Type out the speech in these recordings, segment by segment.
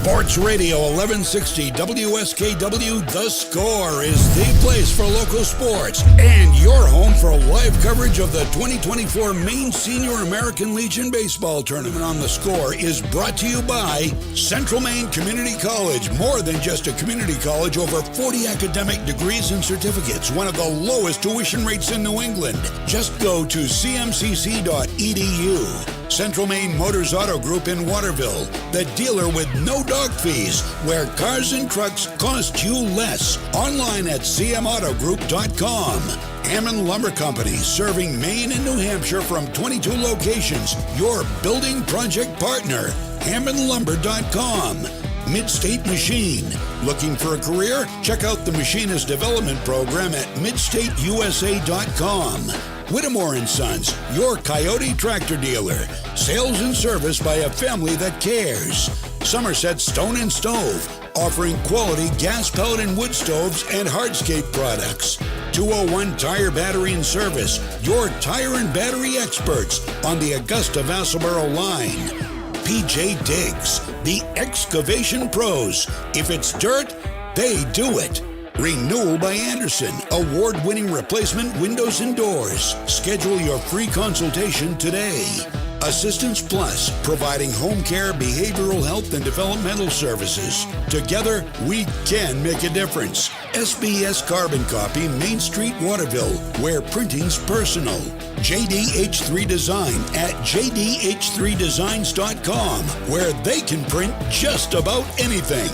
Sports Radio 1160 WSKW The Score is the place for local sports and your home for live coverage of the 2024 Maine Senior American Legion Baseball Tournament on The Score is brought to you by Central Maine Community College. More than just a community college, over 40 academic degrees and certificates, one of the lowest tuition rates in New England. Just go to cmcc.edu. Central Maine Motors Auto Group in Waterville, the dealer with no dog fees, where cars and trucks cost you less. Online at cmautogroup.com. Hammond Lumber Company, serving Maine and New Hampshire from 22 locations. Your building project partner, hammondlumber.com. Midstate Machine. Looking for a career? Check out the Machinist Development Program at midstateusa.com. Whittemore & Sons, your Coyote tractor dealer. Sales and service by a family that cares. Somerset Stone & Stove, offering quality gas, pellet, and wood stoves and hardscape products. 201 Tire, Battery, and Service, your tire and battery experts on the Augusta-Vassalboro line. PJ Diggs, the excavation pros. If it's dirt, they do it. Renewal by Anderson, award-winning replacement windows and doors. Schedule your free consultation today. Assistance Plus, providing home care, behavioral health, and developmental services. Together, we can make a difference. SBS Carbon Copy, Main Street, Waterville, where printing's personal. JDH3 Design at jdh3designs.com, where they can print just about anything.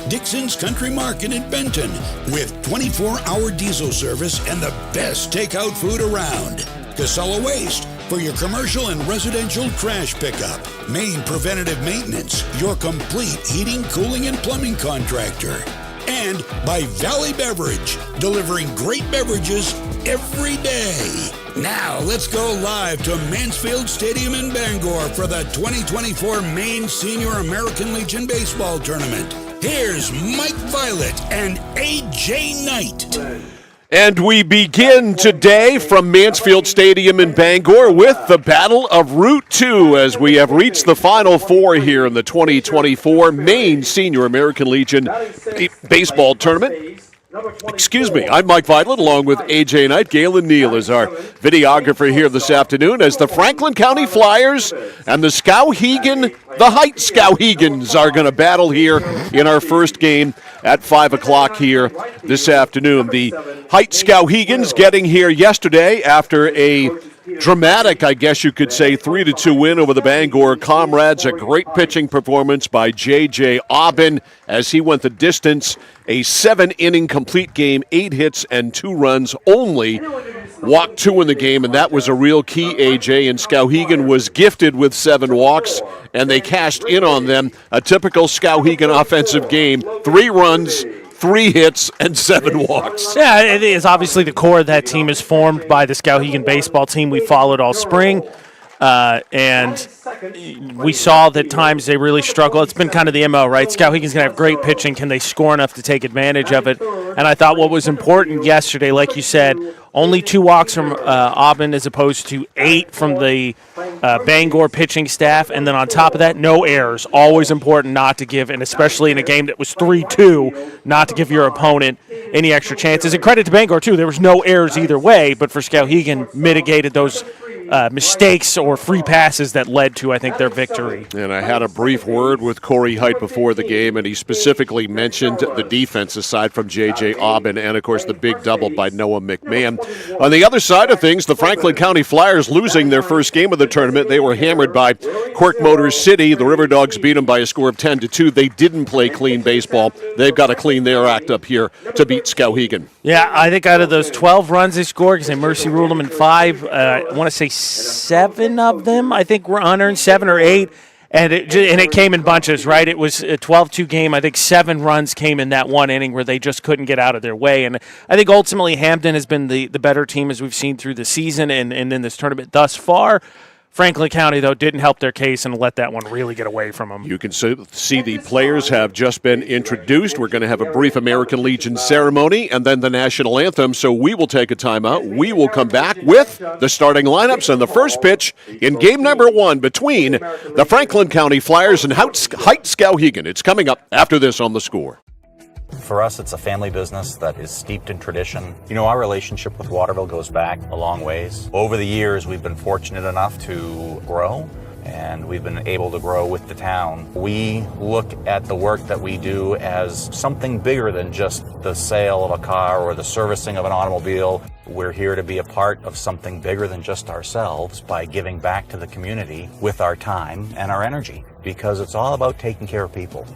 Dixon's Country Market in Benton, with 24-hour diesel service and the best takeout food around. Casella Waste, for your commercial and residential trash pickup. Maine Preventative Maintenance, your complete heating, cooling, and plumbing contractor. And by Valley Beverage, delivering great beverages every day. Now, let's go live to Mansfield Stadium in Bangor for the 2024 Maine Senior American Legion Baseball Tournament. Here's Mike Violet and A.J. Knight. And we begin today from Mansfield Stadium in Bangor with the Battle of Route 2 as we have reached the Final Four here in the 2024 Maine Senior American Legion Baseball Tournament. Excuse me, I'm Mike Violet along with A.J. Knight. Galen Neal is our videographer here this afternoon as the Franklin County Flyers and the Skowhegan, the Heights Skowhegans are going to battle here in our first game at 5 o'clock here this afternoon. The Heights Skowhegans getting here yesterday after a dramatic, I guess you could say, 3-2 win over the Bangor Comrades. A great pitching performance by J.J. Aubin as he went the distance. A 7-inning complete game, 8 hits and 2 runs only. Walked 2 in the game, and that was a real key, AJ. And Skowhegan was gifted with 7 walks, and they cashed in on them. A typical Skowhegan offensive game. 3 runs, 3 hits, and 7 walks. Yeah, it is. Obviously, the core of that team is formed by the Skowhegan baseball team we followed all spring. And we saw that times they really struggle. It's been kind of the MO, right? Skowhegan's going to have great pitching. Can they score enough to take advantage of it? And I thought what was important yesterday, like you said, only 2 walks from Aubin as opposed to 8 from the Bangor pitching staff. And then on top of that, no errors. Always important not to give, and especially in a game that was 3-2, not to give your opponent any extra chances. And credit to Bangor, too. There was no errors either way, but for Skowhegan, mitigated those mistakes or free passes that led to, I think, their victory. And I had a brief word with Corey Height before the game, and he specifically mentioned the defense aside from J.J. Aubin and, of course, the big double by Noah McMahon. On the other side of things, the Franklin County Flyers losing their first game of the tournament. They were hammered by Quirk Motors City. The River Dogs beat them by a score of 10-2. They didn't play clean baseball. They've got to clean their act up here to beat Skowhegan. Yeah, I think out of those 12 runs they scored, because they mercy ruled them in 5, I want to say 7 of them, I think, were unearned, 7 or 8. And it came in bunches, right? It was a 12-2 game. I think 7 runs came in that one inning where they just couldn't get out of their way. And I think ultimately Hampden has been the better team as we've seen through the season and in this tournament thus far. Franklin County, though, didn't help their case and let that one really get away from them. You can see the players have just been introduced. We're going to have a brief American Legion ceremony and then the national anthem, so we will take a timeout. We will come back with the starting lineups and the first pitch in game number 1 between the Franklin County Flyers and Height Skowhegan. It's coming up after this on The Score. For us, it's a family business that is steeped in tradition. You know, our relationship with Waterville goes back a long ways. Over the years, we've been fortunate enough to grow, and we've been able to grow with the town. We look at the work that we do as something bigger than just the sale of a car or the servicing of an automobile. We're here to be a part of something bigger than just ourselves by giving back to the community with our time and our energy, because it's all about taking care of people.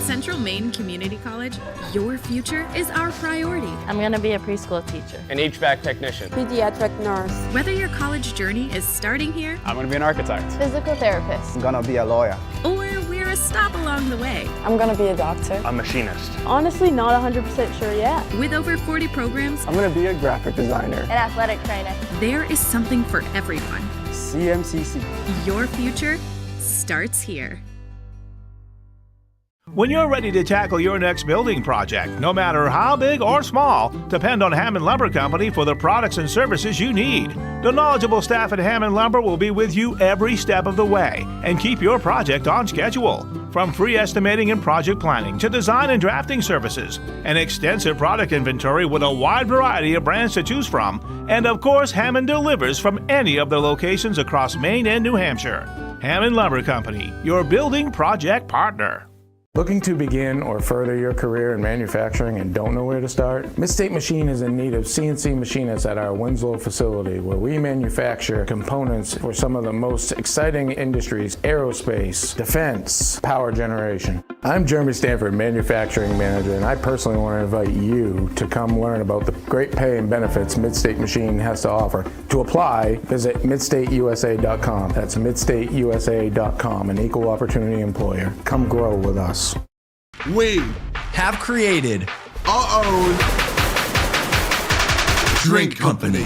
Central Maine Community College, your future is our priority. I'm going to be a preschool teacher, an HVAC technician, pediatric nurse. Whether your college journey is starting here, I'm going to be an architect, physical therapist, I'm going to be a lawyer, or we're a stop along the way. I'm going to be a doctor, a machinist. Honestly, not 100% sure yet. With over 40 programs, I'm going to be a graphic designer, an athletic trainer. There is something for everyone. CMCC. Your future starts here. When you're ready to tackle your next building project, no matter how big or small, depend on Hammond Lumber Company for the products and services you need. The knowledgeable staff at Hammond Lumber will be with you every step of the way and keep your project on schedule. From free estimating and project planning to design and drafting services, an extensive product inventory with a wide variety of brands to choose from, and of course, Hammond delivers from any of the locations across Maine and New Hampshire. Hammond Lumber Company, your building project partner. Looking to begin or further your career in manufacturing and don't know where to start? Midstate Machine is in need of CNC machinists at our Winslow facility, where we manufacture components for some of the most exciting industries: aerospace, defense, power generation. I'm Jeremy Stanford, manufacturing manager, and I personally want to invite you to come learn about the great pay and benefits Midstate Machine has to offer. To apply, visit midstateusa.com. That's midstateusa.com, an equal opportunity employer. Come grow with us. We have created our own drink company.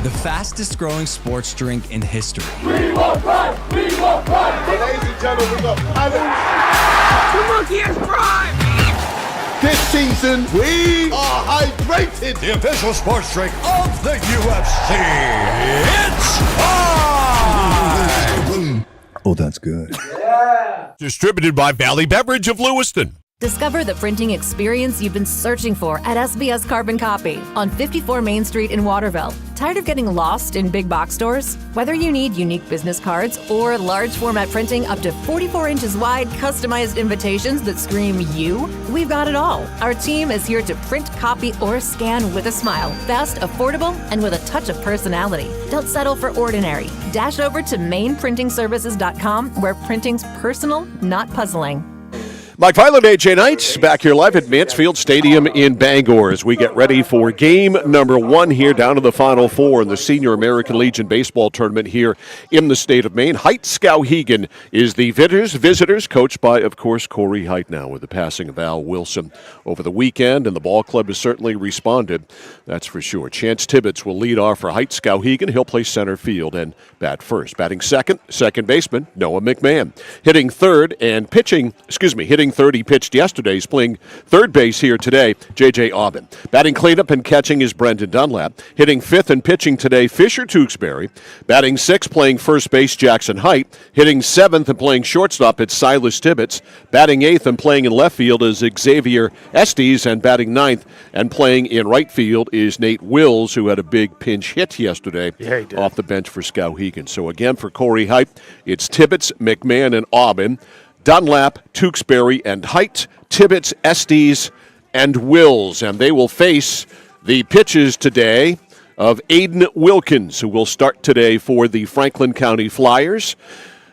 The fastest growing sports drink in history. We will run! We will run! Ladies and gentlemen, we go. The monkey has prime! This season, we are hydrated. The official sports drink of the UFC. It's time! Oh, that's good. Yeah. Distributed by Valley Beverage of Lewiston. Discover the printing experience you've been searching for at SBS Carbon Copy on 54 Main Street in Waterville. Tired of getting lost in big box stores? Whether you need unique business cards or large format printing up to 44 inches wide, customized invitations that scream you, we've got it all. Our team is here to print, copy, or scan with a smile. Fast, affordable, and with a touch of personality. Don't settle for ordinary. Dash over to mainprintingservices.com, where printing's personal, not puzzling. Mike Filer, AJ Knight, back here live at Mansfield Stadium in Bangor as we get ready for game number 1 here down to the Final Four in the Senior American Legion Baseball Tournament here in the state of Maine. Height Skowhegan is the visitors, coached by, of course, Corey Height now with the passing of Al Wilson over the weekend, and the ball club has certainly responded, that's for sure. Chance Tibbetts will lead off for Height Skowhegan. He'll play center field and bat first. Batting second baseman Noah McMahon. Hitting third, he pitched yesterday. He's playing third base here today, J.J. Aubin. Batting cleanup and catching is Brendan Dunlap. Hitting fifth and pitching today, Fisher Tewksbury. Batting sixth, playing first base, Jackson Height. Hitting seventh and playing shortstop, it's Silas Tibbetts. Batting eighth and playing in left field is Xavier Estes. And batting ninth and playing in right field is Nate Wills, who had a big pinch hit yesterday off the bench for Skowhegan. So again, for Corey Height, it's Tibbetts, McMahon, and Aubin. Dunlap, Tewksbury, and Height, Tibbetts, Estes, and Wills. And they will face the pitches today of Aiden Wilkins, who will start today for the Franklin County Flyers.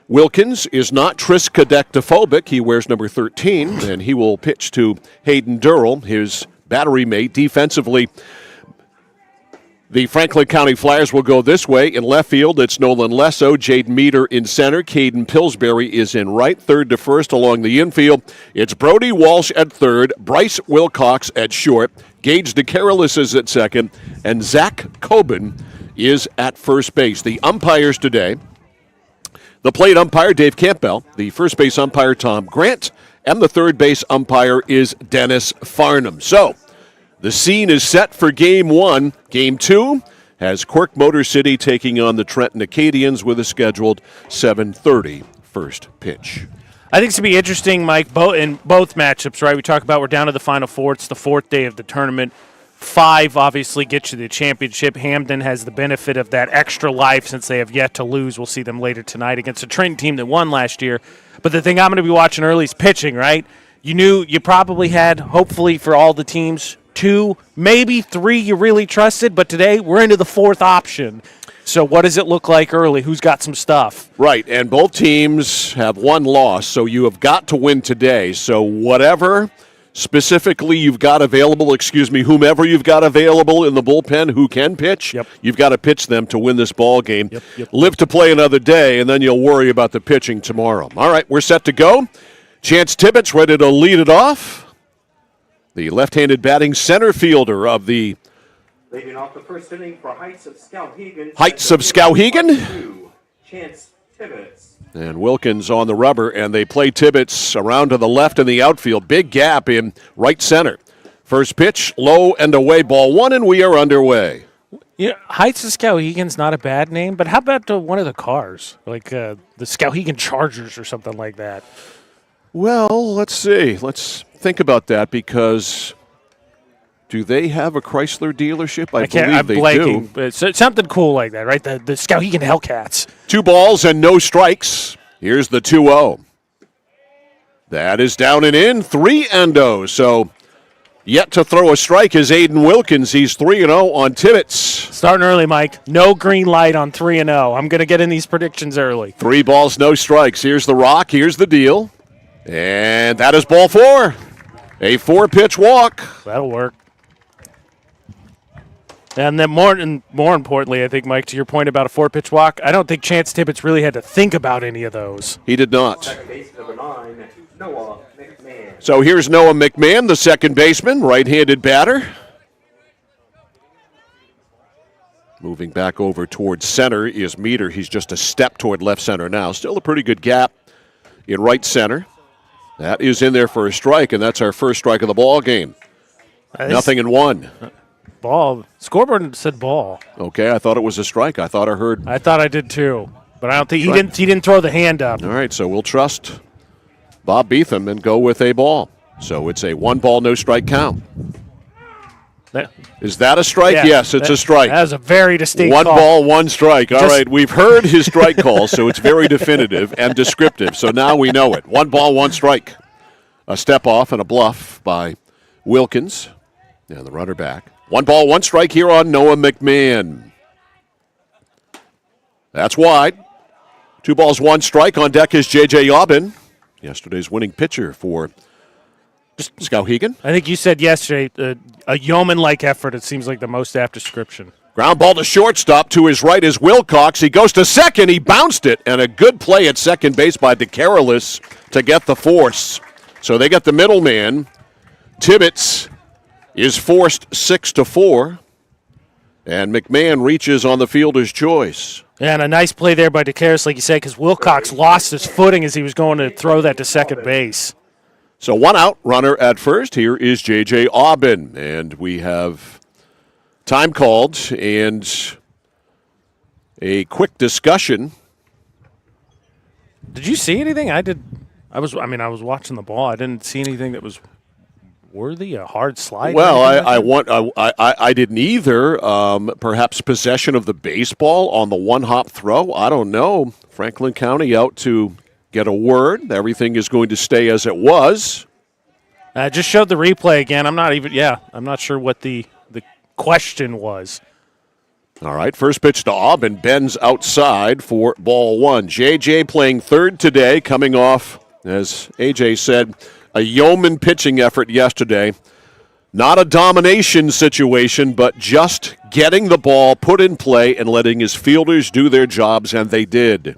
Wilkins is not triskaidectophobic. He wears number 13, and he will pitch to Hayden Durrell, his battery mate. Defensively, the Franklin County Flyers will go this way. In left field, it's Nolan Lesso, Jaden Meter in center. Caden Pillsbury is in right. Third to first along the infield, it's Brody Walsh at third, Bryce Wilcox at short, Gage DeCarolis is at second, and Zach Coben is at first base. The umpires today, the plate umpire, Dave Campbell, the first base umpire, Tom Grant, and the third base umpire is Dennis Farnham. So, the scene is set for Game 1. Game 2 has Quirk Motor City taking on the Trenton Acadians with a scheduled 7:30 first pitch. I think it's going to be interesting, Mike, in both matchups, right? We talk about we're down to the Final Four. It's the fourth day of the tournament. 5 obviously gets you the championship. Hamden has the benefit of that extra life since they have yet to lose. We'll see them later tonight against a Trenton team that won last year. But the thing I'm going to be watching early is pitching, right? You knew you probably had, hopefully for all the teams, 2, maybe 3 you really trusted, but today we're into the 4th option. So what does it look like early? Who's got some stuff? Right, and both teams have 1 loss, so you have got to win today. So whatever specifically you've got available, whomever you've got available in the bullpen who can pitch, you've got to pitch them to win this ball game. Live to play another day, and then you'll worry about the pitching tomorrow. All right, we're set to go. Chance Tibbetts ready to lead it off. The left-handed batting center fielder of the leading off the first inning for Heights of Skowhegan. Chance Tibbetts. And Wilkins on the rubber, and they play Tibbetts around to the left in the outfield. Big gap in right center. First pitch, low and away, ball 1, and we are underway. Yeah, Heights of Skowhegan's not a bad name, but how about one of the cars, like the Skowhegan Chargers or something like that? Well, let's see. Let's think about that, because do they have a Chrysler dealership? I believe they do. But it's something cool like that, right? The Skowhegan Hellcats. 2 balls and no strikes. Here's the 2-0. That is down and in, 3-0. So yet to throw a strike is Aiden Wilkins. He's 3-0 on Tibbetts. Starting early, Mike. No green light on 3-0. I'm going to get in these predictions early. 3 balls, no strikes. Here's the rock. Here's the deal. And that is ball 4. A 4-pitch walk. That'll work. And then more importantly, I think, Mike, to your point about a 4-pitch walk, I don't think Chance Tibbetts really had to think about any of those. He did not. Second base, number 9, Noah McMahon. So here's Noah McMahon, the second baseman, right-handed batter. Moving back over towards center is Meter. He's just a step toward left center now. Still a pretty good gap in right center. That is in there for a strike, and that's our first strike of the ball game. 0-1. Ball. Scoreboard said ball. Okay, I thought it was a strike. I thought I did too, but I don't think he didn't throw the hand up. All right, so we'll trust Bob Beetham and go with a ball. So it's a 1 ball, no strike count. Is that a strike? Yeah, yes, it's a strike. That is a very distinct 1 call. ball, 1 strike. All right, we've heard his strike call, so it's very definitive and descriptive. So now we know it. 1 ball, 1 strike. A step off and a bluff by Wilkins. And the runner back. 1 ball, 1 strike here on Noah McMahon. That's wide. 2 balls, 1 strike. On deck is J.J. Aubin, yesterday's winning pitcher for Skowhegan. I think you said yesterday, a yeoman-like effort. It seems like the most apt description. Ground ball to shortstop. To his right is Wilcox. He goes to second. He bounced it. And a good play at second base by DeCarolis to get the force. So they get the middleman. Tibbetts is forced 6-4. And McMahon reaches on the fielder's choice. Yeah, and a nice play there by DeCarolis, like you said, because Wilcox lost his footing as he was going to throw that to second base. So 1 out, runner at first. Here is J.J. Aubin. And we have time called and a quick discussion. Did you see anything? I was watching the ball. I didn't see anything that was worthy, a hard slide. Well, I didn't either. Perhaps possession of the baseball on the 1-hop throw. I don't know. Franklin County out to get a word. Everything is going to stay as it was. I just showed the replay again. I'm not sure what the question was. All right, first pitch to Aubin, bends outside for ball 1. JJ playing third today, coming off, as AJ said, a yeoman pitching effort yesterday. Not a domination situation, but just getting the ball put in play and letting his fielders do their jobs, and they did.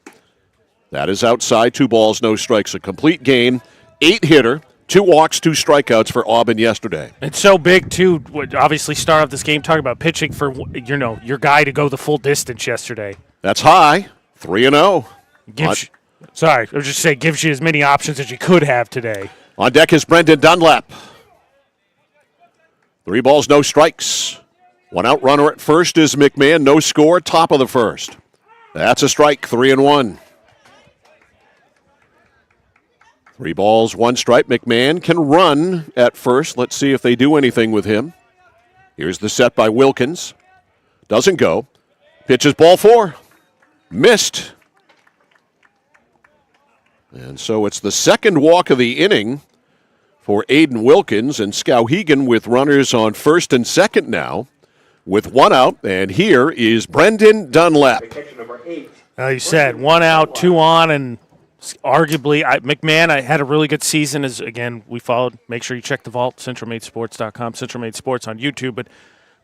That is outside, 2 balls, no strikes, a complete game, 8-hitter, 2 walks, 2 strikeouts for Auburn yesterday. It's so big, too. Would obviously start off this game talking about pitching for, your guy to go the full distance yesterday. That's high, 3-0. Sorry, I was just saying, gives you as many options as you could have today. On deck is Brendan Dunlap. 3 balls, no strikes. 1 out, runner at first is McMahon. No score, top of the first. That's a strike, 3-1. 3 balls, 1 strike. McMahon can run at first. Let's see if they do anything with him. Here's the set by Wilkins. Doesn't go. Pitches ball 4. Missed. And so it's the second walk of the inning for Aiden Wilkins, and Skowhegan with runners on first and second now with 1 out. And here is Brendan Dunlap. You said 1 out, 2 on, and arguably, McMahon, I had a really good season. As again, we followed. Make sure you check the vault, CentralMadeSports.com, Central Made Sports on YouTube. But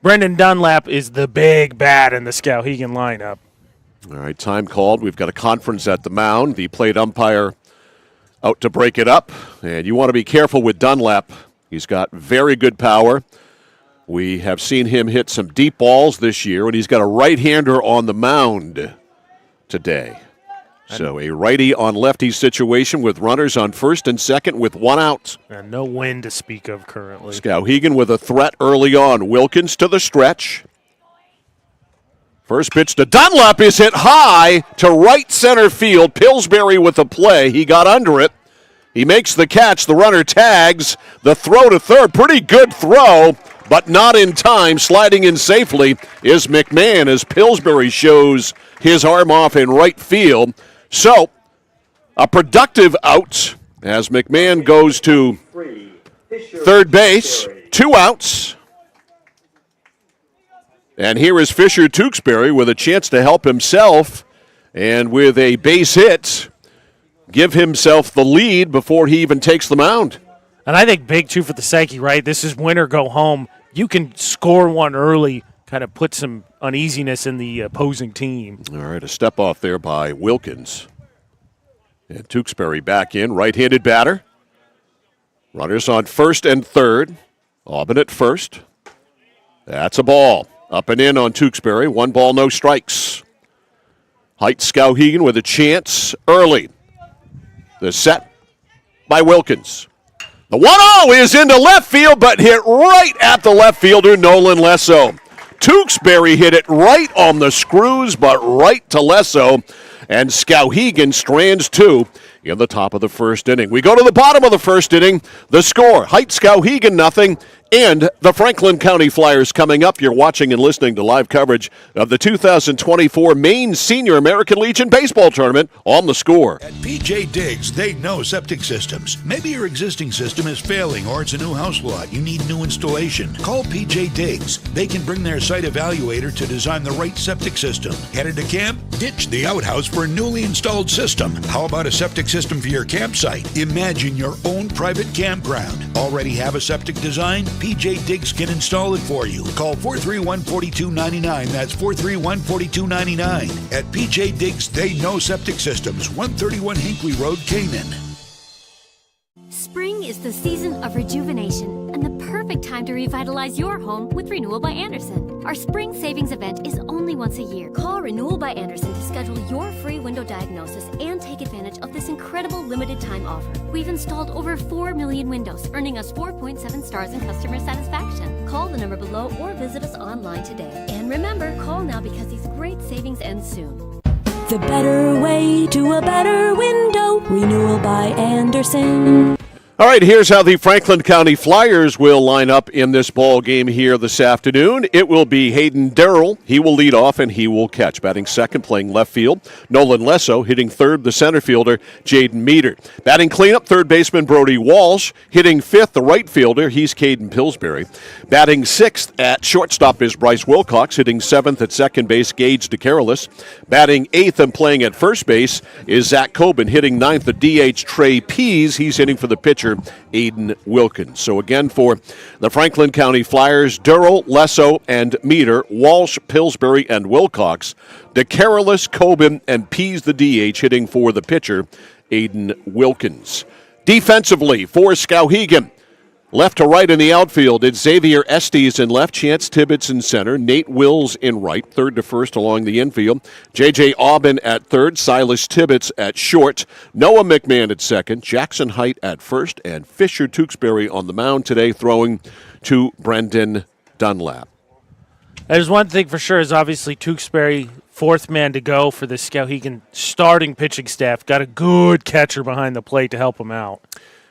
Brendan Dunlap is the big bat in the Skowhegan lineup. All right, time called. We've got a conference at the mound. The plate umpire out to break it up. And you want to be careful with Dunlap. He's got very good power. We have seen him hit some deep balls this year, and he's got a right-hander on the mound today. So a righty on lefty situation with runners on first and second with 1 out. And no wind to speak of currently. Skowhegan with a threat early on. Wilkins to the stretch. First pitch to Dunlap is hit high to right center field. Pillsbury with the play. He got under it. He makes the catch. The runner tags. The throw to third. Pretty good throw, but not in time. Sliding in safely is McMahon as Pillsbury shows his arm off in right field. So, a productive out as McMahon goes to third base. 2 outs. And here is Fisher Tewksbury with a chance to help himself and with a base hit, give himself the lead before he even takes the mound. And I think big, too, for the Sankey, right? This is win or go home. You can score 1 early, kind of put some uneasiness in the opposing team. All right, a step off there by Wilkins. And Tewksbury back in, right-handed batter. Runners on first and third. Auburn at first. That's a ball. Up and in on Tewksbury. 1 ball, no strikes. Height Skowhegan with a chance early. The set by Wilkins. The 1-0 is into left field, but hit right at the left fielder, Nolan Lesso. Tewksbury hit it right on the screws, but right to Lesso. And Skowhegan strands 2 in the top of the first inning. We go to the bottom of the first inning. The score, Height Skowhegan 0, and the Franklin County Flyers coming up. You're watching and listening to live coverage of the 2024 Maine Senior American Legion Baseball Tournament on The Score. At PJ Diggs, they know septic systems. Maybe your existing system is failing or it's a new house lot. You need new installation. Call PJ Diggs. They can bring their site evaluator to design the right septic system. Headed to camp? Ditch the outhouse for a newly installed system. How about a septic system for your campsite? Imagine your own private campground. Already have a septic design? PJ Diggs can install it for you. Call 431-4299. That's 431-4299. At PJ Diggs, they know septic systems. 131 Hinkley Road, Canaan. Spring is the season of rejuvenation and the perfect time to revitalize your home with Renewal by Andersen. Our spring savings event is only once a year. Call Renewal by Andersen to schedule your free window diagnosis and take advantage of this incredible limited time offer. We've installed over 4 million windows, earning us 4.7 stars in customer satisfaction. Call the number below or visit us online today. And remember, call now because these great savings end soon. The better way to a better window. Renewal by Andersen. All right, here's how the Franklin County Flyers will line up in this ball game here this afternoon. It will be Hayden Darrell. He will lead off and he will catch. Batting second, playing left field. Nolan Lesso hitting third, the center fielder, Jaden Meter. Batting cleanup, third baseman Brody Walsh. Hitting fifth, the right fielder, he's Caden Pillsbury. Batting sixth at shortstop is Bryce Wilcox. Hitting seventh at second base, Gage DeCarolis. Batting eighth and playing at first base is Zach Coben. Hitting ninth, the DH Trey Pease. He's hitting for the pitcher, Aiden Wilkins. So again for the Franklin County Flyers, Durrell, Lesso, and Meter, Walsh, Pillsbury, and Wilcox, DeCarolis, Coben, and Pease the DH hitting for the pitcher, Aiden Wilkins. Defensively for Skowhegan, left to right in the outfield, it's Xavier Estes in left, Chance Tibbetts in center, Nate Wills in right, third to first along the infield, J.J. Aubin at third, Silas Tibbetts at short, Noah McMahon at second, Jackson Height at first, and Fisher Tewksbury on the mound today throwing to Brendan Dunlap. There's one thing for sure is obviously Tewksbury, fourth man to go for the Skowhegan starting pitching staff. Got a good catcher behind the plate to help him out.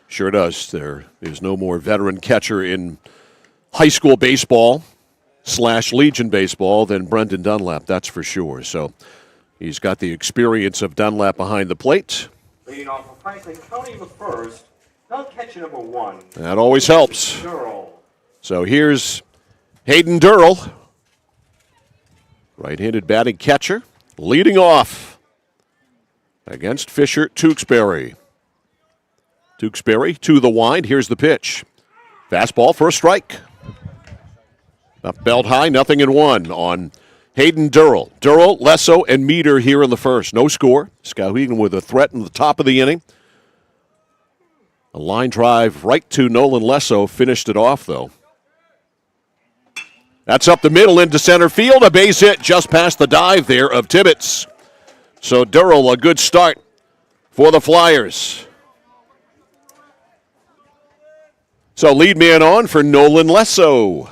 Sure does. There is no more veteran catcher in high school baseball / Legion baseball than Brendan Dunlap, that's for sure. So he's got the experience of Dunlap behind the plate. Leading off of Franklin County the first, now catcher number 1. That always helps. Durrell. So here's Hayden Durrell, right-handed batting catcher, leading off against Fisher Tewksbury. Tewksbury to the wind. Here's the pitch. Fastball for a strike. Up belt high, 0-1 on Hayden Durrell. Durrell, Lesso, and Meter here in the first. No score. Skowhegan with a threat in the top of the inning. A line drive right to Nolan Lesso finished it off, though. That's up the middle into center field. A base hit just past the dive there of Tibbetts. So Durrell, a good start for the Flyers. So lead man on for Nolan Lesso.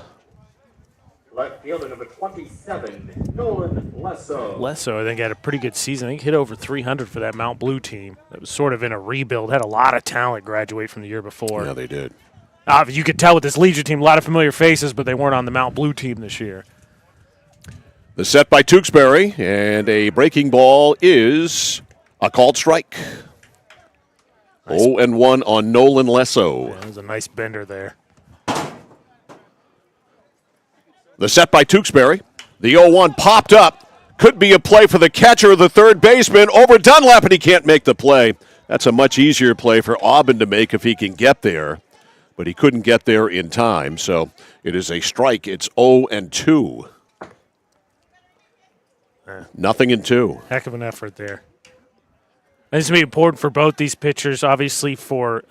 Left fielder number 27, Nolan Lesso. Lesso, I think, had a pretty good season. I think hit over 300 for that Mount Blue team. That was sort of in a rebuild. Had a lot of talent graduate from the year before. Yeah, they did. You could tell with this Legion team, a lot of familiar faces, but they weren't on the Mount Blue team this year. The set by Tewksbury, and a breaking ball is a called strike. Nice. 0-1 on Nolan Lesso. Yeah, that was a nice bender there. The set by Tewksbury. The 0-1 popped up. Could be a play for the catcher, the third baseman, over Dunlap, and he can't make the play. That's a much easier play for Aubin to make if he can get there. But he couldn't get there in time, so it is a strike. It's 0-2. 0-2. Heck of an effort there. And it's going to be important for both these pitchers. Obviously for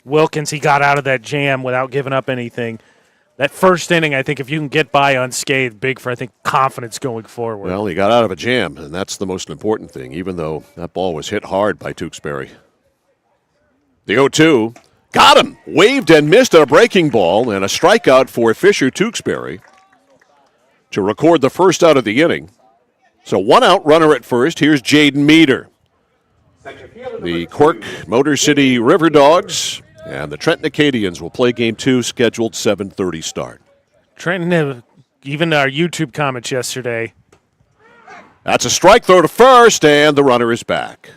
Wilkins, he got out of that jam without giving up anything. That first inning, I think if you can get by unscathed, big for, I think, confidence going forward. Well, he got out of a jam, and that's the most important thing, even though that ball was hit hard by Tewksbury. The 0-2. Got him. Waved and missed a breaking ball, and a strikeout for Fisher Tewksbury to record the first out of the inning. So one out, runner at first. Here's Jaden Meter. The Quirk Motor City River Dogs and the Trenton Acadians will play game 2, scheduled 7:30 start. Trenton, even our YouTube comments yesterday. That's a strike throw to first, and the runner is back.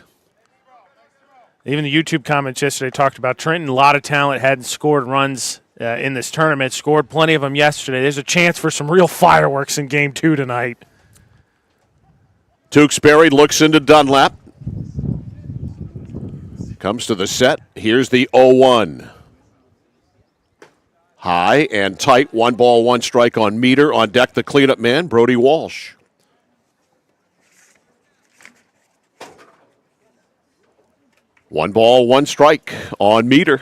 Even the YouTube comments yesterday talked about Trenton, a lot of talent, hadn't scored runs in this tournament, scored plenty of them yesterday. There's a chance for some real fireworks in game 2 tonight. Tewksbury looks into Dunlap. Comes to the set. Here's the 0-1. High and tight. 1 ball, 1 strike on Meter. On deck, the cleanup man, Brody Walsh. One ball, 1 strike on Meter.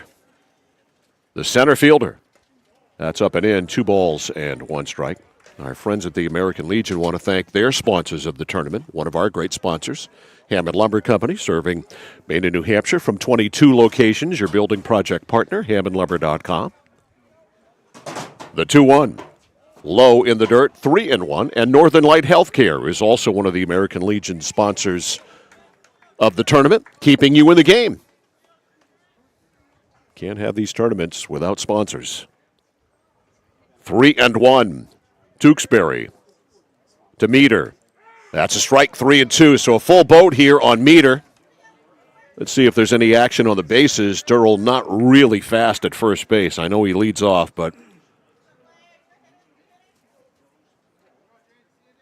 The center fielder. That's up and in. 2 balls and 1 strike. Our friends at the American Legion want to thank their sponsors of the tournament, one of our great sponsors, Hammond Lumber Company, serving Maine and New Hampshire from 22 locations. Your building project partner, hammondlumber.com. The 2-1. Low in the dirt, 3-1. And Northern Light Healthcare is also one of the American Legion sponsors of the tournament, keeping you in the game. Can't have these tournaments without sponsors. 3-1. Tewksbury to Meter. That's a strike, 3-2. So a full boat here on Meter. Let's see if there's any action on the bases. Durrell not really fast at first base. I know he leads off, but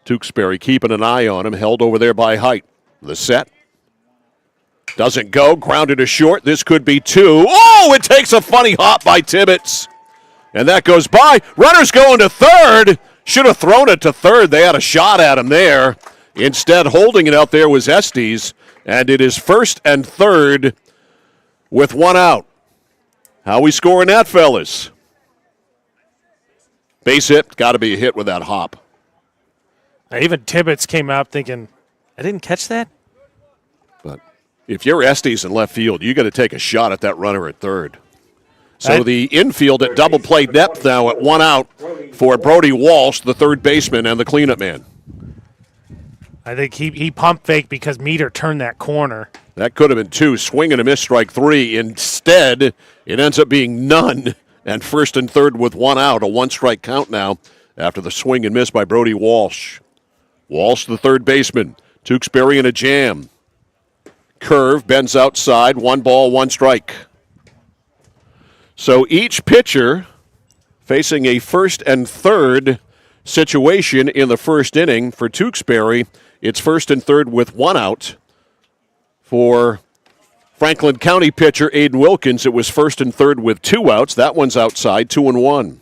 Tewksbury keeping an eye on him, held over there by Height. The set. Doesn't go, grounded to short. This could be 2. Oh, it takes a funny hop by Tibbetts. And that goes by. Runner's going to third. Should have thrown it to third. They had a shot at him there. Instead, holding it out there was Estes. And it is first and third with one out. How we scoring that, fellas? Base hit, got to be a hit with that hop. Even Tibbetts came out thinking, I didn't catch that? But if you're Estes in left field, you got to take a shot at that runner at third. So the infield at double play depth now at one out for Brody Walsh, the third baseman and the cleanup man. I think he pump faked because Meter turned that corner. That could have been two. Swing and a miss, strike three. Instead, it ends up being none. And first and third with one out, a one-strike count now after the swing and miss by Brody Walsh. Walsh, the third baseman. Tewksbury in a jam. Curve, bends outside, 1 ball, 1 strike. So each pitcher facing a first and third situation in the first inning. For Tewksbury, it's first and third with one out. For Franklin County pitcher Aiden Wilkins, it was first and third with 2 outs. That one's outside, 2-1.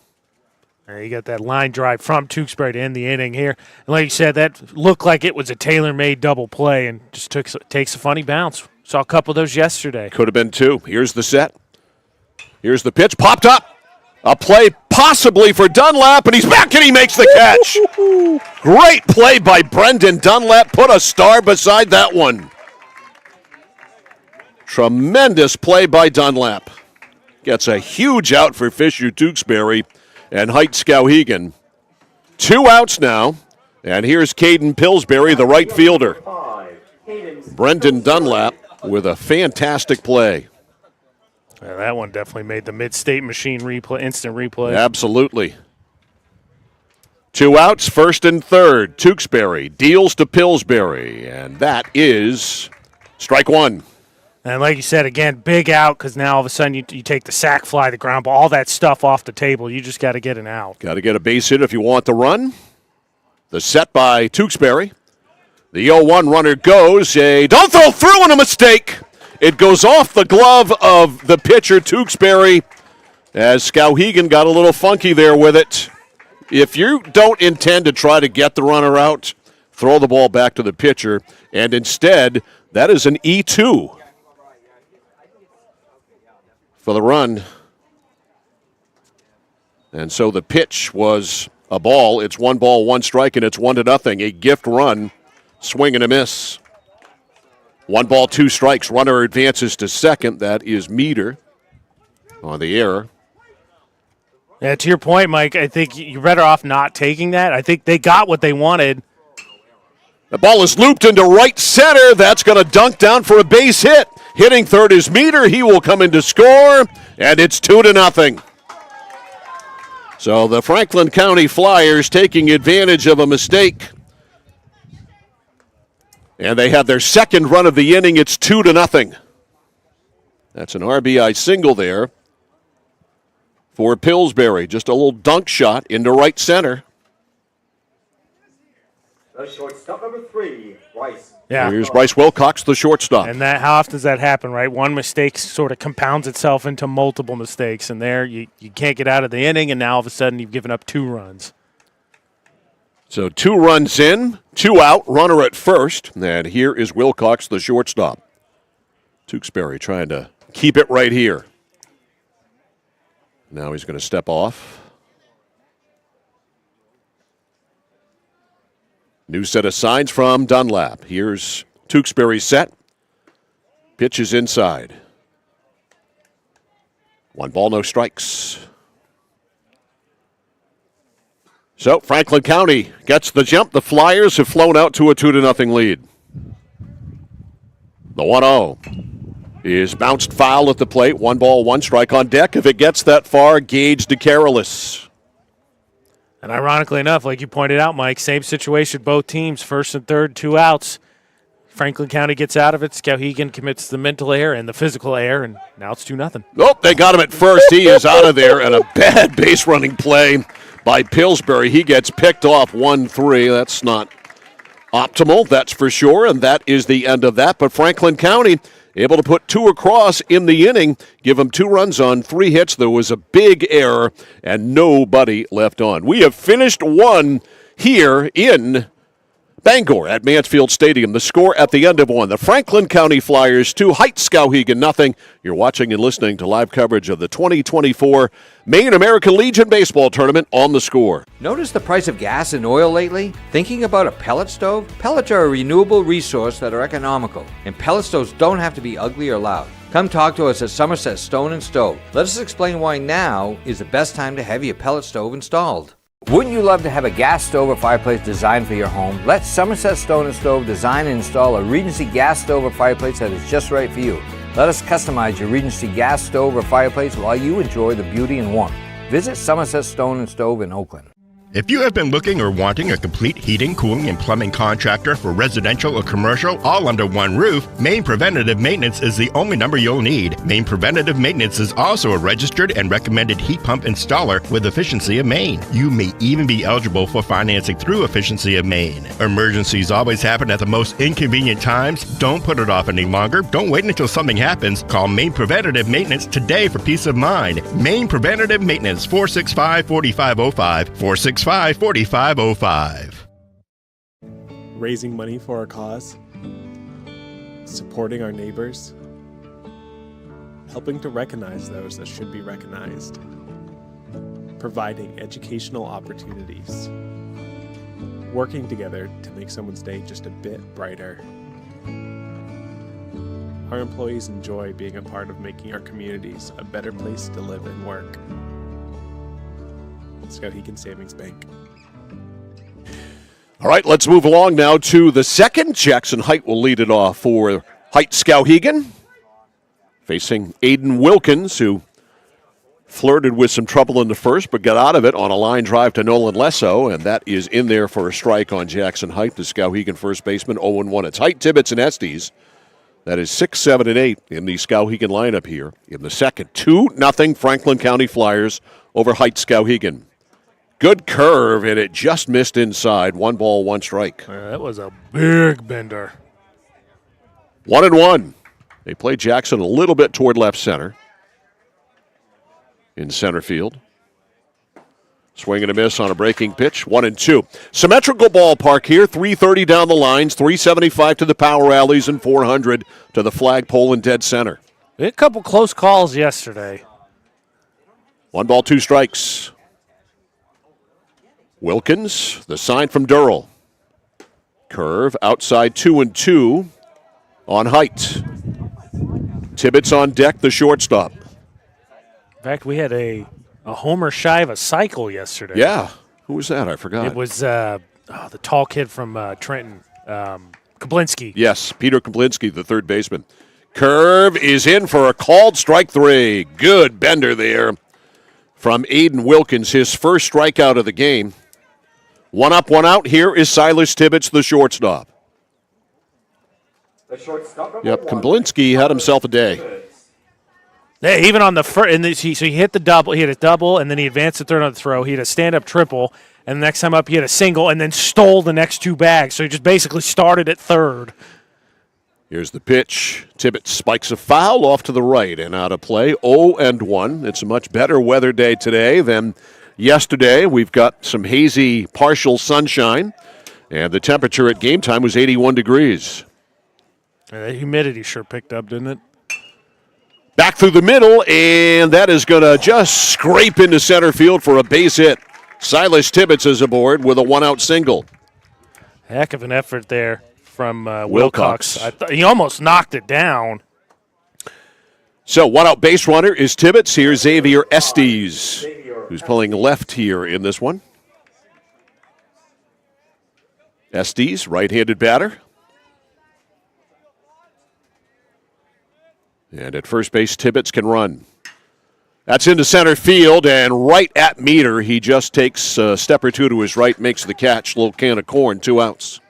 You got that line drive from Tewksbury to end the inning here. And like you said, that looked like it was a tailor-made double play and just takes a funny bounce. Saw a couple of those yesterday. Could have been 2. Here's the set. Here's the pitch. Popped up. A play possibly for Dunlap, and he's back and he makes the catch. Great play by Brendan Dunlap. Put a star beside that one. Tremendous play by Dunlap. Gets a huge out for Fisher Tewksbury and Heights Skowhegan. 2 outs now, and here's Caden Pillsbury, the right fielder. Brendan Dunlap with a fantastic play. Yeah, that one definitely made the Mid-State Machine replay, instant replay. Absolutely. 2 outs, first and third. Tewksbury deals to Pillsbury, and that is strike 1. And like you said, again, big out because now all of a sudden you take the sac fly, the ground ball, all that stuff off the table. You just got to get an out. Got to get a base hit if you want the run. The set by Tewksbury. The 0-1 runner goes. Don't throw through and a mistake. It goes off the glove of the pitcher, Tewksbury, as Skowhegan got a little funky there with it. If you don't intend to try to get the runner out, throw the ball back to the pitcher, and instead, that is an E2 for the run. And so the pitch was a ball. It's 1 ball, 1 strike, and it's 1-0. A gift run, swing and a miss. 1 ball, 2 strikes. Runner advances to second. That is Meter on the error. Yeah, to your point, Mike, I think you're better off not taking that. I think they got what they wanted. The ball is looped into right center. That's going to dunk down for a base hit. Hitting third is Meter. He will come in to score, and it's 2-0. So the Franklin County Flyers taking advantage of a mistake. And they have their second run of the inning. It's 2-0. That's an RBI single there for Pillsbury. Just a little dunk shot into right center. The shortstop, number 3, Bryce. Yeah. Here's Bryce Wilcox, the shortstop. And how often does that happen, right? One mistake sort of compounds itself into multiple mistakes. And there you can't get out of the inning, and now all of a sudden you've given up 2 runs. So 2 runs in, 2 out, runner at first. And here is Wilcox, the shortstop. Tewksbury trying to keep it right here. Now he's going to step off. New set of signs from Dunlap. Here's Tewksbury's set. Pitch is inside. 1 ball, no strikes. So Franklin County gets the jump. The Flyers have flown out to a 2-0 lead. The 1-0 is bounced foul at the plate. 1 ball, 1 strike on deck. If it gets that far, Gage DeCarolis. And ironically enough, like you pointed out, Mike, same situation, both teams, first and third, 2 outs. Franklin County gets out of it. Skowhegan commits the mental error and the physical error, and now it's 2-0. Nope, they got him at first. He is out of there, and a bad base running play by Pillsbury. He gets picked off 1-3. That's not optimal, that's for sure, and that is the end of that. But Franklin County able to put 2 across in the inning, give them 2 runs on 3 hits. There was a big error, and nobody left on. We have finished 1 here in Bangor at Mansfield Stadium. The score at the end of one. The Franklin County Flyers 2, Heights Skowhegan nothing. You're watching and listening to live coverage of the 2024 Maine American Legion Baseball Tournament on The Score. Notice the price of gas and oil lately? Thinking about a pellet stove? Pellets are a renewable resource that are economical, and pellet stoves don't have to be ugly or loud. Come talk to us at Somerset Stone & Stove. Let us explain why now is the best time to have your pellet stove installed. Wouldn't you love to have a gas stove or fireplace designed for your home? Let Somerset Stone & Stove design and install a Regency gas stove or fireplace that is just right for you. Let us customize your Regency gas stove or fireplace while you enjoy the beauty and warmth. Visit Somerset Stone & Stove in Oakland. If you have been looking or wanting a complete heating, cooling, and plumbing contractor for residential or commercial all under one roof, Maine Preventative Maintenance is the only number you'll need. Maine Preventative Maintenance is also a registered and recommended heat pump installer with Efficiency of Maine. You may even be eligible for financing through Efficiency of Maine. Emergencies always happen at the most inconvenient times. Don't put it off any longer. Don't wait until something happens. Call Maine Preventative Maintenance today for peace of mind. Maine Preventative Maintenance, 465-4505, 465-4505. Raising money for our cause, supporting our neighbors, helping to recognize those that should be recognized, providing educational opportunities, working together to make someone's day just a bit brighter. Our employees enjoy being a part of making our communities a better place to live and work. Skowhegan Savings Bank. All right, let's move along now to the second. Jackson Height will lead it off for Heights Skowhegan, facing Aiden Wilkins, who flirted with some trouble in the first, but got out of it on a line drive to Nolan Lesso, and that is in there for a strike on Jackson Height, the Skowhegan first baseman, 0-1. It's Height, Tibbetts, and Estes. That is 6, 7, and 8 in the Skowhegan lineup here in the second. 2-0 Franklin County Flyers over Heights Skowhegan. Good curve, and it just missed inside. 1 ball, 1 strike. That was a big bender. 1-1. They play Jackson a little bit toward left center. In center field. Swing and a miss on a breaking pitch. 1-2. Symmetrical ballpark here. 330 down the lines, 375 to the power alleys, and 400 to the flagpole in dead center. We had a couple close calls yesterday. 1 ball, 2 strikes. Wilkins, the sign from Durrell. Curve outside 2-2 on Height. Tibbetts on deck, the shortstop. In fact, we had a homer shy of a cycle yesterday. Yeah. Who was that? I forgot. It was the tall kid from Trenton, Kablinski. Yes, Peter Kablinski, the third baseman. Curve is in for a called strike 3. Good bender there from Aiden Wilkins, his first strikeout of the game. 1 up, 1 out. Here is Silas Tibbetts, the shortstop. Yep, Kablinski had himself a day. Yeah, even on the first, and so he hit the double. He had a double, and then he advanced the third on the throw. He had a stand-up triple, and the next time up he had a single, and then stole the next 2 bags. So he just basically started at third. Here's the pitch. Tibbetts spikes a foul off to the right and out of play. 0-1. It's a much better weather day today than yesterday. We've got some hazy partial sunshine, and the temperature at game time was 81 degrees. The humidity sure picked up, didn't it? Back through the middle, and that is going to just scrape into center field for a base hit. Silas Tibbetts is aboard with a 1-out single. Heck of an effort there from Wilcox. He almost knocked it down. So 1-out base runner is Tibbetts. Here's Xavier Estes, who's playing left here in this one. Estes, right-handed batter. And at first base, Tibbetts can run. That's into center field, and right at meter, he just takes a step or two to his right, makes the catch. Little can of corn, 2 outs.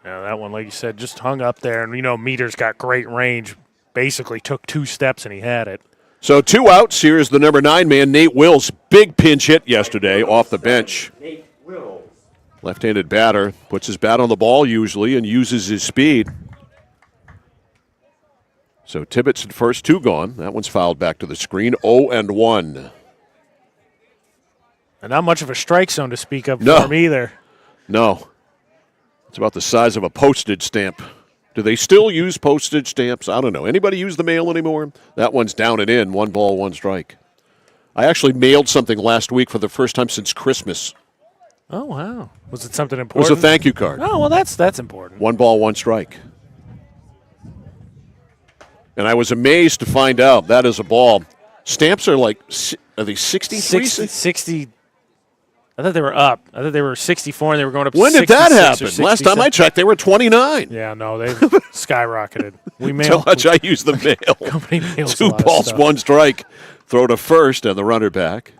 Yeah, that one, like you said, just hung up there. And, Meter's got great range. Basically took 2 steps, and he had it. So 2 outs. Here's the number 9 man, Nate Wills. Big pinch hit yesterday off the bench. Left-handed batter. Puts his bat on the ball usually and uses his speed. So Tibbetts at first, 2 gone. That one's fouled back to the screen. 0-1. And not much of a strike zone to speak of for him either. No. It's about the size of a postage stamp. Do they still use postage stamps? I don't know. Anybody use the mail anymore? That one's down and in. 1 ball, 1 strike. I actually mailed something last week for the first time since Christmas. Oh, wow. Was it something It important? was a thank you card. Oh, well, that's important. 1 ball, 1 strike. And I was amazed to find out that is a ball. Stamps are like, are they 63? 60. I thought they were up. I thought they were 64 and they were going up to When did that 66 happen? Last time I checked, they were 29. Yeah, no, they've skyrocketed. We mail. How much I use the mail. Company mails 2 a lot of balls, stuff. 1 strike. Throw to first and the runner back.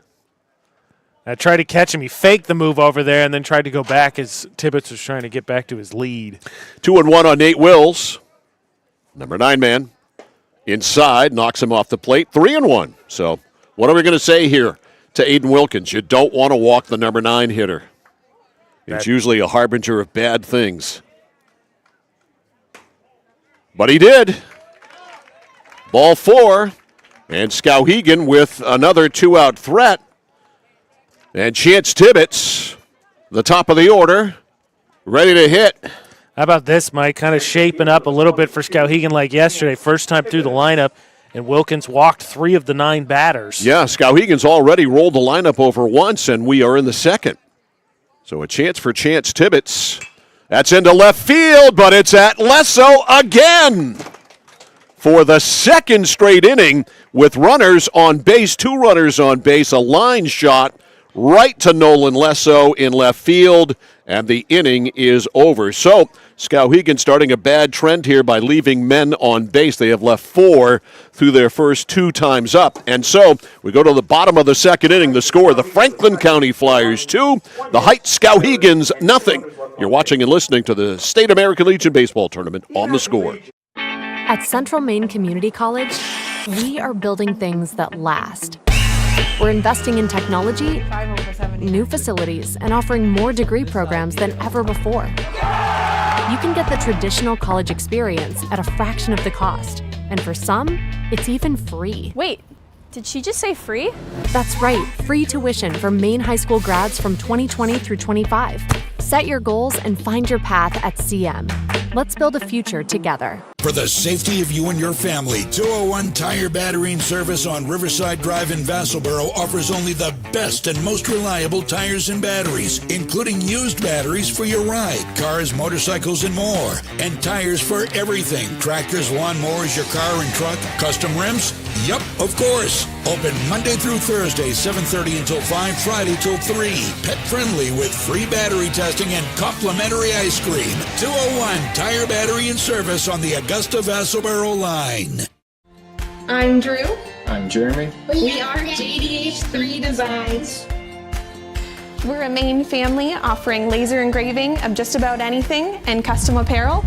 I tried to catch him. He faked the move over there and then tried to go back as Tibbetts was trying to get back to his lead. 2-1 on Nate Wills. Number 9 man. Inside, knocks him off the plate. 3-1. So what are we going to say here to Aiden Wilkins? You don't want to walk the number 9 hitter. It's usually a harbinger of bad things. But he did. Ball 4. And Skowhegan with another 2-out threat. And Chance Tibbetts, the top of the order, ready to hit. How about this, Mike? Kind of shaping up a little bit for Skowhegan like yesterday. First time through the lineup, and Wilkins walked 3 of the 9 batters. Yeah, Skowhegan's already rolled the lineup over once, and we are in the second. So a chance for Chance Tibbetts. That's into left field, but it's at Lesso again for the second straight inning with runners on base, 2 runners on base, a line shot right to Nolan Lesso in left field, and the inning is over. So Skowhegan starting a bad trend here by leaving men on base. They have left 4 through their first 2 times up. And so we go to the bottom of the second inning. The score, the Franklin County Flyers 2, the Heights Skowhegans nothing. You're watching and listening to the State American Legion Baseball Tournament on The Score. At Central Maine Community College, we are building things that last. We're investing in technology, new facilities, and offering more degree programs than ever before. You can get the traditional college experience at a fraction of the cost. And for some, it's even free. Wait, did she just say free? That's right, free tuition for Maine high school grads from 2020 through 25. Set your goals and find your path at CM. Let's build a future together. For the safety of you and your family, 201 Tire Battery and Service on Riverside Drive in Vassalboro offers only the best and most reliable tires and batteries, including used batteries for your ride, cars, motorcycles, and more. And tires for everything. Tractors, lawnmowers, your car and truck, custom rims? Yup, of course. Open Monday through Thursday, 7:30 until 5, Friday till 3. Pet friendly with free battery testing and complimentary ice cream. 201 Tire Battery and Service on the Augusta Vassalboro line. I'm Drew. I'm Jeremy. We are JDH3 Designs. We're a Maine family offering laser engraving of just about anything and custom apparel.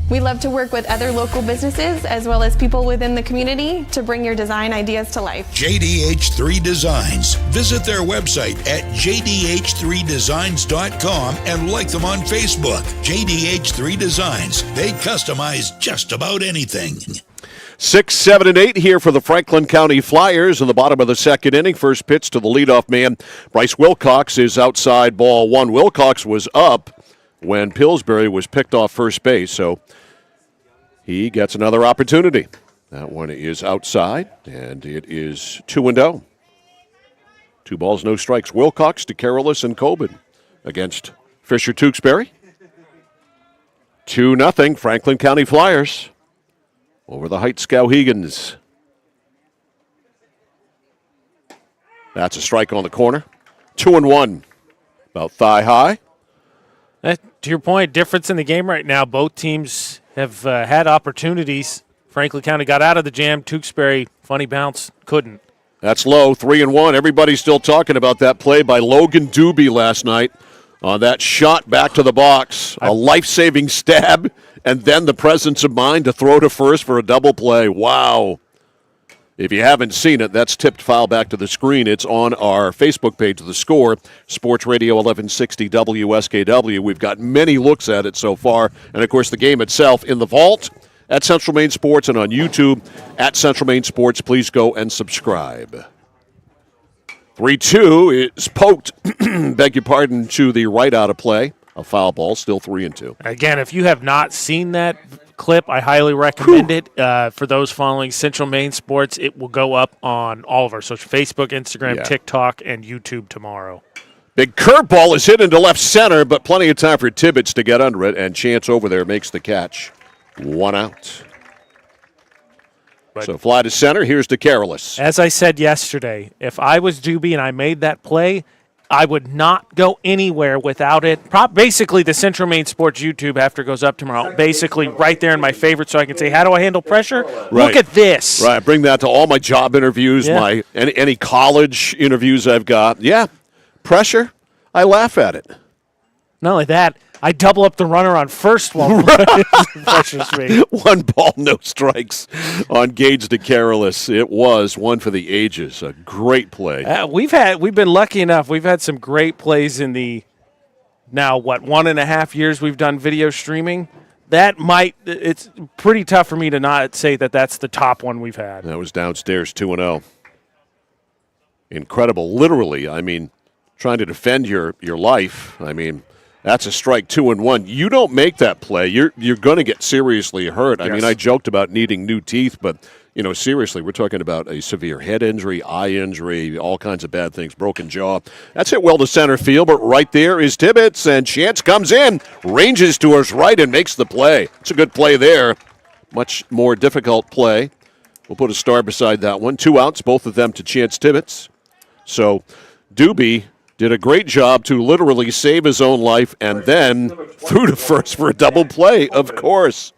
We love to work with other local businesses as well as people within the community to bring your design ideas to life. JDH3 Designs. Visit their website at jdh3designs.com and like them on Facebook. JDH3 Designs. They customize just about anything. 6, 7, and 8 here for the Franklin County Flyers in the bottom of the second inning. First pitch to the leadoff man. Bryce Wilcox is outside, ball 1. Wilcox was up when Pillsbury was picked off first base, so he gets another opportunity. That one is outside, and it is 2-0. 2 balls, no strikes. Wilcox, DeCarolis, and Coben against Fisher Tewksbury. 2-0, Franklin County Flyers over the Heights Skowhegans. That's a strike on the corner. 2-1, about thigh high. To your point, difference in the game right now. Both teams have had opportunities. Franklin County got out of the jam. Tewksbury, funny bounce, couldn't. That's low, 3-1. Everybody's still talking about that play by Logan Doobie last night on that shot back to the box. A life-saving stab, and then the presence of mind to throw to first for a double play. Wow. If you haven't seen it, that's tipped foul back to the screen. It's on our Facebook page, The Score, Sports Radio 1160 WSKW. We've got many looks at it so far. And, of course, the game itself in the vault at Central Maine Sports and on YouTube at Central Maine Sports. Please go and subscribe. 3-2 is poked, beg your pardon, to the right out of play. a foul ball, still 3-2. Again, if you have not seen that clip, I highly recommend it. For those following Central Maine Sports, it will go up on all of our social Facebook, Instagram, TikTok, and YouTube tomorrow. Big curveball is hit into left center, but plenty of time for Tibbetts to get under it, and Chance over there makes the catch. 1 out. So fly to center, here's to Carolus. As I said yesterday, if I was Doobie and I made that play, I would not go anywhere without it. Basically, the Central Maine Sports YouTube after it goes up tomorrow, basically right there in my favorites, so I can say, how do I handle pressure? Right. Look at this. Right, bring that to all my job interviews, my any college interviews I've got. Yeah, pressure, I laugh at it. Not only that, I double up the runner on first one. Pressures me. 1 ball, no strikes on Gage to Carolus. It was one for the ages. A great play. We've been lucky enough. We've had some great plays in the now 1.5 years we've done video streaming. It's pretty tough for me to not say that that's the top one we've had. That was downstairs 2-0. Incredible. Literally, I mean, trying to defend your life. I mean, that's a strike, 2-1. You don't make that play, you're going to get seriously hurt. I mean, I joked about needing new teeth, but seriously, we're talking about a severe head injury, eye injury, all kinds of bad things, broken jaw. That's hit well to center field, but right there is Tibbetts, and Chance comes in, ranges to his right, and makes the play. It's a good play there. Much more difficult play. We'll put a star beside that one. 2 outs, both of them to Chance Tibbetts. So Doobie did a great job to literally save his own life and then threw to first for a double play, of course.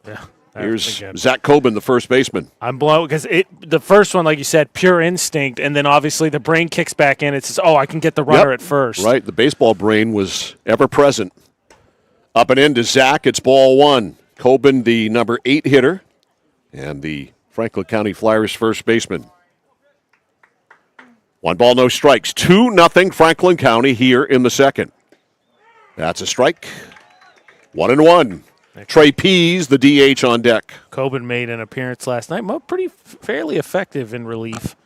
Yeah. Here's Zach Coben, the first baseman. I'm blown because the first one, like you said, pure instinct, and then obviously the brain kicks back in. It says, I can get the runner at first. Right, the baseball brain was ever present. Up and in to Zach, it's ball 1. Coben, the number 8 hitter, and the Franklin County Flyers first baseman. 1 ball, no strikes. 2-0 Franklin County here in the second. That's a strike. 1-1. Trey Pease, the DH on deck. Coben made an appearance last night. Fairly effective in relief.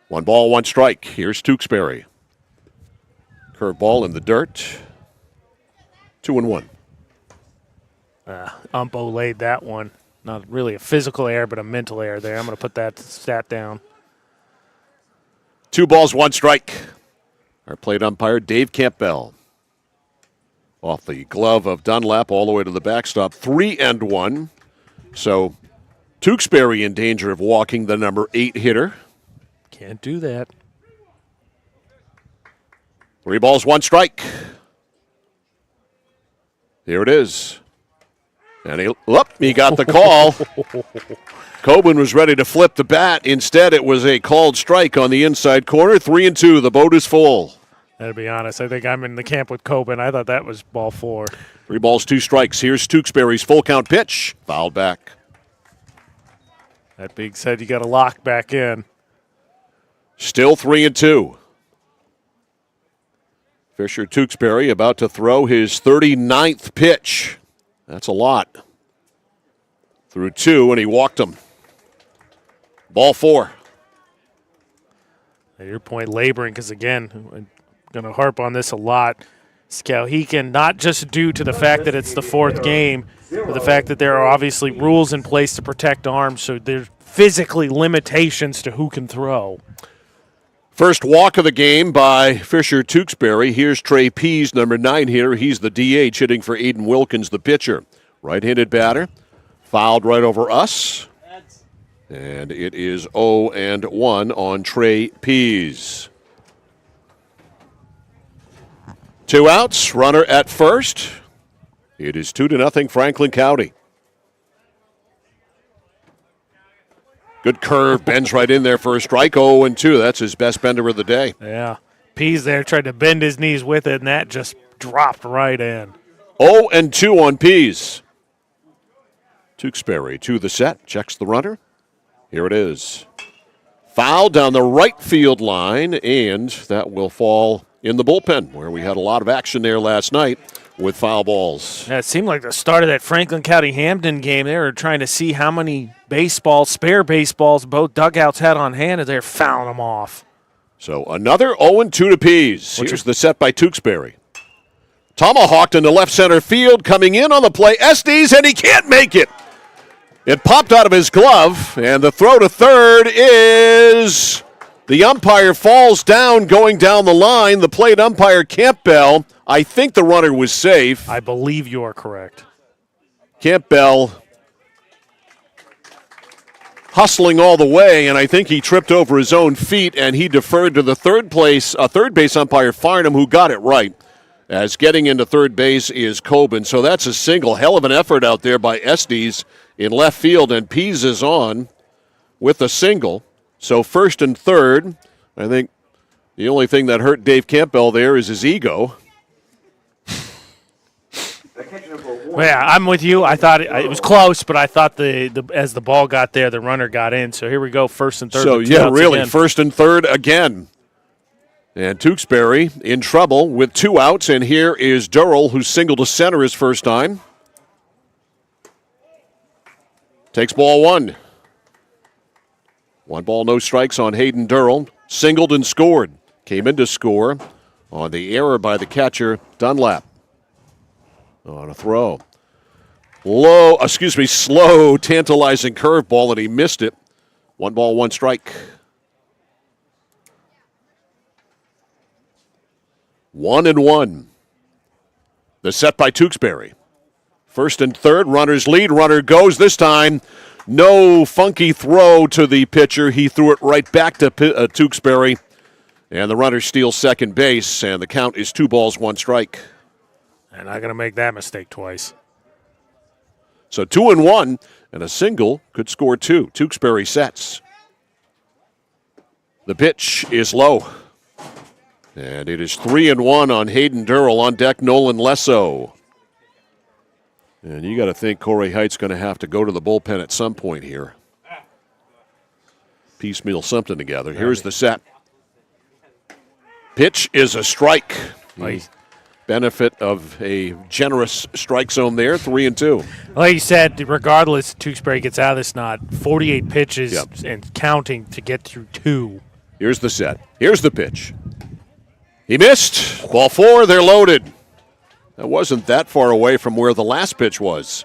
1 ball, 1 strike. Here's Tewksbury. Curveball in the dirt. 2-1. Umpo laid that one. Not really a physical error, but a mental error there. I'm going to put that stat down. 2 balls, 1 strike. Our plate umpire, Dave Campbell. Off the glove of Dunlap all the way to the backstop. 3-1. So Tewksbury in danger of walking the number 8 hitter. Can't do that. 3 balls, 1 strike. Here it is. And he got the call. Coben was ready to flip the bat. Instead, it was a called strike on the inside corner. 3-2. The boat is full. To be honest, I think I'm in the camp with Coben. I thought that was ball 4. 3 balls, 2 strikes. Here's Tewksbury's full count pitch. Fouled back. That being said, you got to lock back in. Still 3-2. Fisher Tewksbury about to throw his 39th pitch. That's a lot. Threw 2, and he walked him. Ball 4. At your point, laboring, because, again, I'm going to harp on this a lot. Skowhegan, not just due to the fact that it's the 4th game, but the fact that there are obviously rules in place to protect arms, so there's physically limitations to who can throw. First walk of the game by Fisher Tewksbury. Here's Trey Pease, number 9 here. He's the DH, hitting for Aiden Wilkins, the pitcher. Right-handed batter. Fouled right over us. And it is 0-1 on Trey Pease. 2 outs, runner at first. It is 2-0 Franklin County. Good curve, bends right in there for a strike. 0-2, that's his best bender of the day. Yeah, Pease there tried to bend his knees with it, and that just dropped right in. 0-2 on Pease. Tewksbury to the set, checks the runner. Here it is. Foul down the right field line, and that will fall in the bullpen, where we had a lot of action there last night with foul balls. Yeah, it seemed like the start of that Franklin County-Hampton game, they were trying to see how many spare baseballs both dugouts had on hand, and they're fouling them off. So another 0-2 to Pease. Here's the set by Tewksbury. Tomahawked into left center field, coming in on the play, Estes, and he can't make it. It popped out of his glove, and the throw to third is... The umpire falls down going down the line. The plate umpire, Campbell, I think the runner was safe. I believe you are correct. Campbell hustling all the way, and I think he tripped over his own feet, and he deferred to the third base umpire, Farnham, who got it right. As getting into third base is Coben. So that's a single. Hell of an effort out there by Estes in left field, and Pease is on with a single. So first and third, I think the only thing that hurt Dave Campbell there is his ego. Yeah, I'm with you. I thought it was close, but I thought as the ball got there, the runner got in. So here we go, first and third. So, yeah, really, first and third again. And Tewksbury in trouble with 2 outs, and here is Durrell, who singled to center his first time. Takes ball 1. 1 ball, no strikes on Hayden Durrell. Singled and scored. Came in to score on the error by the catcher, Dunlap. On a throw. Slow, tantalizing curveball, and he missed it. 1 ball, 1 strike. 1-1. The set by Tewksbury. First and third, runners lead. Runner goes this time. No funky throw to the pitcher. He threw it right back to Tewksbury. And the runner steals second base, and the count is 2 balls, 1 strike. They're not going to make that mistake twice. So 2-1, and a single could score 2. Tewksbury sets. The pitch is low. And it is 3-1 on Hayden Durrell. On deck, Nolan Lesso. And you got to think Corey Height's going to have to go to the bullpen at some point here. Piecemeal something together. Here's the set. Pitch is a strike. Nice. Benefit of a generous strike zone there, 3-2. Like you said, regardless, Tewksbury gets out of this knot. 48 pitches and counting to get through 2. Here's the set. Here's the pitch. He missed. Ball 4, they're loaded. That wasn't that far away from where the last pitch was.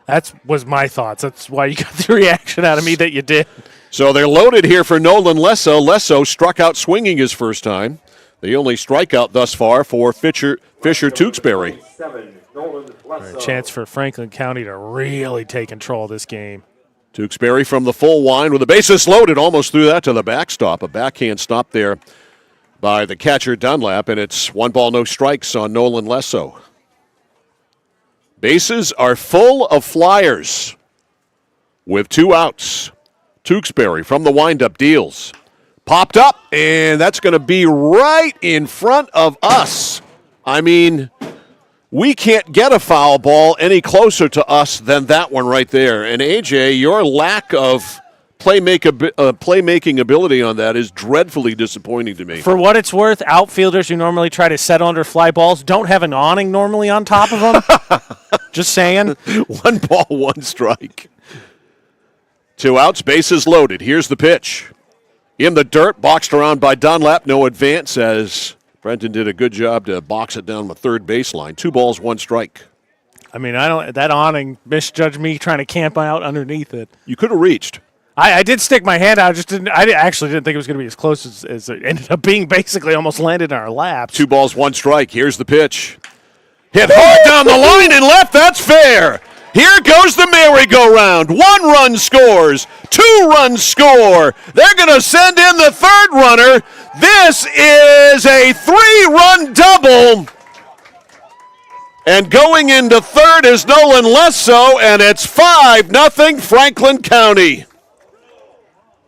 That was my thoughts. That's why you got the reaction out of me that you did. So they're loaded here for Nolan Lesso. Lesso struck out swinging his first time. The only strikeout thus far for Fisher Tewksbury. A chance for Franklin County to really take control of this game. Tewksbury from the full wind with the bases loaded. Almost threw that to the backstop. A backhand stop there by the catcher Dunlap, and it's 1 ball, no strikes on Nolan Lesso. Bases are full of flyers with 2 outs. Tewksbury from the windup deals. Popped up, and that's going to be right in front of us. I mean, we can't get a foul ball any closer to us than that one right there. And, AJ, your lack of playmaking ability on that is dreadfully disappointing to me. For what it's worth, outfielders who normally try to settle under fly balls don't have an awning normally on top of them. Just saying. 1 ball, 1 strike. 2 outs, bases loaded. Here's the pitch. In the dirt, boxed around by Dunlap. No advance as Brenton did a good job to box it down the third baseline. 2 balls, 1 strike. I mean, that awning misjudged me trying to camp out underneath it. You could have reached. I did stick my hand out. I actually didn't think it was going to be as close as it ended up being. Basically, almost landed in our laps. 2 balls, 1 strike. Here's the pitch. Hit hard down the line and left. That's fair. Here goes the merry-go-round. 1 run scores. 2 runs score. They're going to send in the 3rd runner. This is a 3-run double. And going into 3rd is Nolan Lesso, and it's 5-0 Franklin County.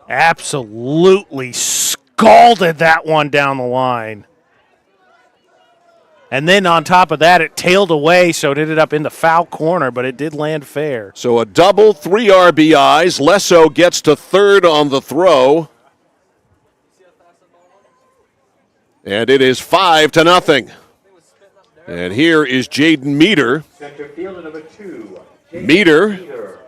Absolutely scalded that one down the line. And then on top of that, it tailed away, so it ended up in the foul corner, but it did land fair. So a double, 3 RBIs. Lesso gets to 3rd on the throw. And it is 5-0. And here is Jaden Meter. Center fielder number 2. Meter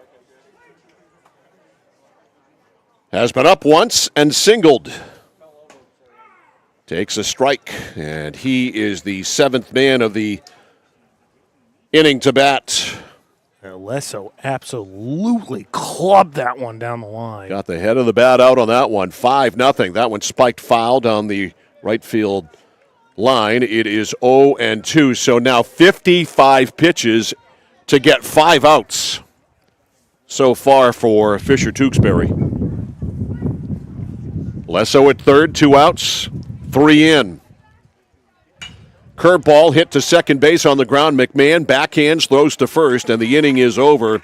has been up once and singled. Takes a strike, and he is the 7th man of the inning to bat. Lesso absolutely clubbed that one down the line. Got the head of the bat out on that one. 5-0. That one spiked foul down the right field line. It is 0-2. So now 55 pitches to get 5 outs so far for Fisher Tewksbury. Lesso at third, 2 outs, 3 in. Curveball hit to second base on the ground. McMahon backhands, throws to first, and the inning is over.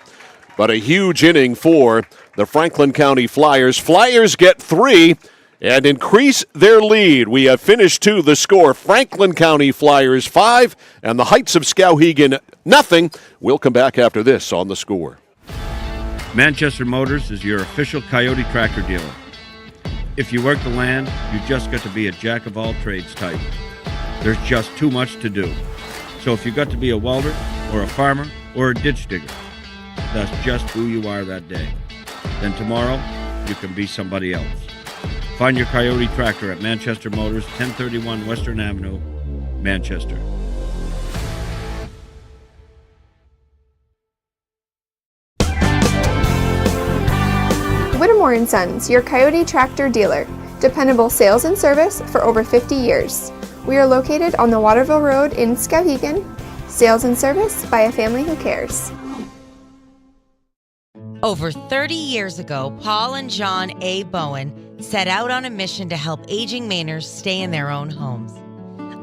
But a huge inning for the Franklin County Flyers. Flyers get 3 and increase their lead. We have finished to the score. Franklin County Flyers 5 and the Heights of Skowhegan 0. We'll come back after this on The Score. Manchester Motors is your official Coyote tractor dealer. If you work the land, you just got to be a jack-of-all-trades type. There's just too much to do. So if you got to be a welder or a farmer or a ditch digger, that's just who you are that day. Then tomorrow, you can be somebody else. Find your Coyote tractor at Manchester Motors, 1031 Western Avenue, Manchester. Whittemore & Sons, your Coyote tractor dealer. Dependable sales and service for over 50 years. We are located on the Waterville Road in Skowhegan. Sales and service by a family who cares. Over 30 years ago, Paul and John A. Bowen set out on a mission to help aging Mainers stay in their own homes.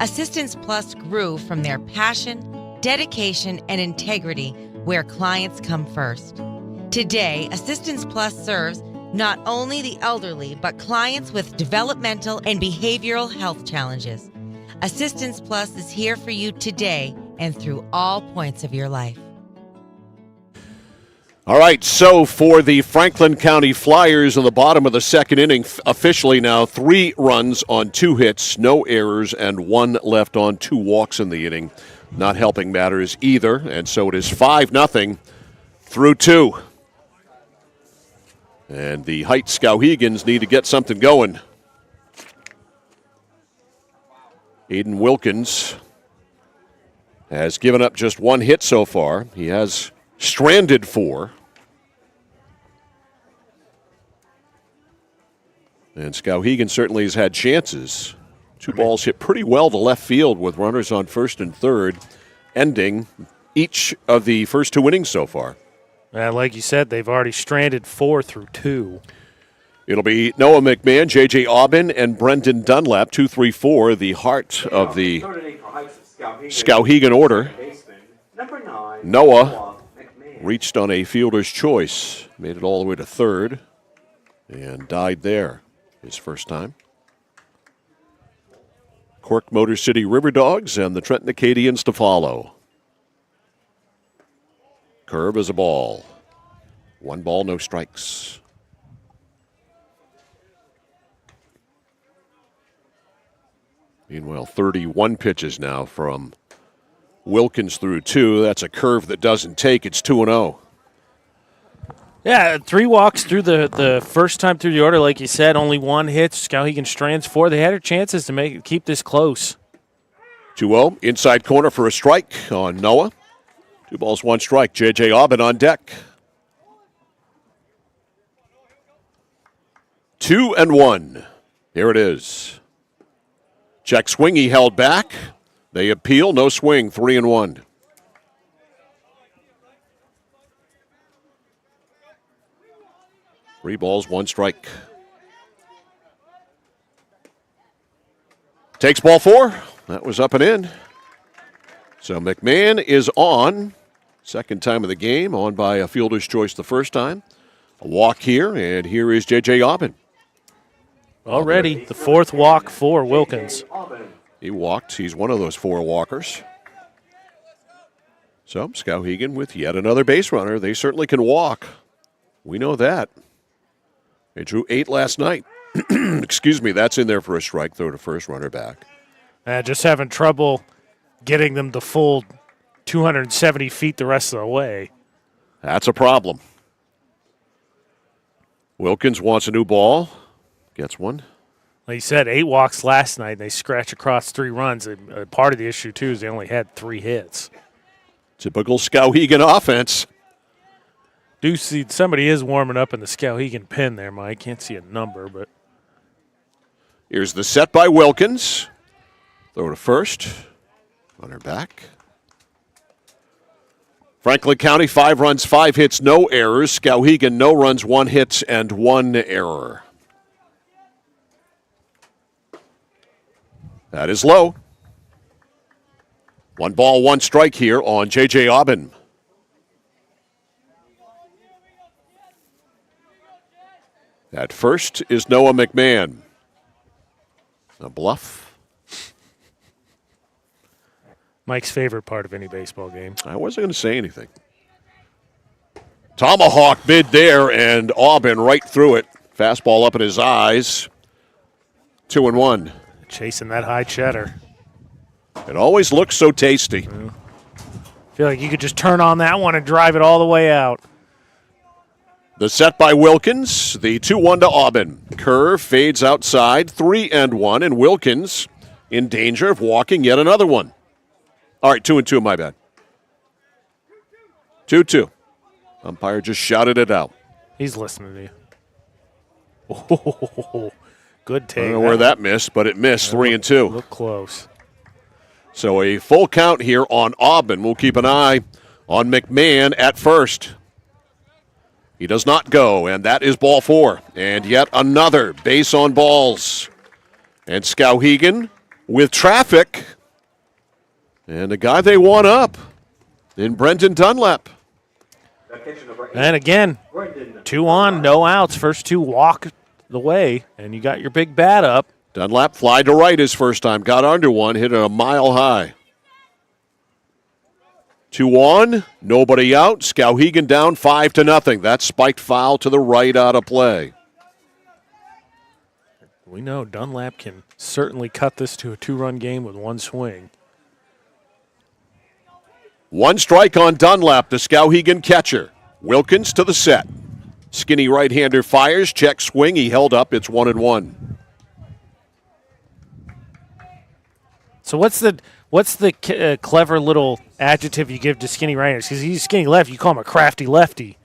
Assistance Plus grew from their passion, dedication, and integrity where clients come first. Today, Assistance Plus serves not only the elderly, but clients with developmental and behavioral health challenges. Assistance Plus is here for you today and through all points of your life. All right, so for the Franklin County Flyers in the bottom of the second inning, officially now 3 runs on 2 hits, no errors, and 1 left on 2 walks in the inning. Not helping matters either, and so it is 5-0 through 2. And the Heights Skowhegans need to get something going. Aiden Wilkins has given up just 1 hit so far. He has stranded 4. And Skowhegan certainly has had chances. 2 balls hit pretty well to left field with runners on first and third, ending each of the first 2 innings so far. Like you said, they've already stranded 4 through 2. It'll be Noah McMahon, J.J. Aubin, and Brendan Dunlap, 2, 3, 4, the heart of the Skowhegan order. Noah reached on a fielder's choice, made it all the way to third, and died there his first time. Cork Motor City River Dogs and the Trenton Acadians to follow. Curve is a ball. 1 ball, no strikes. Meanwhile, 31 pitches now from Wilkins through 2. That's a curve that doesn't take. It's 2-0. Yeah, 3 walks through the first time through the order, like you said. Only 1 hit. Skowhegan strands 4. They had their chances to keep this close. 2-0. Inside corner for a strike on Noah. 2 balls, 1 strike. J.J. Aubin on deck. 2-1. Here it is. Check swing, he held back. They appeal, no swing, 3-1. Three balls, 1 strike. Takes ball 4. That was up and in. So McMahon is on. Second time of the game, on by a fielder's choice the first time. A walk here, and here is J.J. Aubin. Already the 4th walk for Wilkins. He walked. He's one of those 4 walkers. So Skowhegan with yet another base runner. They certainly can walk. We know that. They drew 8 last night. Excuse me, that's in there for a strike, throw to first, runner back. Just having trouble getting them the full 270 feet the rest of the way. That's a problem. Wilkins wants a new ball. Gets one. Like you said, 8 walks last night. They scratch across 3 runs. Part of the issue, too, is they only had 3 hits. Typical Skowhegan offense. Do see somebody is warming up in the Skowhegan pen there, Mike. Can't see a number, but Here's the set by Wilkins. Throw to first. Runner back. Franklin County, 5 runs, 5 hits, no errors. Skowhegan, no runs, 1 hit, and 1 error. That is low. 1 ball, 1 strike here on J.J. Aubin. At first is Noah McMahon. A bluff. Mike's favorite part of any baseball game. I wasn't going to say anything. Tomahawk bid there, and Aubin right through it. Fastball up in his eyes. 2-1. Chasing that high cheddar. It always looks so tasty. Feel like you could just turn on that one and drive it all the way out. The set by Wilkins, the 2-1 to Aubin. Curve fades outside, 3-1, and Wilkins in danger of walking yet another one. All right, 2-2, my bad. 2-2. Umpire just shouted it out. He's listening to you. Oh, good take. I don't know where that missed, but it missed. 3-2. Look close. So a full count here on Aubin. We'll keep an eye on McMahon at first. He does not go, and that is ball 4. And yet another base on balls. And Skowhegan with traffic. And a guy they want up in Brendan Dunlap. And again, 2 on, no outs. First 2 walk the way, and you got your big bat up. Dunlap fly to right his first time. Got under one, hit it a mile high. 2 on, nobody out. Skowhegan down 5-0. That spiked foul to the right out of play. We know Dunlap can certainly cut this to a 2-run game with 1 swing. 1 strike on Dunlap, the Skowhegan catcher. Wilkins to the set. Skinny right-hander fires, check swing. He held up. It's 1-1. So what's the clever little adjective you give to skinny right-handers? Because he's skinny left, you call him a crafty lefty.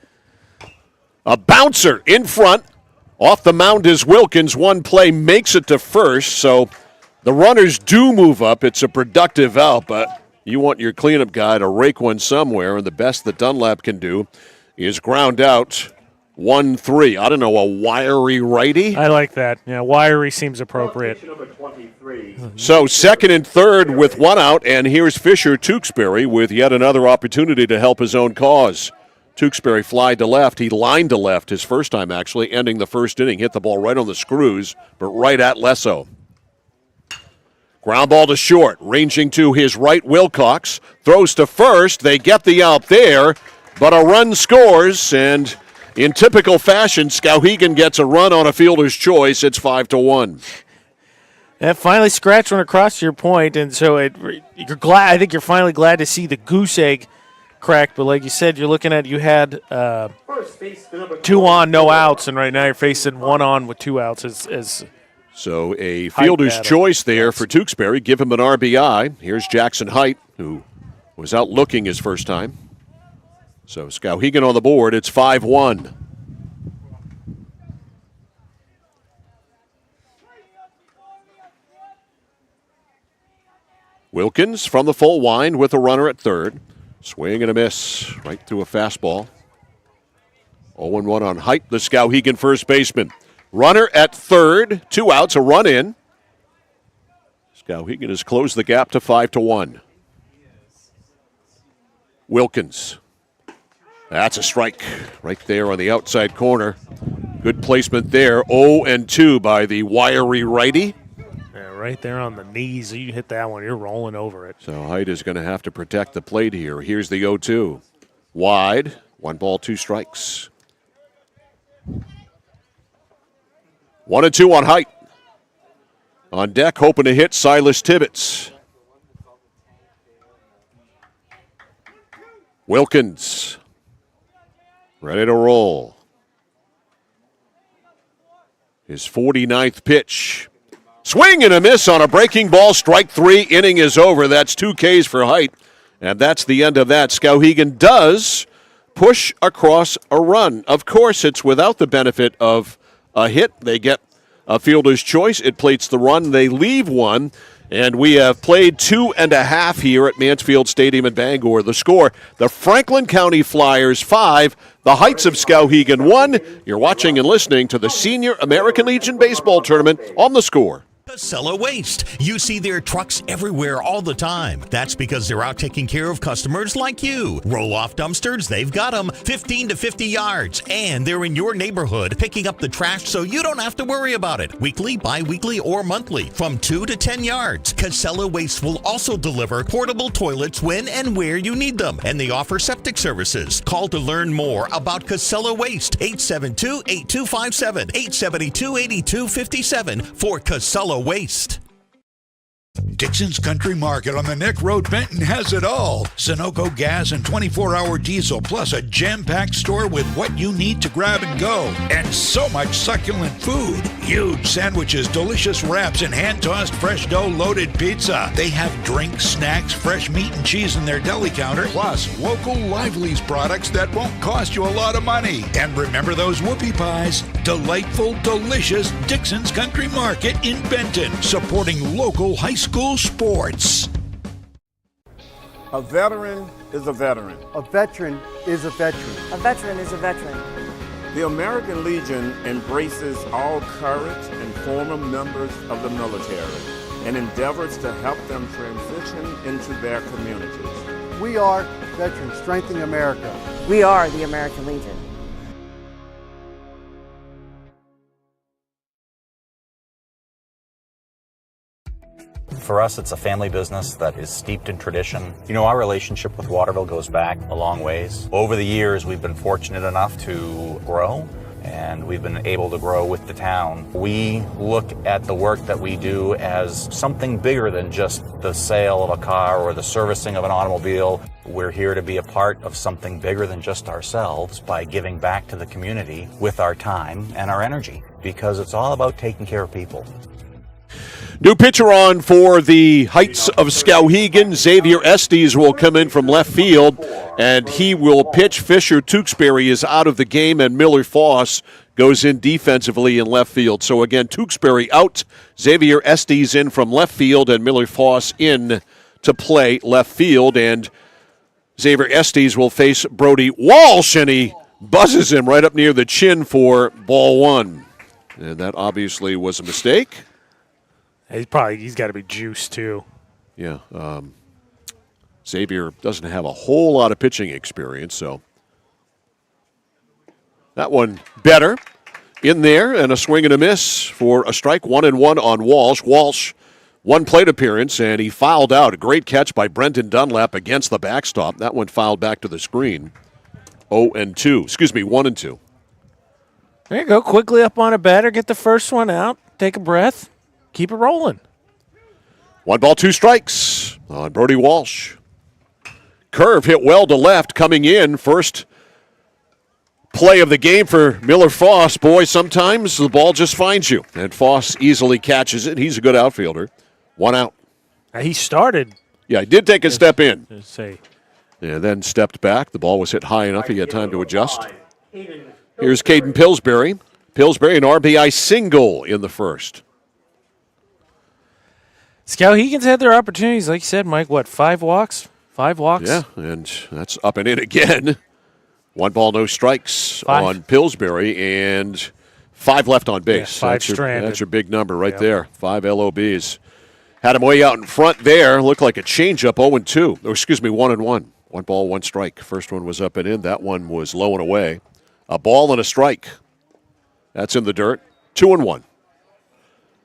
A bouncer in front. Off the mound is Wilkins. 1 play makes it to first, so the runners do move up. It's a productive out, but you want your cleanup guy to rake one somewhere, and the best that Dunlap can do is ground out 1-3. I don't know, a wiry righty? I like that. Yeah, wiry seems appropriate. So second and third with 1 out, and here's Fisher Tewksbury with yet another opportunity to help his own cause. Tewksbury flied to left. He lined to left his first time, actually, ending the first inning. Hit the ball right on the screws, but right at Lesso. Ground ball to short, ranging to his right, Wilcox. Throws to first. They get the out there, but a run scores, and in typical fashion, Skowhegan gets a run on a fielder's choice. It's 5-1. That finally scratched one across your point, and so you're glad. I think you're finally glad to see the goose egg cracked. But like you said, you're looking at you had 2 on, no outs, and right now you're facing 1 on with 2 outs. So a fielder's choice there for Tewksbury. Give him an RBI. Here's Jackson Height, who was out looking his first time. So Skowhegan on the board. It's 5-1. Wilkins from the full wind with a runner at third. Swing and a miss right through a fastball. 0-1 on Height, the Skowhegan first baseman. Runner at third, 2 outs, a run in. Skowhegan has closed the gap to 5-1. Wilkins. That's a strike right there on the outside corner. Good placement there. 0-2 by the wiry righty. Yeah, right there on the knees. You hit that one, you're rolling over it. So Height is going to have to protect the plate here. Here's the 0-2. Wide, 1 ball, 2 strikes. 1-2 on Height. On deck, hoping to hit Silas Tibbetts. Wilkins. Ready to roll. His 49th pitch. Swing and a miss on a breaking ball. Strike 3. Inning is over. That's 2 Ks for Height. And that's the end of that. Skowhegan does push across a run. Of course, it's without the benefit of a hit. They get a fielder's choice. It plates the run. They leave one. And we have played 2.5 here at Mansfield Stadium in Bangor. The score, the Franklin County Flyers 5, the Heights of Skowhegan 1. You're watching and listening to the Senior American Legion Baseball Tournament on The Score. Casella Waste. You see their trucks everywhere all the time. That's because they're out taking care of customers like you. Roll-off dumpsters, they've got them 15 to 50 yards. And they're in your neighborhood picking up the trash so you don't have to worry about it. Weekly, bi-weekly, or monthly from 2 to 10 yards. Casella Waste will also deliver portable toilets when and where you need them. And they offer septic services. Call to learn more about Casella Waste. 872-8257, 872-8257 for Casella Waste. Dixon's Country Market on the Neck Road, Benton has it all. Sunoco gas and 24-hour diesel, plus a jam-packed store with what you need to grab and go. And so much succulent food. Huge sandwiches, delicious wraps, and hand-tossed fresh dough-loaded pizza. They have drinks, snacks, fresh meat and cheese in their deli counter, plus local Lively's products that won't cost you a lot of money. And remember those whoopie pies? Delightful, delicious Dixon's Country Market in Benton, supporting local high school sports. A veteran is a veteran. A veteran is a veteran. A veteran is a veteran. The American Legion embraces all current and former members of the military and endeavors to help them transition into their communities. We are veterans strengthening America. We are the American Legion. For us, it's a family business that is steeped in tradition. You know, our relationship with Waterville goes back a long ways. Over the years, we've been fortunate enough to grow, and we've been able to grow with the town. We look at the work that we do as something bigger than just the sale of a car or the servicing of an automobile. We're here to be a part of something bigger than just ourselves by giving back to the community with our time and our energy, because it's all about taking care of people. New pitcher on for the Heights of Skowhegan. Xavier Estes will come in from left field, and he will pitch. Fisher Tewksbury is out of the game, and Miller Foss goes in defensively in left field. So again, Tewksbury out, Xavier Estes in from left field, and Miller Foss in to play left field. And Xavier Estes will face Brody Walsh, and he buzzes him right up near the chin for ball one. And that obviously was a mistake. He's got to be juiced too. Yeah. Xavier doesn't have a whole lot of pitching experience, so that one better in there, and a swing and a miss for a strike. 1-1 on Walsh. Walsh, one plate appearance, and he fouled out. A great catch by Brendan Dunlap against the backstop. That one fouled back to the screen. 1-2. There you go. Quickly up on a batter, get the first one out, take a breath. Keep it rolling. 1 ball, 2 strikes on Brody Walsh. Curve hit well to left, coming in. First play of the game for Miller Foss. Boy, sometimes the ball just finds you, and Foss easily catches it. He's a good outfielder. 1 out. He started. Yeah, he did take a step in. Say. And then stepped back. The ball was hit high enough. He had time to adjust. Here's Caden Pillsbury. Pillsbury, an RBI single in the first. Skowhegan's had their opportunities, like you said, Mike. What, 5 walks? 5 walks? Yeah, and that's up and in again. 1 ball, no strikes 5 on Pillsbury, and 5 left on base. Yeah, 5 stranded. That's your big number right there. 5 LOBs. Had him way out in front there. Looked like a changeup, 0-2. Or excuse me, 1-1. 1 ball, 1 strike. First one was up and in. That one was low and away. A ball and a strike. That's in the dirt. 2-1.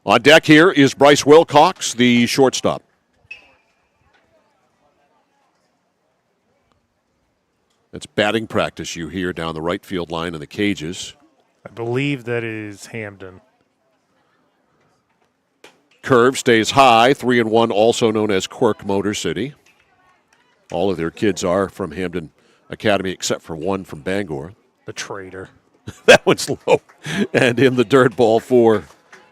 On deck here is Bryce Wilcox, the shortstop. That's batting practice you hear down the right field line in the cages. I believe that is Hamden. Curve stays high, 3-1, also known as Quirk Motor City. All of their kids are from Hamden Academy except for one from Bangor. The traitor. That one's low. And in the dirt, ball 4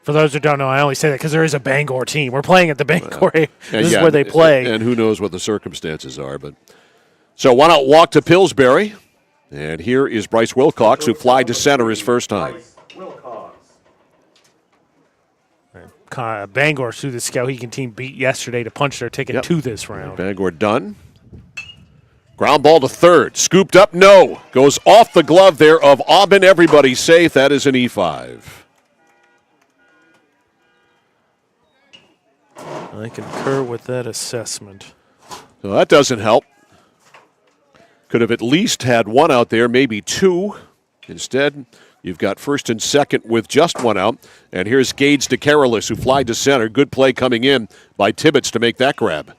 For those who don't know, I only say that because there is a Bangor team. We're playing at the Bangor. This is where they play. And who knows what the circumstances are. But so one out walk to Pillsbury. And here is Bryce Wilcox, who flied to center his first time. Bangor, who the Skowhegan team beat yesterday to punch their ticket to this round. Bangor done. Ground ball to third. Scooped up, no. Goes off the glove there of Aubin. Everybody's safe. That is an E5. I concur with that assessment. So that doesn't help. Could have at least had one out there, maybe two. Instead, you've got first and second with just one out. And here's Gage DeCarolis, who flied to center. Good play coming in by Tibbetts to make that grab.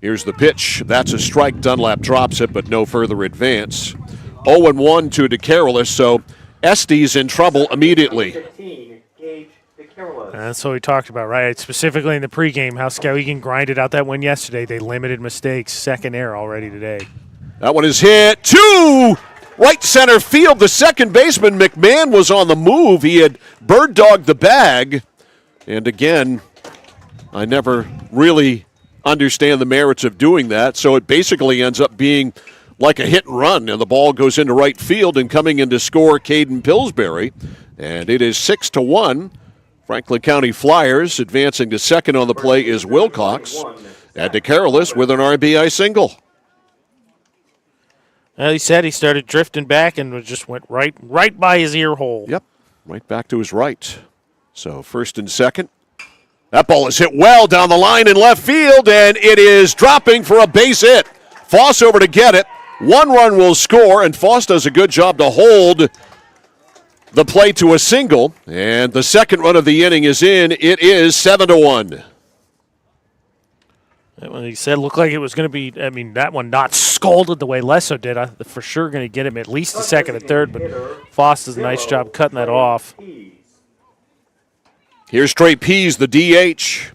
Here's the pitch. That's a strike. Dunlap drops it, but no further advance. 0-1 to DeCarolis, so Estes in trouble immediately. That's what we talked about, right? Specifically in the pregame, how Skowhegan grinded out that win yesterday. They limited mistakes. Second error already today. That one is hit to right center field. The second baseman, McMahon, was on the move. He had bird-dogged the bag. And again, I never really understand the merits of doing that. So it basically ends up being like a hit and run, and the ball goes into right field, and coming in to score Caden Pillsbury. And it is 6-1. Franklin County Flyers advancing to second on the play is Wilcox. And DeCarolis with an RBI single. Well, he said he started drifting back and just went right by his ear hole. Yep, right back to his right. So first and second. That ball is hit well down the line in left field, and it is dropping for a base hit. Foss over to get it. One run will score, and Foss does a good job to hold the play to a single, and the second run of the inning is in. It is 7-1. When he said it looked like it was going to be, I mean, that one not scalded the way Lesso did. I for sure going to get him at least a second and third, but Foss does a nice job cutting that off. Here's Trey Pease, the DH.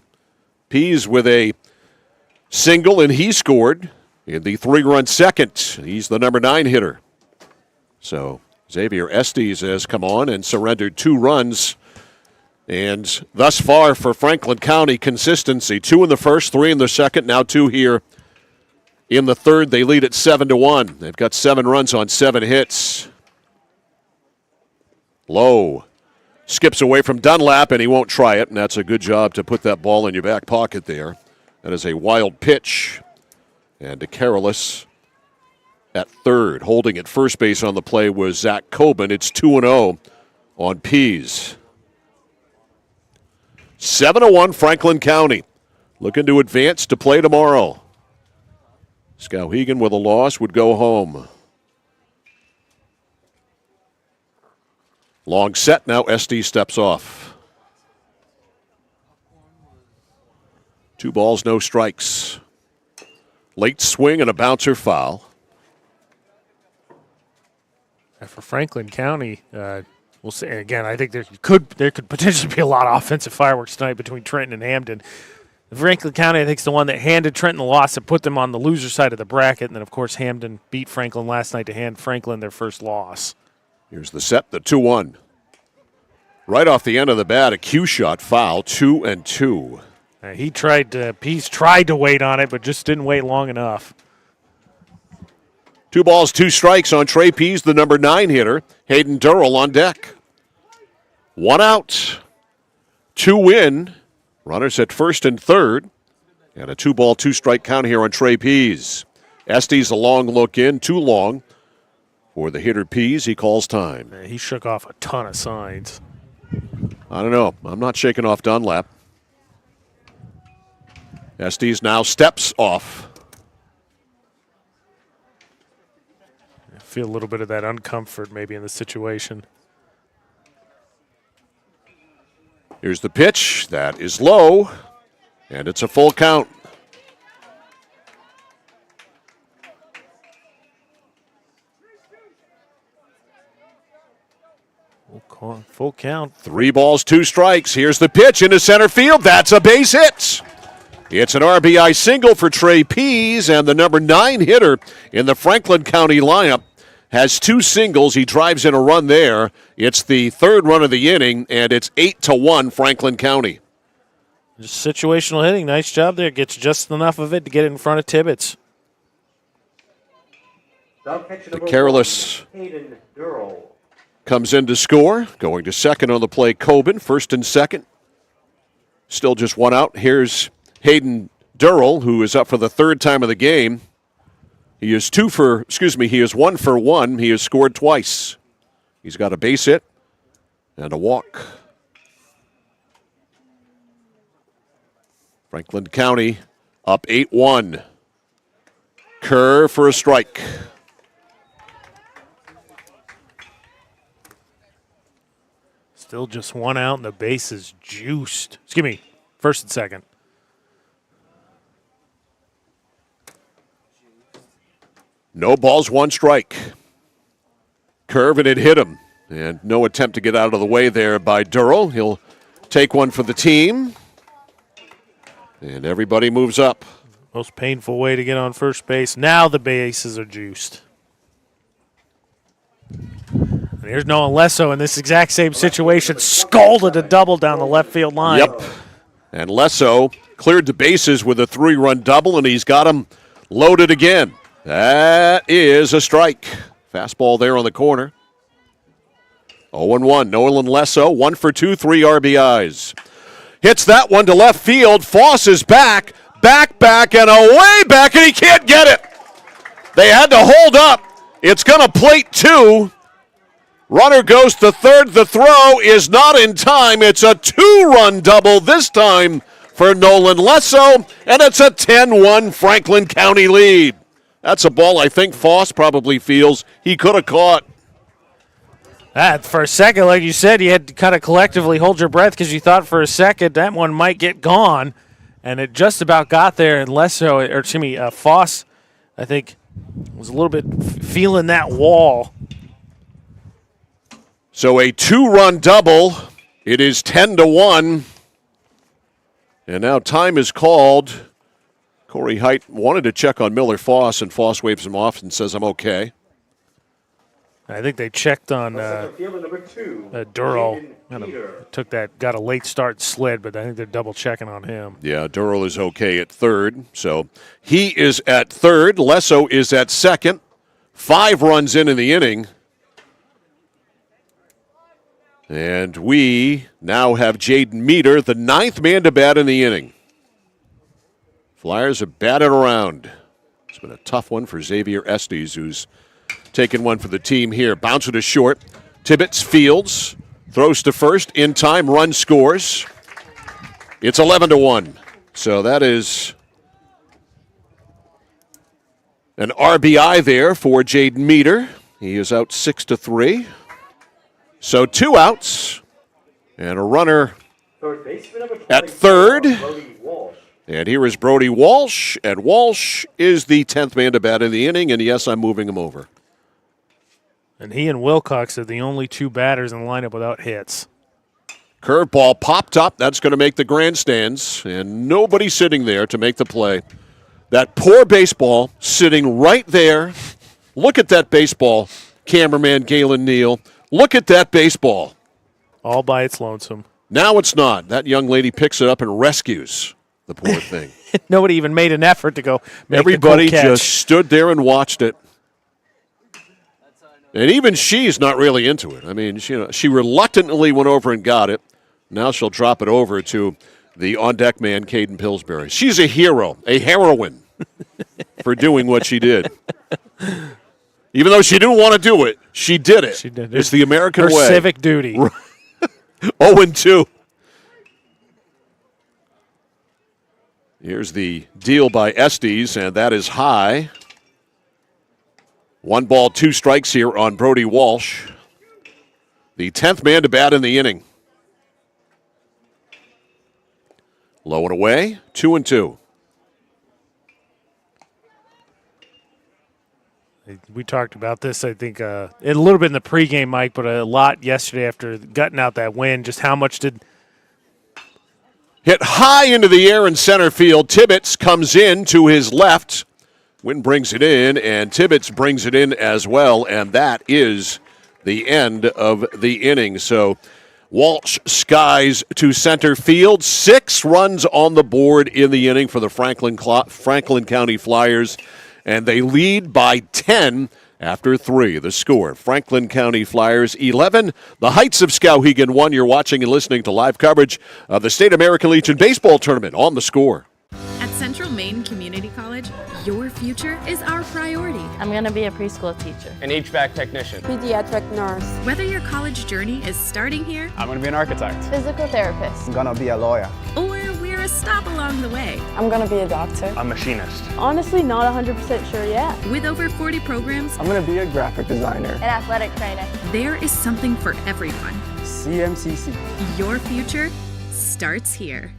Pease with a single, and he scored in the 3-run second. He's the number 9 hitter. So Xavier Estes has come on and surrendered 2 runs. And thus far for Franklin County, consistency. 2 in the first, 3 in the second, now 2 here in the third. They lead at 7-1. They've got 7 runs on 7 hits. Low skips away from Dunlap, and he won't try it, and that's a good job to put that ball in your back pocket there. That is a wild pitch. And DeCarolis at third. Holding at first base on the play was Zach Coben. It's 2-0 on Pease. 7-1 Franklin County. Looking to advance to play tomorrow. Skowhegan with a loss would go home. Long set now. Estes steps off. 2 balls, no strikes. Late swing and a bouncer foul. For Franklin County, we'll see. Again, I think there could potentially be a lot of offensive fireworks tonight between Trenton and Hampden. Franklin County, I think, is the one that handed Trenton the loss and put them on the loser side of the bracket. And then, of course, Hampden beat Franklin last night to hand Franklin their first loss. Here's the set, the 2-1. Right off the end of the bat, a cue shot foul, 2-2. Pease tried to wait on it, but just didn't wait long enough. 2 balls, 2 strikes on Trey Pease, the number 9 hitter. Hayden Durrell on deck. 1 out. 2 in. Runners at first and third. And a 2-ball, 2-strike count here on Trey Pease. Estes a long look in, too long for the hitter Pease. He calls time. He shook off a ton of signs. I don't know. I'm not shaking off Dunlap. Estes now steps off. I feel a little bit of that uncomfort maybe in the situation. Here's the pitch. That is low, and it's a full count. Full count. 3 balls, 2 strikes. Here's the pitch into center field. That's a base hit. It's an RBI single for Trey Pease, and the number 9 hitter in the Franklin County lineup has 2 singles. He drives in a run there. It's the 3rd run of the inning, and it's 8-1 Franklin County. Just situational hitting. Nice job there. Gets just enough of it to get it in front of Tibbetts. The careless comes in to score. Going to second on the play, Coben. First and second. Still just 1 out. Here's Hayden Durrell, who is up for the 3rd time of the game. He is 1 for 1. He has scored twice. He's got a base hit and a walk. Franklin County up 8-1. Curve for a strike. Still just 1 out, and the base is juiced. Excuse me, first and second. No balls, 1 strike. Curve, and it hit him. And no attempt to get out of the way there by Durrell. He'll take one for the team. And everybody moves up. Most painful way to get on first base. Now the bases are juiced. And here's Nolan Lesso in this exact same situation. Scalded a double down the left field line. Yep. And Lesso cleared the bases with a 3-run double, and he's got him loaded again. That is a strike. Fastball there on the corner. 0-1. Nolan Lesso, 1 for 2, 3 RBIs. Hits that one to left field. Foss is back, and away back, and he can't get it. They had to hold up. It's going to plate 2. Runner goes to third. The throw is not in time. It's a 2-run double this time for Nolan Lesso, and it's a 10-1 Franklin County lead. That's a ball I think Foss probably feels he could have caught. For a second, like you said, you had to kind of collectively hold your breath because you thought for a second that one might get gone, and it just about got there. And Foss, I think, was a little bit feeling that wall. So a 2-run double. It is 10-1, and now time is called. Corey Height wanted to check on Miller Foss, and Foss waves him off and says, "I'm okay." I think they checked on Durrell. Got a late start slid, but I think they're double checking on him. Yeah, Durrell is okay at third. So he is at third. Lesso is at second. 5 runs in the inning. And we now have Jaden Meter, the 9th man to bat in the inning. Flyers have batted around. It's been a tough one for Xavier Estes, who's taking one for the team here. Bouncer to short. Tibbetts fields. Throws to first. In time, run scores. It's 11-1. So that is an RBI there for Jaden Meter. He is out 6-3. So 2 outs and a runner at third. And here is Brody Walsh, and Walsh is the 10th man to bat in the inning, and yes, I'm moving him over. And he and Wilcox are the only 2 batters in the lineup without hits. Curveball popped up. That's going to make the grandstands, and nobody sitting there to make the play. That poor baseball sitting right there. Look at that baseball, cameraman Galen Neal. Look at that baseball. All by its lonesome. Now it's not. That young lady picks it up and rescues the poor thing. Nobody even made an effort to go make Everybody the cool catch. just stood there and watched it. And even she's not really into it. I mean, she reluctantly went over and got it. Now she'll drop it over to the on-deck man, Caden Pillsbury. She's a hero, a heroine for doing what she did. Even though she didn't want to do it, she did it. She did. It's the American way. Her civic duty. 0-2. Here's the deal by Estes, and that is high. 1 ball, 2 strikes here on Brody Walsh. The 10th man to bat in the inning. Low and away, 2-2. We talked about this, I think, a little bit in the pregame, Mike, but a lot yesterday after gutting out that win. Just how much did... Hit high into the air in center field. Tibbetts comes in to his left. Wynn brings it in, and Tibbetts brings it in as well, and that is the end of the inning. So Walsh skies to center field. 6 runs on the board in the inning for the Franklin County Flyers, and they lead by 10 after 3. The score, Franklin County Flyers 11, the Heights of Skowhegan 1. You're watching and listening to live coverage of the State American Legion Baseball Tournament on The Score. At Central Maine Community College, your future is our priority. I'm going to be a preschool teacher. An HVAC technician. Pediatric nurse. Whether your college journey is starting here, I'm going to be an architect. Physical therapist. I'm gonna be a lawyer. or we're a stop along the way. I'm going to be a doctor. A machinist. Honestly, not 100% sure yet. With over 40 programs, I'm gonna be a graphic designer. An athletic trainer. there is something for everyone. CMCC. Your future starts here.